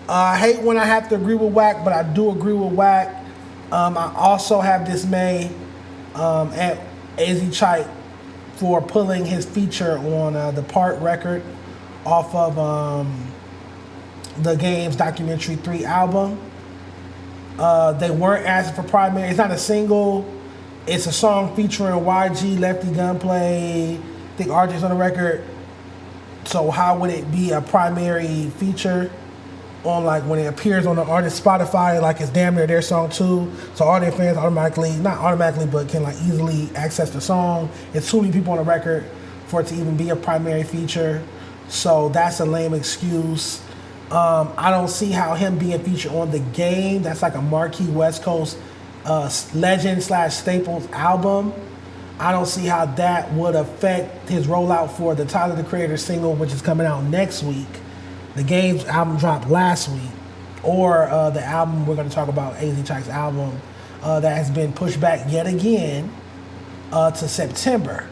I hate when I have to agree with Wack, but I do agree with Wack. I also have dismay at AzChike for pulling his feature on the Part record off of the Game's Documentary 3 album. They weren't asking for primary. It's not a single. It's a song featuring YG, Lefty Gunplay. I think RJ's on the record. So how would it be a primary feature on like when it appears on the artist Spotify, like it's damn near their song too. So all their fans not automatically, but can like easily access the song. It's too many people on the record for it to even be a primary feature. So that's a lame excuse. I don't see how him being featured on The Game, that's like a marquee West Coast legend / Staples album. I don't see how that would affect his rollout for the Tyler the Creator single, which is coming out next week. The Game's album dropped last week, or the album we're going to talk about, AzChike's album, that has been pushed back yet again to September.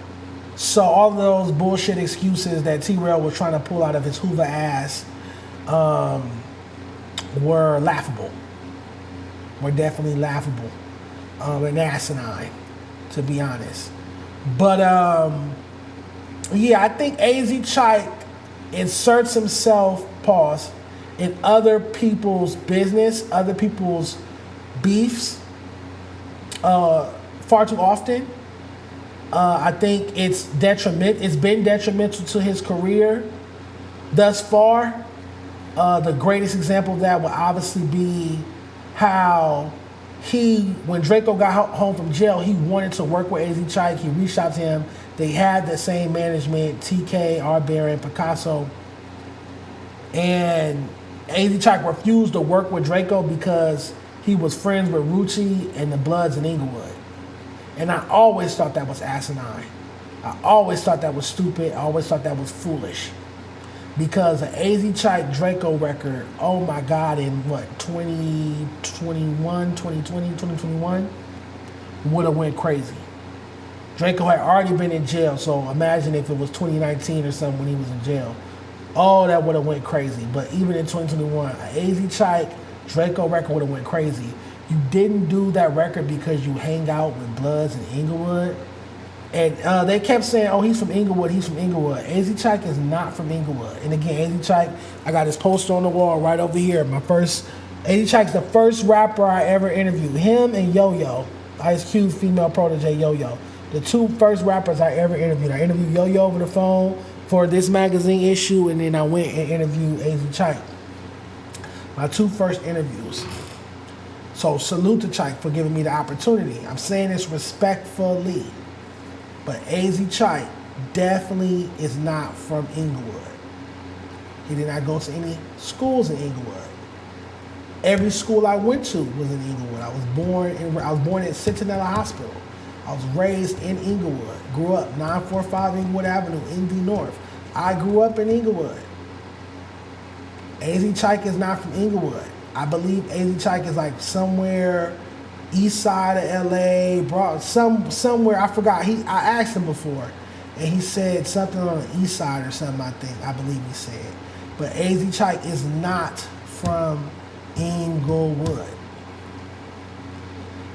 So all of those bullshit excuses that T-Rail was trying to pull out of his Hoover ass were laughable. Were definitely laughable and asinine, to be honest. But yeah, I think AzChike inserts himself, in other people's business, other people's beefs far too often. I think it's been detrimental to his career thus far. The greatest example of that would obviously be how when Draco got home from jail, he wanted to work with AzChike. He reached out to him. They had the same management, TK, R. Baron, Picasso. And AzChike refused to work with Draco because he was friends with Rucci and the Bloods in Inglewood. And I always thought that was asinine. I always thought that was stupid. I always thought that was foolish. Because an AzChike Draco record, oh my God, in what, 2021, 2020, 2021, would have went crazy. Draco had already been in jail, so imagine if it was 2019 or something when he was in jail. Oh, that would have went crazy. But even in 2021, an AzChike Draco record would have went crazy. You didn't do that record because you hang out with Bloods in Inglewood. And they kept saying, oh, he's from Inglewood, he's from Inglewood. AzChike is not from Inglewood. And again, AzChike, I got his poster on the wall right over here. AzChike's the first rapper I ever interviewed. Him and Yo-Yo, Ice Cube's female protege, Yo-Yo. The two first rappers I ever interviewed. I interviewed Yo-Yo over the phone for this magazine issue, and then I went and interviewed AzChike. My two first interviews. So salute to Chike for giving me the opportunity. I'm saying this respectfully. But AzChike definitely is not from Inglewood. He did not go to any schools in Inglewood. Every school I went to was in Inglewood. I was born at Centinela Hospital. I was raised in Inglewood. Grew up 945 Inglewood Avenue, ND North. I grew up in Inglewood. AzChike is not from Inglewood. I believe AzChike is like somewhere east side of LA, somewhere, I forgot. I asked him before, and he said something on the east side or something, I believe he said. But AzChike is not from Inglewood.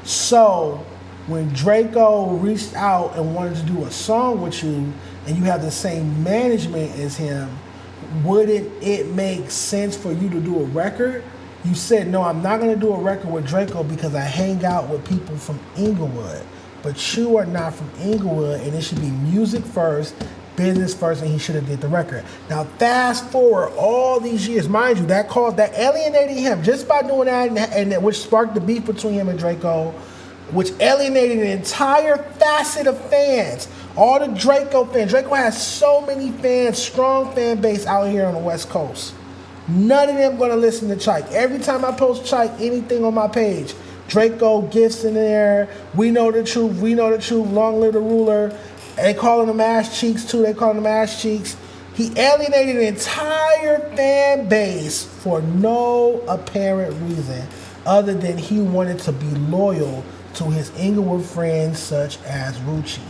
So, when Draco reached out and wanted to do a song with you, and you have the same management as him, wouldn't it make sense for you to do a record? You said, no, I'm not going to do a record with Draco because I hang out with people from Inglewood. But you are not from Inglewood, and it should be music first, business first, and he should have did the record. Now, fast forward all these years. Mind you, that alienated him just by doing that, and which sparked the beef between him and Draco, which alienated an entire facet of fans. All the Draco fans. Draco has so many fans, strong fan base out here on the West Coast. None of them going to listen to Chike. Every time I post Chike, anything on my page, Draco, gifts in there, we know the truth, long live the ruler. They calling them ass cheeks too, He alienated an entire fan base for no apparent reason other than he wanted to be loyal to his Inglewood friends such as Rucci.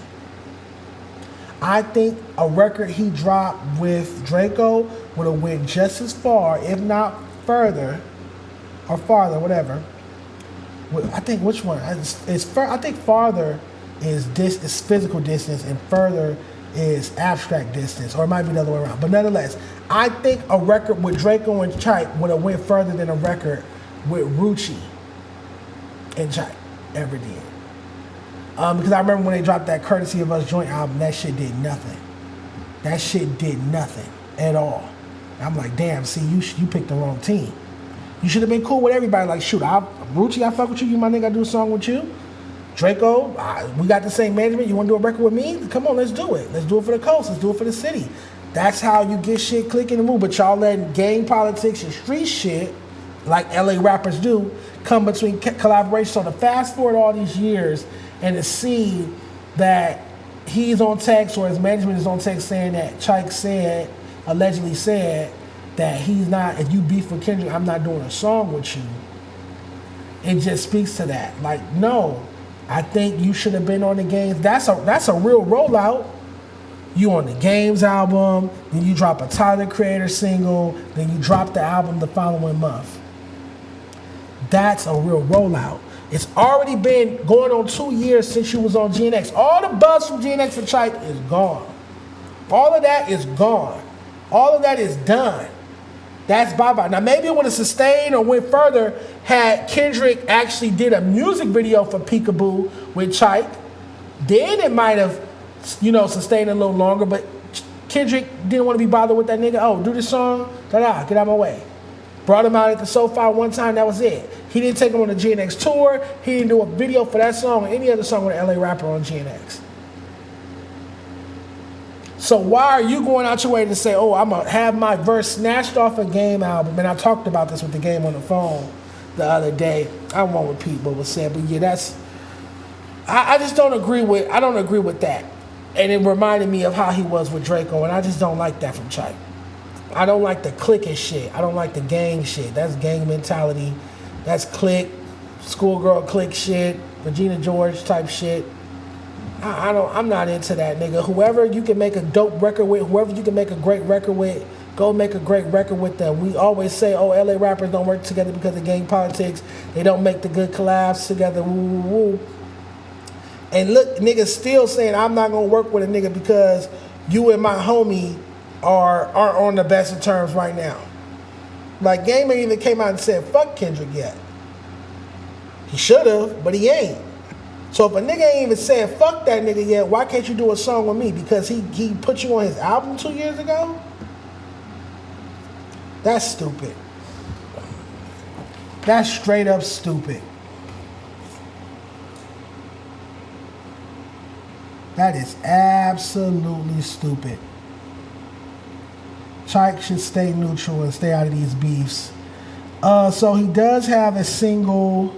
I think a record he dropped with Draco would have went just as far, if not further, or farther, whatever. I think which one? I think farther is physical distance, and further is abstract distance, or it might be the other way around. But nonetheless, I think a record with Draco and Chike would have went further than a record with Rucci and Chike ever did. Because I remember when they dropped that Courtesy of Us joint album, that shit did nothing. That shit did nothing at all. I'm like, damn, see, you picked the wrong team. You should have been cool with everybody. Like, shoot, Rucci, I fuck with you. You, my nigga, I do a song with you. Draco, we got the same management. You want to do a record with me? Come on, let's do it. Let's do it for the coast. Let's do it for the city. That's how you get shit clicking and move. But y'all letting gang politics and street shit, like LA rappers do, come between collaboration. So to fast forward all these years and to see that he's on text, or his management is on text, saying that Chike allegedly said that he's not, if you beef with Kendrick, I'm not doing a song with you. It just speaks to that. Like, no, I think you should have been on the Games. That's a real rollout. You on the Games album, then you drop a Tyler Creator single, then you drop the album the following month. That's a real rollout. It's already been going on 2 years since you was on GNX. All the buzz from GNX and Chike is gone. All of that is gone. All of that is done. That's bye-bye. Now, maybe it would have sustained or went further had Kendrick actually did a music video for Peekaboo with Chike. Then it might have, sustained a little longer, but Kendrick didn't want to be bothered with that nigga. Oh, do this song, get out of my way. Brought him out at the SoFi one time, that was it. He didn't take him on the GNX tour. He didn't do a video for that song or any other song with an LA rapper on GNX. So why are you going out your way to say, oh, I'm going to have my verse snatched off a Game album? And I talked about this with the Game on the phone the other day. I won't repeat what was said, but yeah, that's... I just don't agree with... I don't agree with that. And it reminded me of how he was with Draco, and I just don't like that from Chike. I don't like the cliquing shit. I don't like the gang shit. That's gang mentality. That's clique, schoolgirl clique shit, Regina George type shit. I'm not into that, nigga. Whoever you can make a dope record with, whoever you can make a great record with, go make a great record with them. We always say, oh, LA rappers don't work together because of gang politics. They don't make the good collabs together. Woo, woo, woo. And look, niggas still saying I'm not gonna work with a nigga because you and my homie aren't on the best of terms right now. Like, Game ain't even came out and said fuck Kendrick yet. He should have, but he ain't. So if a nigga ain't even said fuck that nigga yet, why can't you do a song with me? Because he put you on his album 2 years ago? That's stupid. That's straight up stupid. That is absolutely stupid. Chike should stay neutral and stay out of these beefs. So he does have a single.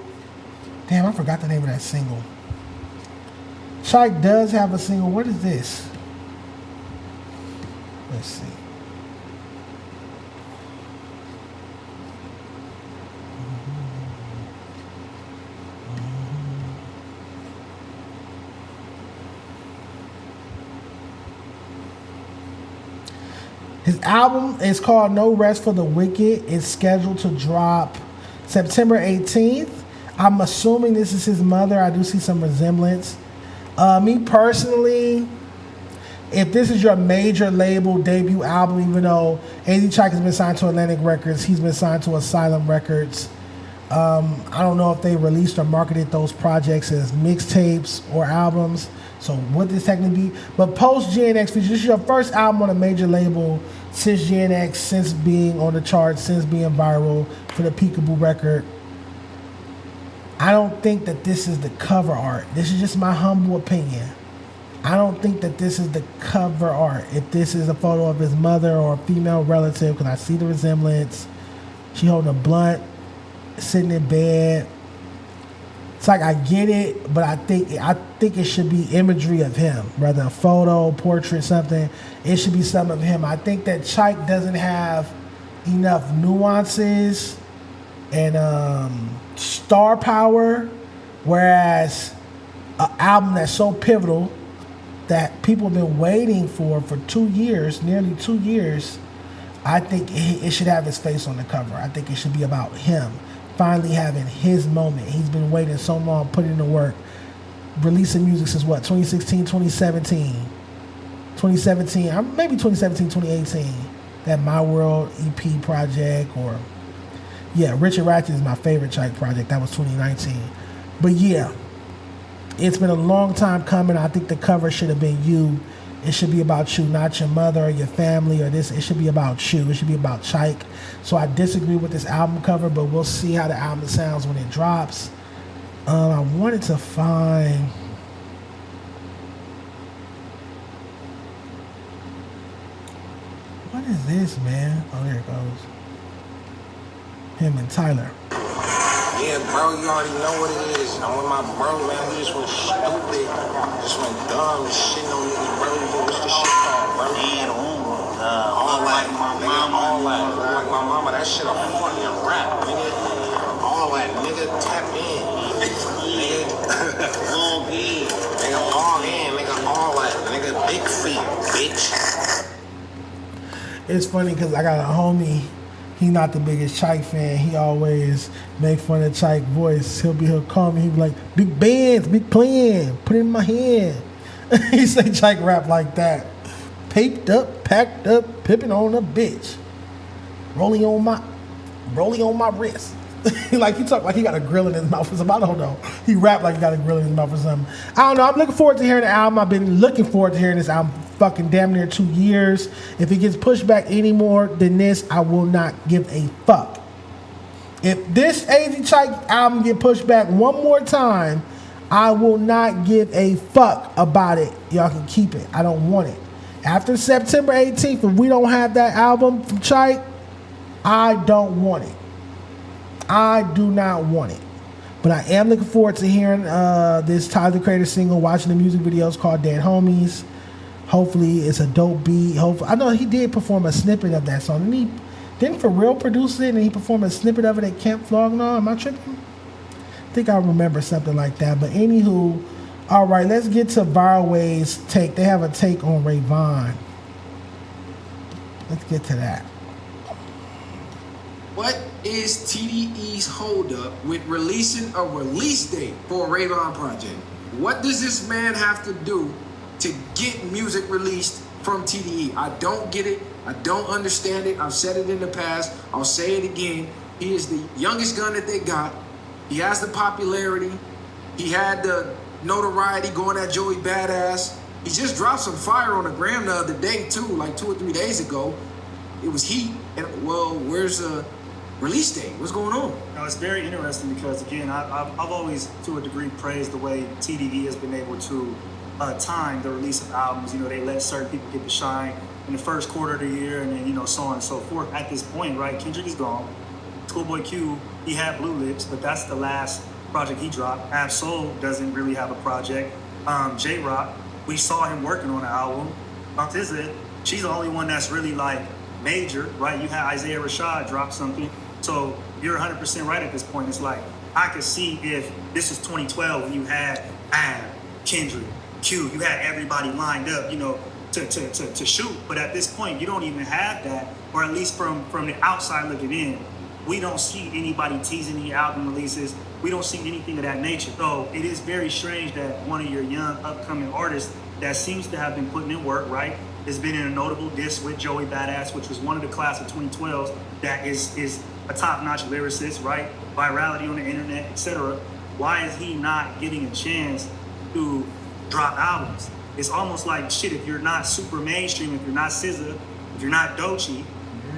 Damn, I forgot the name of that single. Chike does have a single. What is this? Let's see. His album is called No Rest for the Wicked. It's scheduled to drop September 18th. I'm assuming this is his mother. I do see some resemblance. Me personally, if this is your major label debut album, even though AzChike has been signed to Atlantic Records, he's been signed to Asylum Records. I don't know if they released or marketed those projects as mixtapes or albums. So what this technically be? But post GNX feature, this is your first album on a major label since GNX, since being on the charts, since being viral for the Peekaboo record. I don't think that this is the cover art. This is just my humble opinion. I don't think that this is the cover art. If this is a photo of his mother or a female relative, because I see the resemblance. She holding a blunt, sitting in bed. It's like, I get it, but I think it should be imagery of him, whether a photo, portrait, something. It should be something of him. I think that Chike doesn't have enough nuances and star power, whereas an album that's so pivotal that people have been waiting for 2 years, nearly 2 years, I think it should have his face on the cover. I think it should be about him finally having his moment. He's been waiting so long, putting in the work, releasing music since what, 2016, 2017, maybe 2017, 2018, that My World EP project, or yeah, Richard Ratchet is my favorite Chike project. That was 2019. But yeah, it's been a long time coming. I think the cover should have been you. It should be about you, not your mother or your family or this. It should be about you. It should be about Chike. So I disagree with this album cover, but we'll see how the album sounds when it drops. I wanted to find... What is this, man? Oh, there it goes. Him and Tyler. Yeah, bro, you already know what it is. I'm with my bro, man. We just went stupid. Just went dumb. Shitting on niggas, bro. What's the shit called, bro? All like my mama. All that. Like my mama. That shit a fucking rap, nigga. All that, nigga. Tap in. Nigga. Log in. Nigga, log in. Nigga, all that. Nigga, big feet, bitch. It's funny because I got a homie. He's not the biggest Chike fan. He always make fun of Chike voice. He'll call me. He'll be like, big bands, big plan, put it in my hand. He say Chike rap like that. Paped up, packed up, pippin' on a bitch. Rolling on my wrist. Like, he talk like he got a grill in his mouth or something. I don't know. He rap like he got a grill in his mouth or something. I don't know. I'm looking forward to hearing the album. I've been looking forward to hearing this album fucking damn near 2 years. If it gets pushed back any more than this, I will not give a fuck. If this AzChike album get pushed back one more time, I will not give a fuck about it. Y'all can keep it. I don't want it. After September 18th, if we don't have that album from Chike, I don't want it. I do not want it. But I am looking forward to hearing this Tyler the Creator single, watching the music videos called Dead Homies. Hopefully it's a dope beat. Hopefully, I know he did perform a snippet of that song. Didn't For Real produce it and he performed a snippet of it at Camp Flognaw? Am I tripping? I think I remember something like that. But anywho, all right, let's get to Viral Wave's take. They have a take on Vaughn. Let's get to that. What is TDE's holdup with releasing a release date for a Vaughn project? What does this man have to do to get music released from TDE? I don't get it. I don't understand it. I've said it in the past. I'll say it again. He is the youngest gun that they got. He has the popularity. He had the notoriety going at Joey Badass. He just dropped some fire on the gram the other day too, like 2 or 3 days ago. It was heat. And well, where's the release date? What's going on? No, it's very interesting because again, I've always to a degree praised the way TDE has been able to time the release of albums. You know, they let certain people get to shine in the first quarter of the year, and then, you know, so on and so forth. At this point, right, Kendrick is gone. Schoolboy Q, he had Blue Lips, but that's the last project he dropped. Absol doesn't really have a project. J-Rock, we saw him working on an album. She's the only one that's really like major, right? You had Isaiah Rashad drop something. So you're 100% right at this point. It's like, I could see if this is 2012 when you had Ab, Kendrick, Q, you had everybody lined up, you know, to shoot. But at this point, you don't even have that, or at least from the outside looking in, we don't see anybody teasing the album releases. We don't see anything of that nature. So it is very strange that one of your young upcoming artists that seems to have been putting in work, right, has been in a notable diss with Joey Badass, which was one of the class of 2012s that is a top-notch lyricist, right? Virality on the internet, etc. Why is he not getting a chance to drop albums? It's almost like, shit, if you're not super mainstream, if you're not SZA, if you're not Doechii,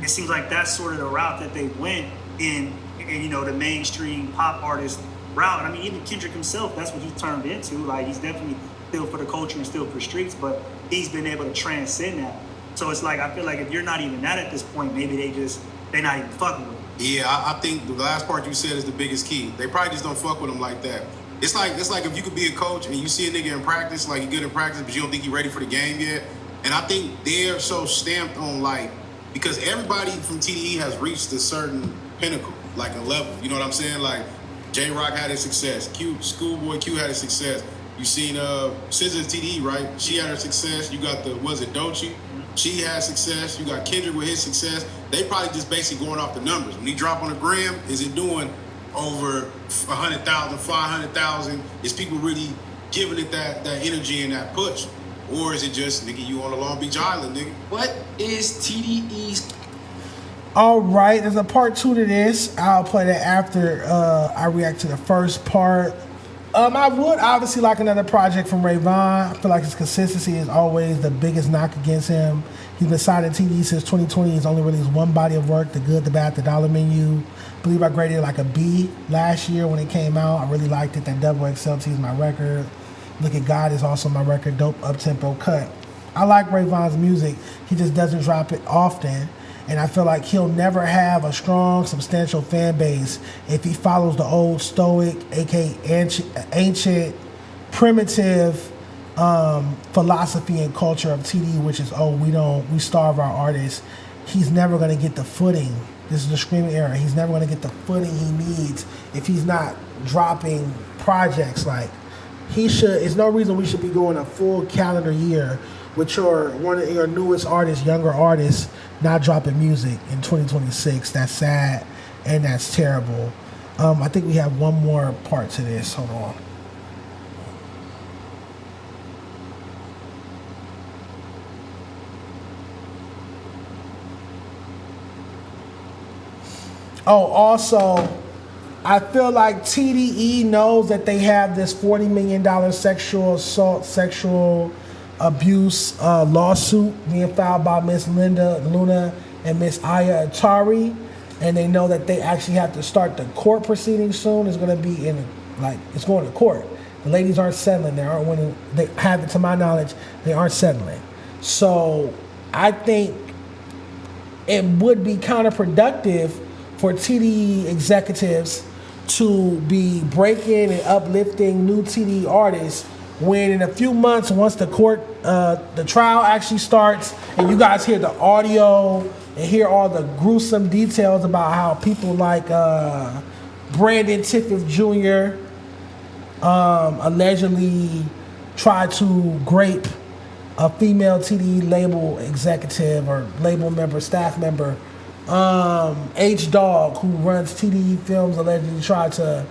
it seems like that's sort of the route that they went in, you know, the mainstream pop artist route. I mean, even Kendrick himself, that's what he turned into. Like, he's definitely still for the culture and still for streets, but he's been able to transcend that. So it's like, I feel like if you're not even that at this point, maybe they're not even fucking with him. Yeah, I think the last part you said is the biggest key. They probably just don't fuck with him like that. It's like if you could be a coach and you see a nigga in practice, like, he's good in practice, but you don't think he's ready for the game yet. And I think they're so stamped on, like, because everybody from TDE has reached a certain pinnacle, like a level. You know what I'm saying? Like, J-Rock had his success. Schoolboy Q had his success. You seen SZA's TDE, right? She had her success. You got Doechii? She had success. You got Kendrick with his success. They probably just basically going off the numbers. When he drop on the gram, is it doing over 100,000, 500,000? Is people really giving it that energy and that push? Or is it just, nigga, you on a Long Beach Island, nigga? What is TDE's? All right, there's a part 2 to this. I'll play that after I react to the first part. I would obviously like another project from Vaughn. I feel like his consistency is always the biggest knock against him. He's been signed to TDE since 2020. He's only released one body of work, The Good, The Bad, The Dollar Menu. I believe I graded it like a B last year when it came out. I really liked it. That XXXLT is my record. Look at God is also my record. Dope up-tempo cut. I like Vaughn's music. He just doesn't drop it often. And I feel like he'll never have a strong, substantial fan base if he follows the old stoic, aka ancient, primitive philosophy and culture of TDE, which is, we starve our artists. He's never gonna get the footing. This is the screaming era. He's never gonna get the footing he needs if he's not dropping projects. Like, he should. There's no reason we should be going a full calendar year with one of your newest artists, younger artists, not dropping music in 2026. That's sad and that's terrible. I think we have one more part to this. Hold on. Oh, also, I feel like TDE knows that they have this $40 million sexual assault, sexual abuse lawsuit being filed by Miss Luna and Miss Aya Atari, and they know that they actually have to start the court proceedings soon. It's going to be it's going to court. The ladies aren't settling. They aren't winning. They have, to my knowledge, they aren't settling. So I think it would be counterproductive for TDE executives to be breaking and uplifting new TDE artists when in a few months, once the trial actually starts and you guys hear the audio and hear all the gruesome details about how people like Brandon Tiffith Jr. Allegedly tried to grape a female TDE label executive or label member, staff member. H-Dog, who runs TDE Films, allegedly tried to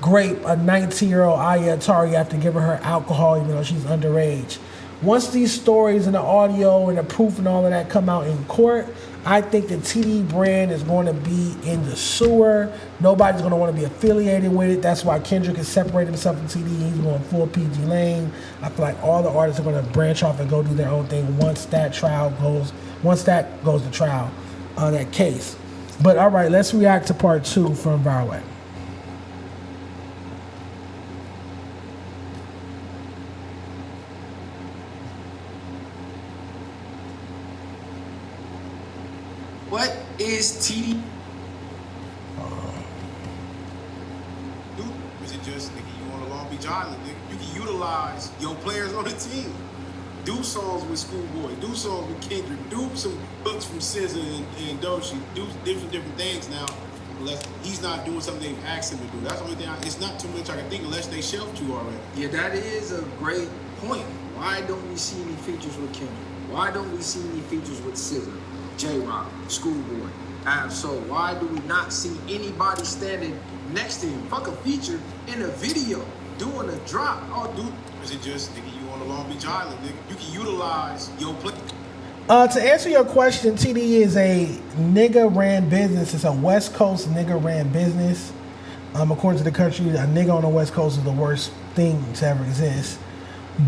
grape a 19-year-old Aya Atari after giving her alcohol even though she's underage. Once these stories and the audio and the proof and all of that come out in court, I think the TDE brand is going to be in the sewer. Nobody's going to want to be affiliated with it. That's why Kendrick has separated himself from TDE. He's going full PG lane. I feel like all the artists are going to branch off and go do their own thing once that goes to trial on that case. But all right, let's react to part 2 from Wack. What is TDE? Dude, is it just, nigga, you on a Long Beach Island, nigga? You can utilize your players on the team. Do songs with Schoolboy, do songs with Kendrick, do some hooks from SZA and Doechii, do different things now. Unless he's not doing something they've asked him to do. That's the only thing. It's not too much I can think unless they shelved you already. Yeah, that is a great point. Why don't we see any features with Kendrick? Why don't we see any features with SZA, J-Rock, Schoolboy, AzSoul? Why do we not see anybody standing next to him? Fuck a feature in a video, doing a drop. Oh, dude, is it just, nigga, you on a Long Beach Island, nigga? You can utilize your play. To answer your question, TDE is a nigga-ran business. It's a West Coast nigga-ran business. According to the country, a nigga on the West Coast is the worst thing to ever exist.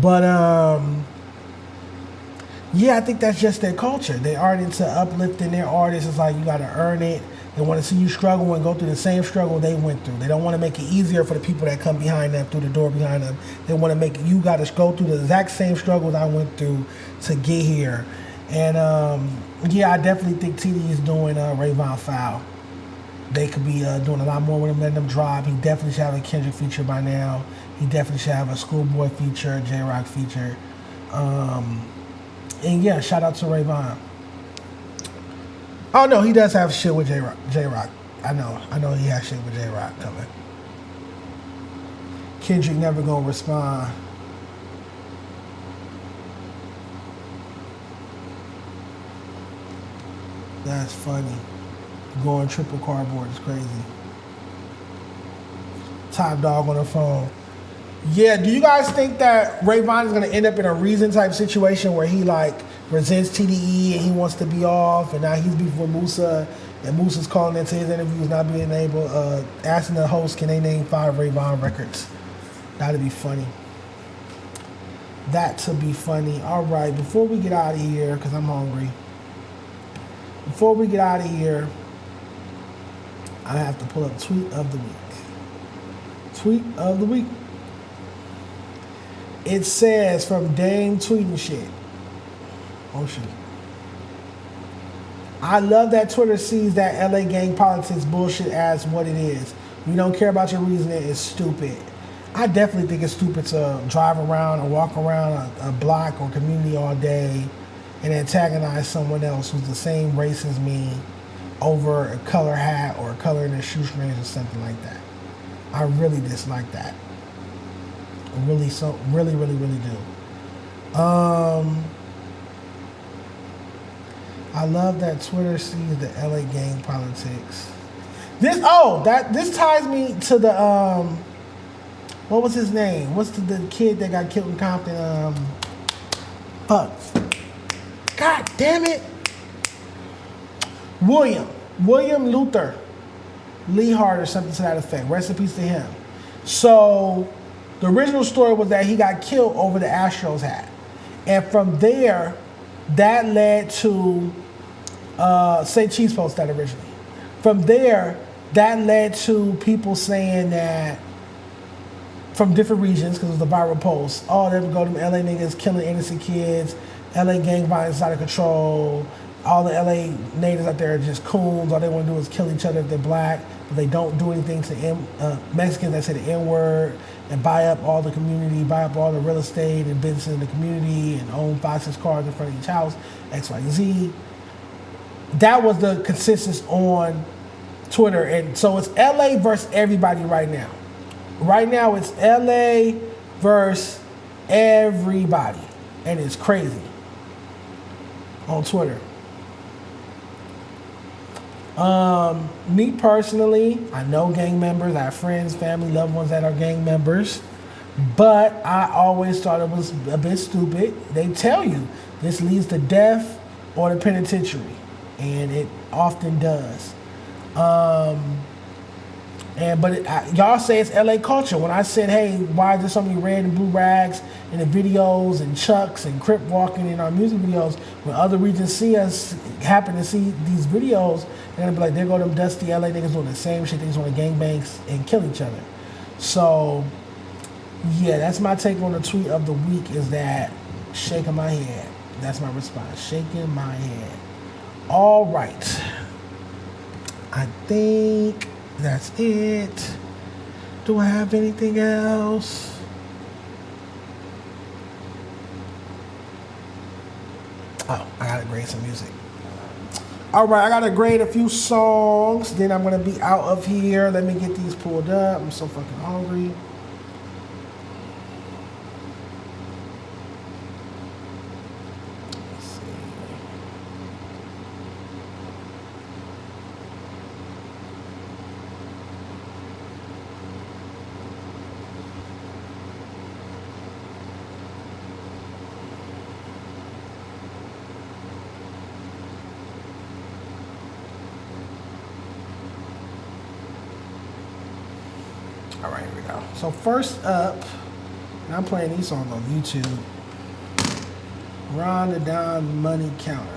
But, yeah, I think that's just their culture. They aren't into uplifting their artists. It's like you got to earn it. They want to see you struggle and go through the same struggle they went through. They don't want to make it easier for the people that come behind them, through the door behind them. They want to make it, you got to go through the exact same struggles I went through to get here. And, yeah, I definitely think TDE is doing Rayvon foul. They could be doing a lot more with him, letting them drop. He definitely should have a Kendrick feature by now. He definitely should have a Schoolboy feature, J-Rock feature. And, yeah, shout out to Rayvon. Oh, no, he does have shit with J-Rock. I know he has shit with J-Rock coming. Kendrick never gonna respond. That's funny. Going triple cardboard is crazy. Top Dog on the phone. Yeah, do you guys think that Rayvon is going to end up in a Reason type situation where he like resents TDE and he wants to be off and now he's beefing with Musa and Musa's calling into his interviews not being able, asking the host, can they name 5 Rayvon records? That'd be funny. That to be funny. All right, before we get out of here, because I'm hungry. Before we get out of here, I have to pull up Tweet of the Week. Tweet of the Week. It says from Dame tweeting shit. Oh shit. I love that Twitter sees that LA gang politics bullshit as what it is. We don't care about your reasoning, it's stupid. I definitely think it's stupid to drive around or walk around a block or community all day and antagonize someone else who's the same race as me over a color hat or a color in their shoestrings or something like that. I really dislike that. I really do. I love that Twitter sees the LA gang politics. This ties me to the what was his name? What's the kid that got killed in Compton? Fuck. God damn it. William Luther Lehart or something to that effect. Rest in peace to him. So the original story was that he got killed over the Astros hat. And from there, that led to, say Cheese Post that originally. From there, that led to people saying that, from different regions, because it was a viral post, oh, there we go, them LA niggas killing innocent kids. LA gang violence is out of control. All the LA natives out there are just coons. All they want to do is kill each other if they're black, but they don't do anything to Mexicans that say the N-word and buy up all the community, buy up all the real estate and businesses in the community and own 5-6 cars in front of each house, X, Y, Z. That was the consensus on Twitter. And so it's LA versus everybody right now. Right now it's LA versus everybody. And it's crazy on Twitter. Me personally, I know gang members. I have friends, family, loved ones that are gang members. But I always thought it was a bit stupid. They tell you this leads to death or the penitentiary. And it often does. Y'all say it's LA culture. When I said, hey, why is there so many red and blue rags in the videos and chucks and crip walking in our music videos, when other regions see us, happen to see these videos, they're gonna be like, there go them dusty LA niggas doing the same shit. They just want to gangbangs and kill each other. So, yeah, that's my take on the tweet of the week, is that shaking my head. That's my response, shaking my head. All right. I think that's it. Do I have anything else? Oh, I gotta grade some music. All right, I gotta grade a few songs. Then I'm gonna be out of here. Let me get these pulled up. I'm so fucking hungry. All right, here we go. So first up, and I'm playing these songs on YouTube. Ron the Don Money Counter.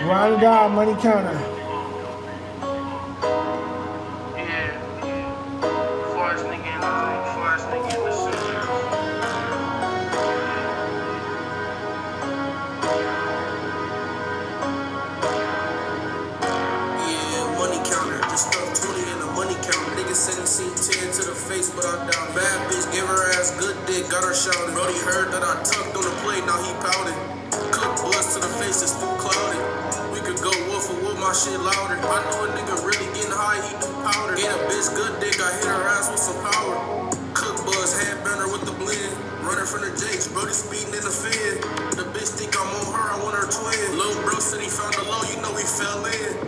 Ron God, Money Counter. But I down bad bitch, give her ass good dick, got her shouting. Brody heard that I tucked on the plate, now he pouted. Cook bust to the face, it's too clouded. We could go wolf for wolf, my shit louder. I know a nigga really getting high, he do powder. Get a bitch good dick, I hit her ass with some power. Cook buzz, hand burner with the blend. Running from the Jakes, Brody speeding in the Figg. The bitch think I'm on her, I want her twin. Lil' bro said he found the low, you know he fell in.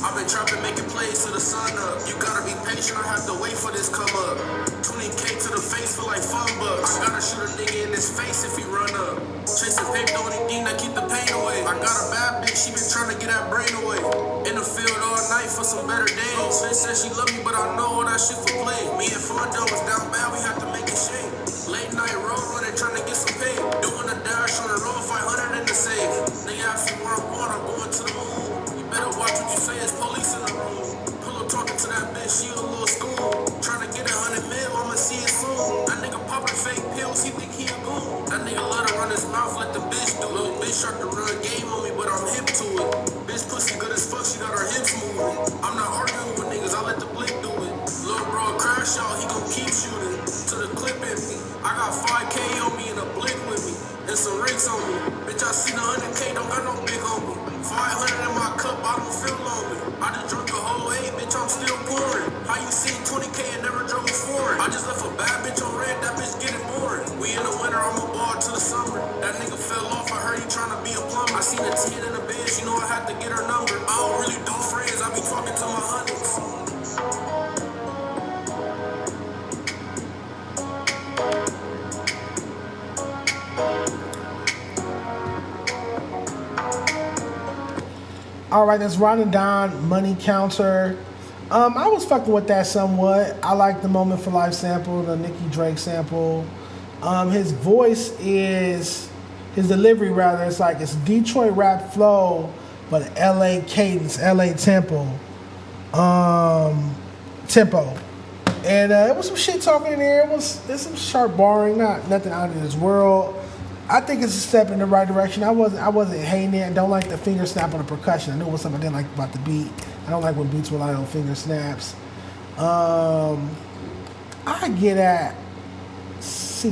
I've been trapping, making plays to the sun up. You gotta be patient, I have to wait for this come up. 20K to the face feel like fun bucks. I gotta shoot a nigga in his face if he run up. Chasing paper, the only thing that keep the pain away. I got a bad bitch, she been trying to get that brain away. In the field all night for some better days. Bitch said she love me, but I know all that shit for play. Me and Fondo was down bad, we had to make it shake. Late night road running, trying to get some pay. Doing a dash on the road, 500 in the safe. Nigga ask me where I'm going to the moon. You better watch what you say, it's police in the room. Pull up talking to that bitch, she a little school. Trying to get 100 mil, I'ma see it soon. That nigga popping fake pills, he think he a goon. That nigga let her run his mouth, let the bitch do it. Little bitch start to run game on me, but I'm hip to it. Bitch pussy good as fuck, she got her hips moving. I'm not arguing with niggas, I let the blick do it. Little bro crash out, he gon' keep shooting. To the clip in me, I got 5K on me and a blick with me. And some rings on me. Bitch, I seen 100K, don't got no big on me. 500 in my cup, I don't feel lonely. I just drunk a whole 8, bitch, I'm still pouring. How you seen 20K and never drove foreign? I just left a bad bitch on red, that bitch getting boring. We in the winter, I'm a ball to the summer. That nigga fell off, I heard he tryna be a plumber. I seen a 10 in the bed, you know I had to get her number. I don't really do friends, I be talking to my hundreds. All right, that's Ron and Don, Money Counter. I was fucking with that somewhat. I like the Moment for Life sample, the Nicki Drake sample. His voice is, his delivery rather, it's like it's Detroit rap flow, but LA cadence, LA tempo. And it was some shit talking in there. There's some sharp barring, nothing out of this world. I think it's a step in the right direction. I wasn't hating it. I don't like the finger snap on the percussion. I knew it was something I didn't like about the beat. I don't like when beats rely on finger snaps. I get at C-.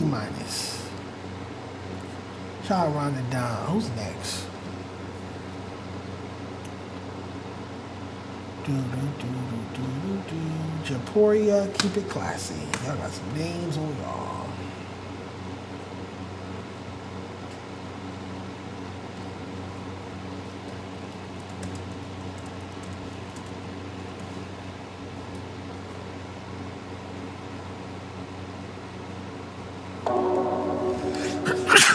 Shout out Ron and Don. Who's next? Japoria, keep it classy. Y'all got some names on y'all.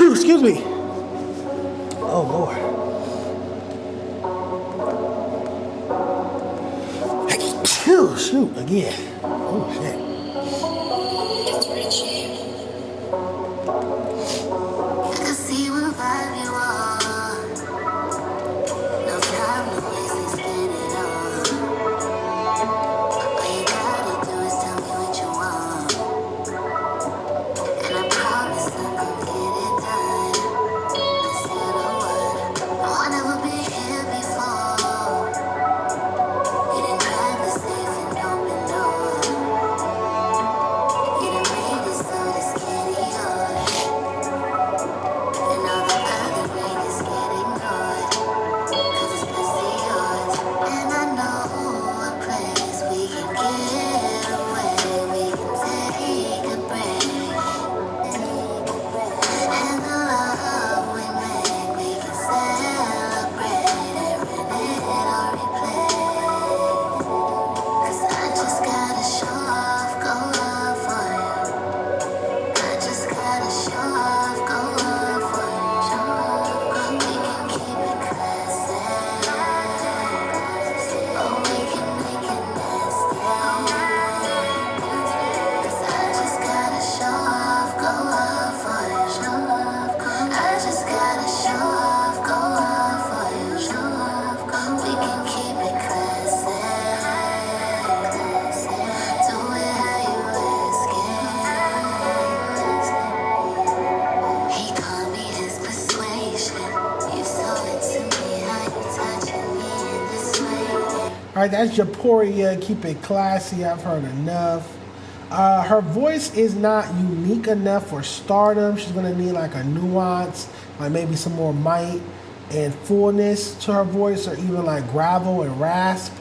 Excuse me. Oh, Lord. Hey, shoot, again. Oh, shit. All right, that's Japoria. Keep it classy. I've heard enough. Her voice is not unique enough for stardom. She's gonna need like a nuance, like maybe some more might and fullness to her voice, or even like gravel and rasp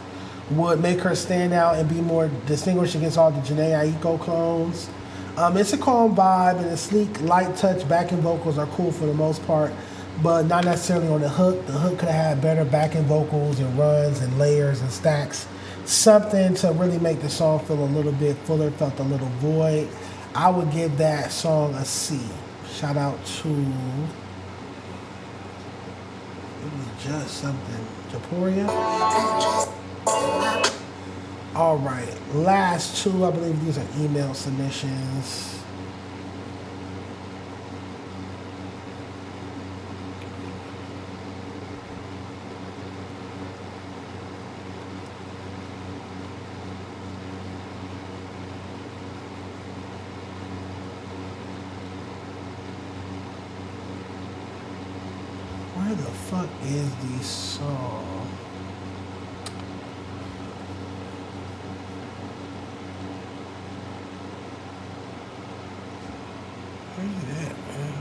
would make her stand out and be more distinguished against all the Jhené Aiko clones. It's a calm vibe, and the sleek, light touch backing vocals are cool for the most part, but not necessarily on the hook. The hook could have had better backing vocals and runs and layers and stacks. Something to really make the song feel a little bit fuller, felt a little void. I would give that song a C. Shout out to, it was just something, Japoria. All right, last two, I believe these are email submissions. Where the fuck is the song? Where you at, man?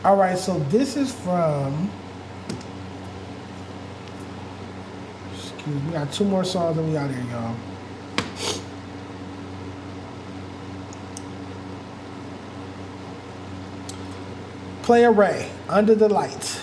All right, so this is from, excuse me, we got two more songs and we out here, y'all. Playa Ray, Under the Light.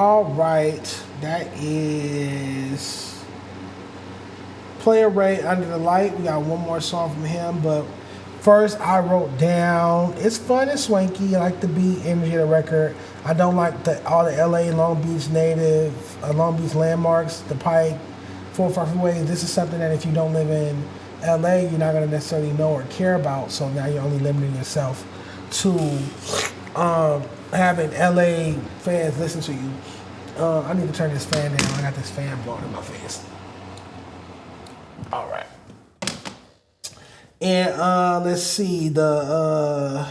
All right, that is Playa Ray, Under the Light. We got one more song from him, but first I wrote down, it's fun and swanky. I like the beat, energy of the record. I don't like all the LA, Long Beach native, Long Beach landmarks, the Pike, 405 freeway. This is something that if you don't live in LA, you're not gonna necessarily know or care about. So now you're only limiting yourself to having LA fans listen to you. I need to turn this fan down. I got this fan blowing in my face. All right. And let's see, the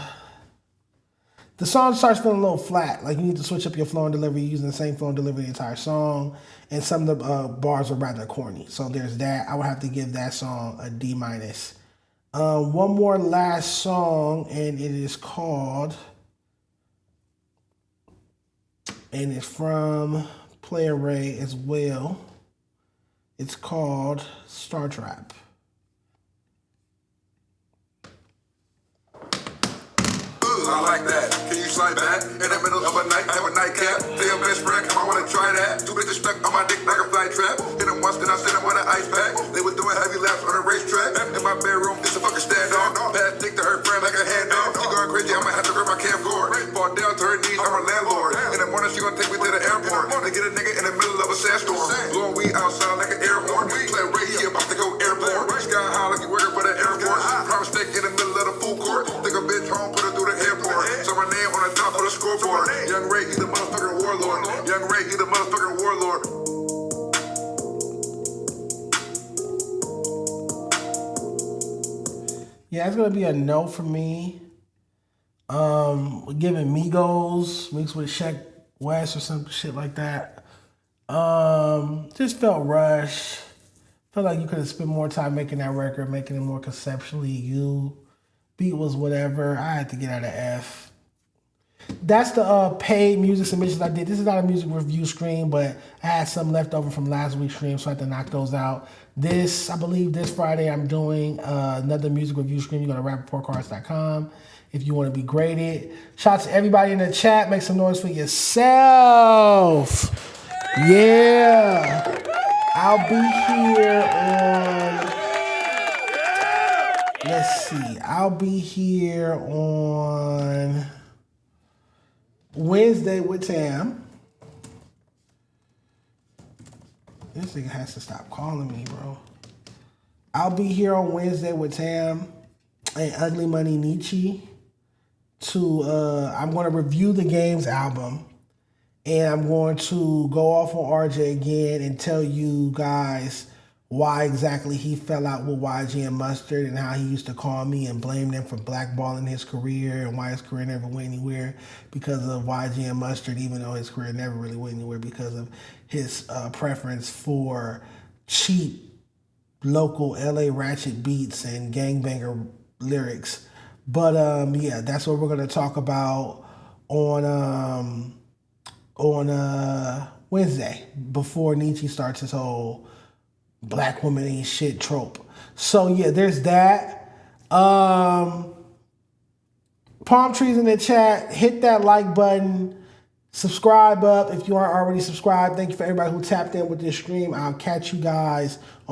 song starts feeling a little flat. Like you need to switch up your flow and delivery, using the same flow and delivery the entire song. And some of the bars are rather corny. So there's that. I would have to give that song a D-. One more last song, and it is called, and it's from Playa Ray as well. It's called Star Trap. I like that. Can you slide back? In the middle of a night, have a nightcap. Play your best friend, come I wanna try that. Two bitches stuck on my dick like a fly trap. Hit them once, then I sent them with an ice pack. They were doing heavy laps on a racetrack. In my bedroom, it's a fucking standoff. Pass dick to her friend like a handoff. She going crazy, I'ma have to grab my camcorder. Fall down to her knees, I'm her landlord. In the morning, she gonna take me to the airport. They get a nigga in the middle of a sandstorm. Blowing weed outside like an air horn. Play Ray, he about to go airborne. Sky high like you working for the Air Force. Promise stick in the middle of the food court. Take a bitch home, put her through the airport. So my name on the top of the scoreboard. Young Ray, he the motherfucking warlord. Young Ray, he the motherfucking warlord. Yeah, it's gonna be a no for me. We're giving Migos mixed with Sheck West or some shit like that. Just felt rushed. Felt like you could have spent more time making that record, making it more conceptually you. Beat was whatever. I had to get out of F. That's the paid music submissions I did. This is not a music review stream, but I had some left over from last week's stream, so I had to knock those out. I believe this Friday I'm doing another music review stream. You go to rapperreportcards.com if you want to be graded. Shout out to everybody in the chat. Make some noise for yourself. Yeah. I'll be here on... Let's see. I'll be here on Wednesday with Tam. This nigga has to stop calling me, bro. I'll be here on Wednesday with Tam and Ugly Money Nietzsche I'm going to review the Games album, and I'm going to go off on RJ again and tell you guys why exactly he fell out with YG and Mustard, and how he used to call me and blame them for blackballing his career, and why his career never went anywhere because of YG and Mustard, even though his career never really went anywhere because of his preference for cheap local LA ratchet beats and gangbanger lyrics. But yeah, that's what we're gonna talk about on Wednesday before Nietzsche starts his whole black woman ain't shit trope. So yeah, there's that. Palm trees in the chat. Hit that like button. Subscribe up if you aren't already subscribed. Thank you for everybody who tapped in with this stream. I'll catch you guys on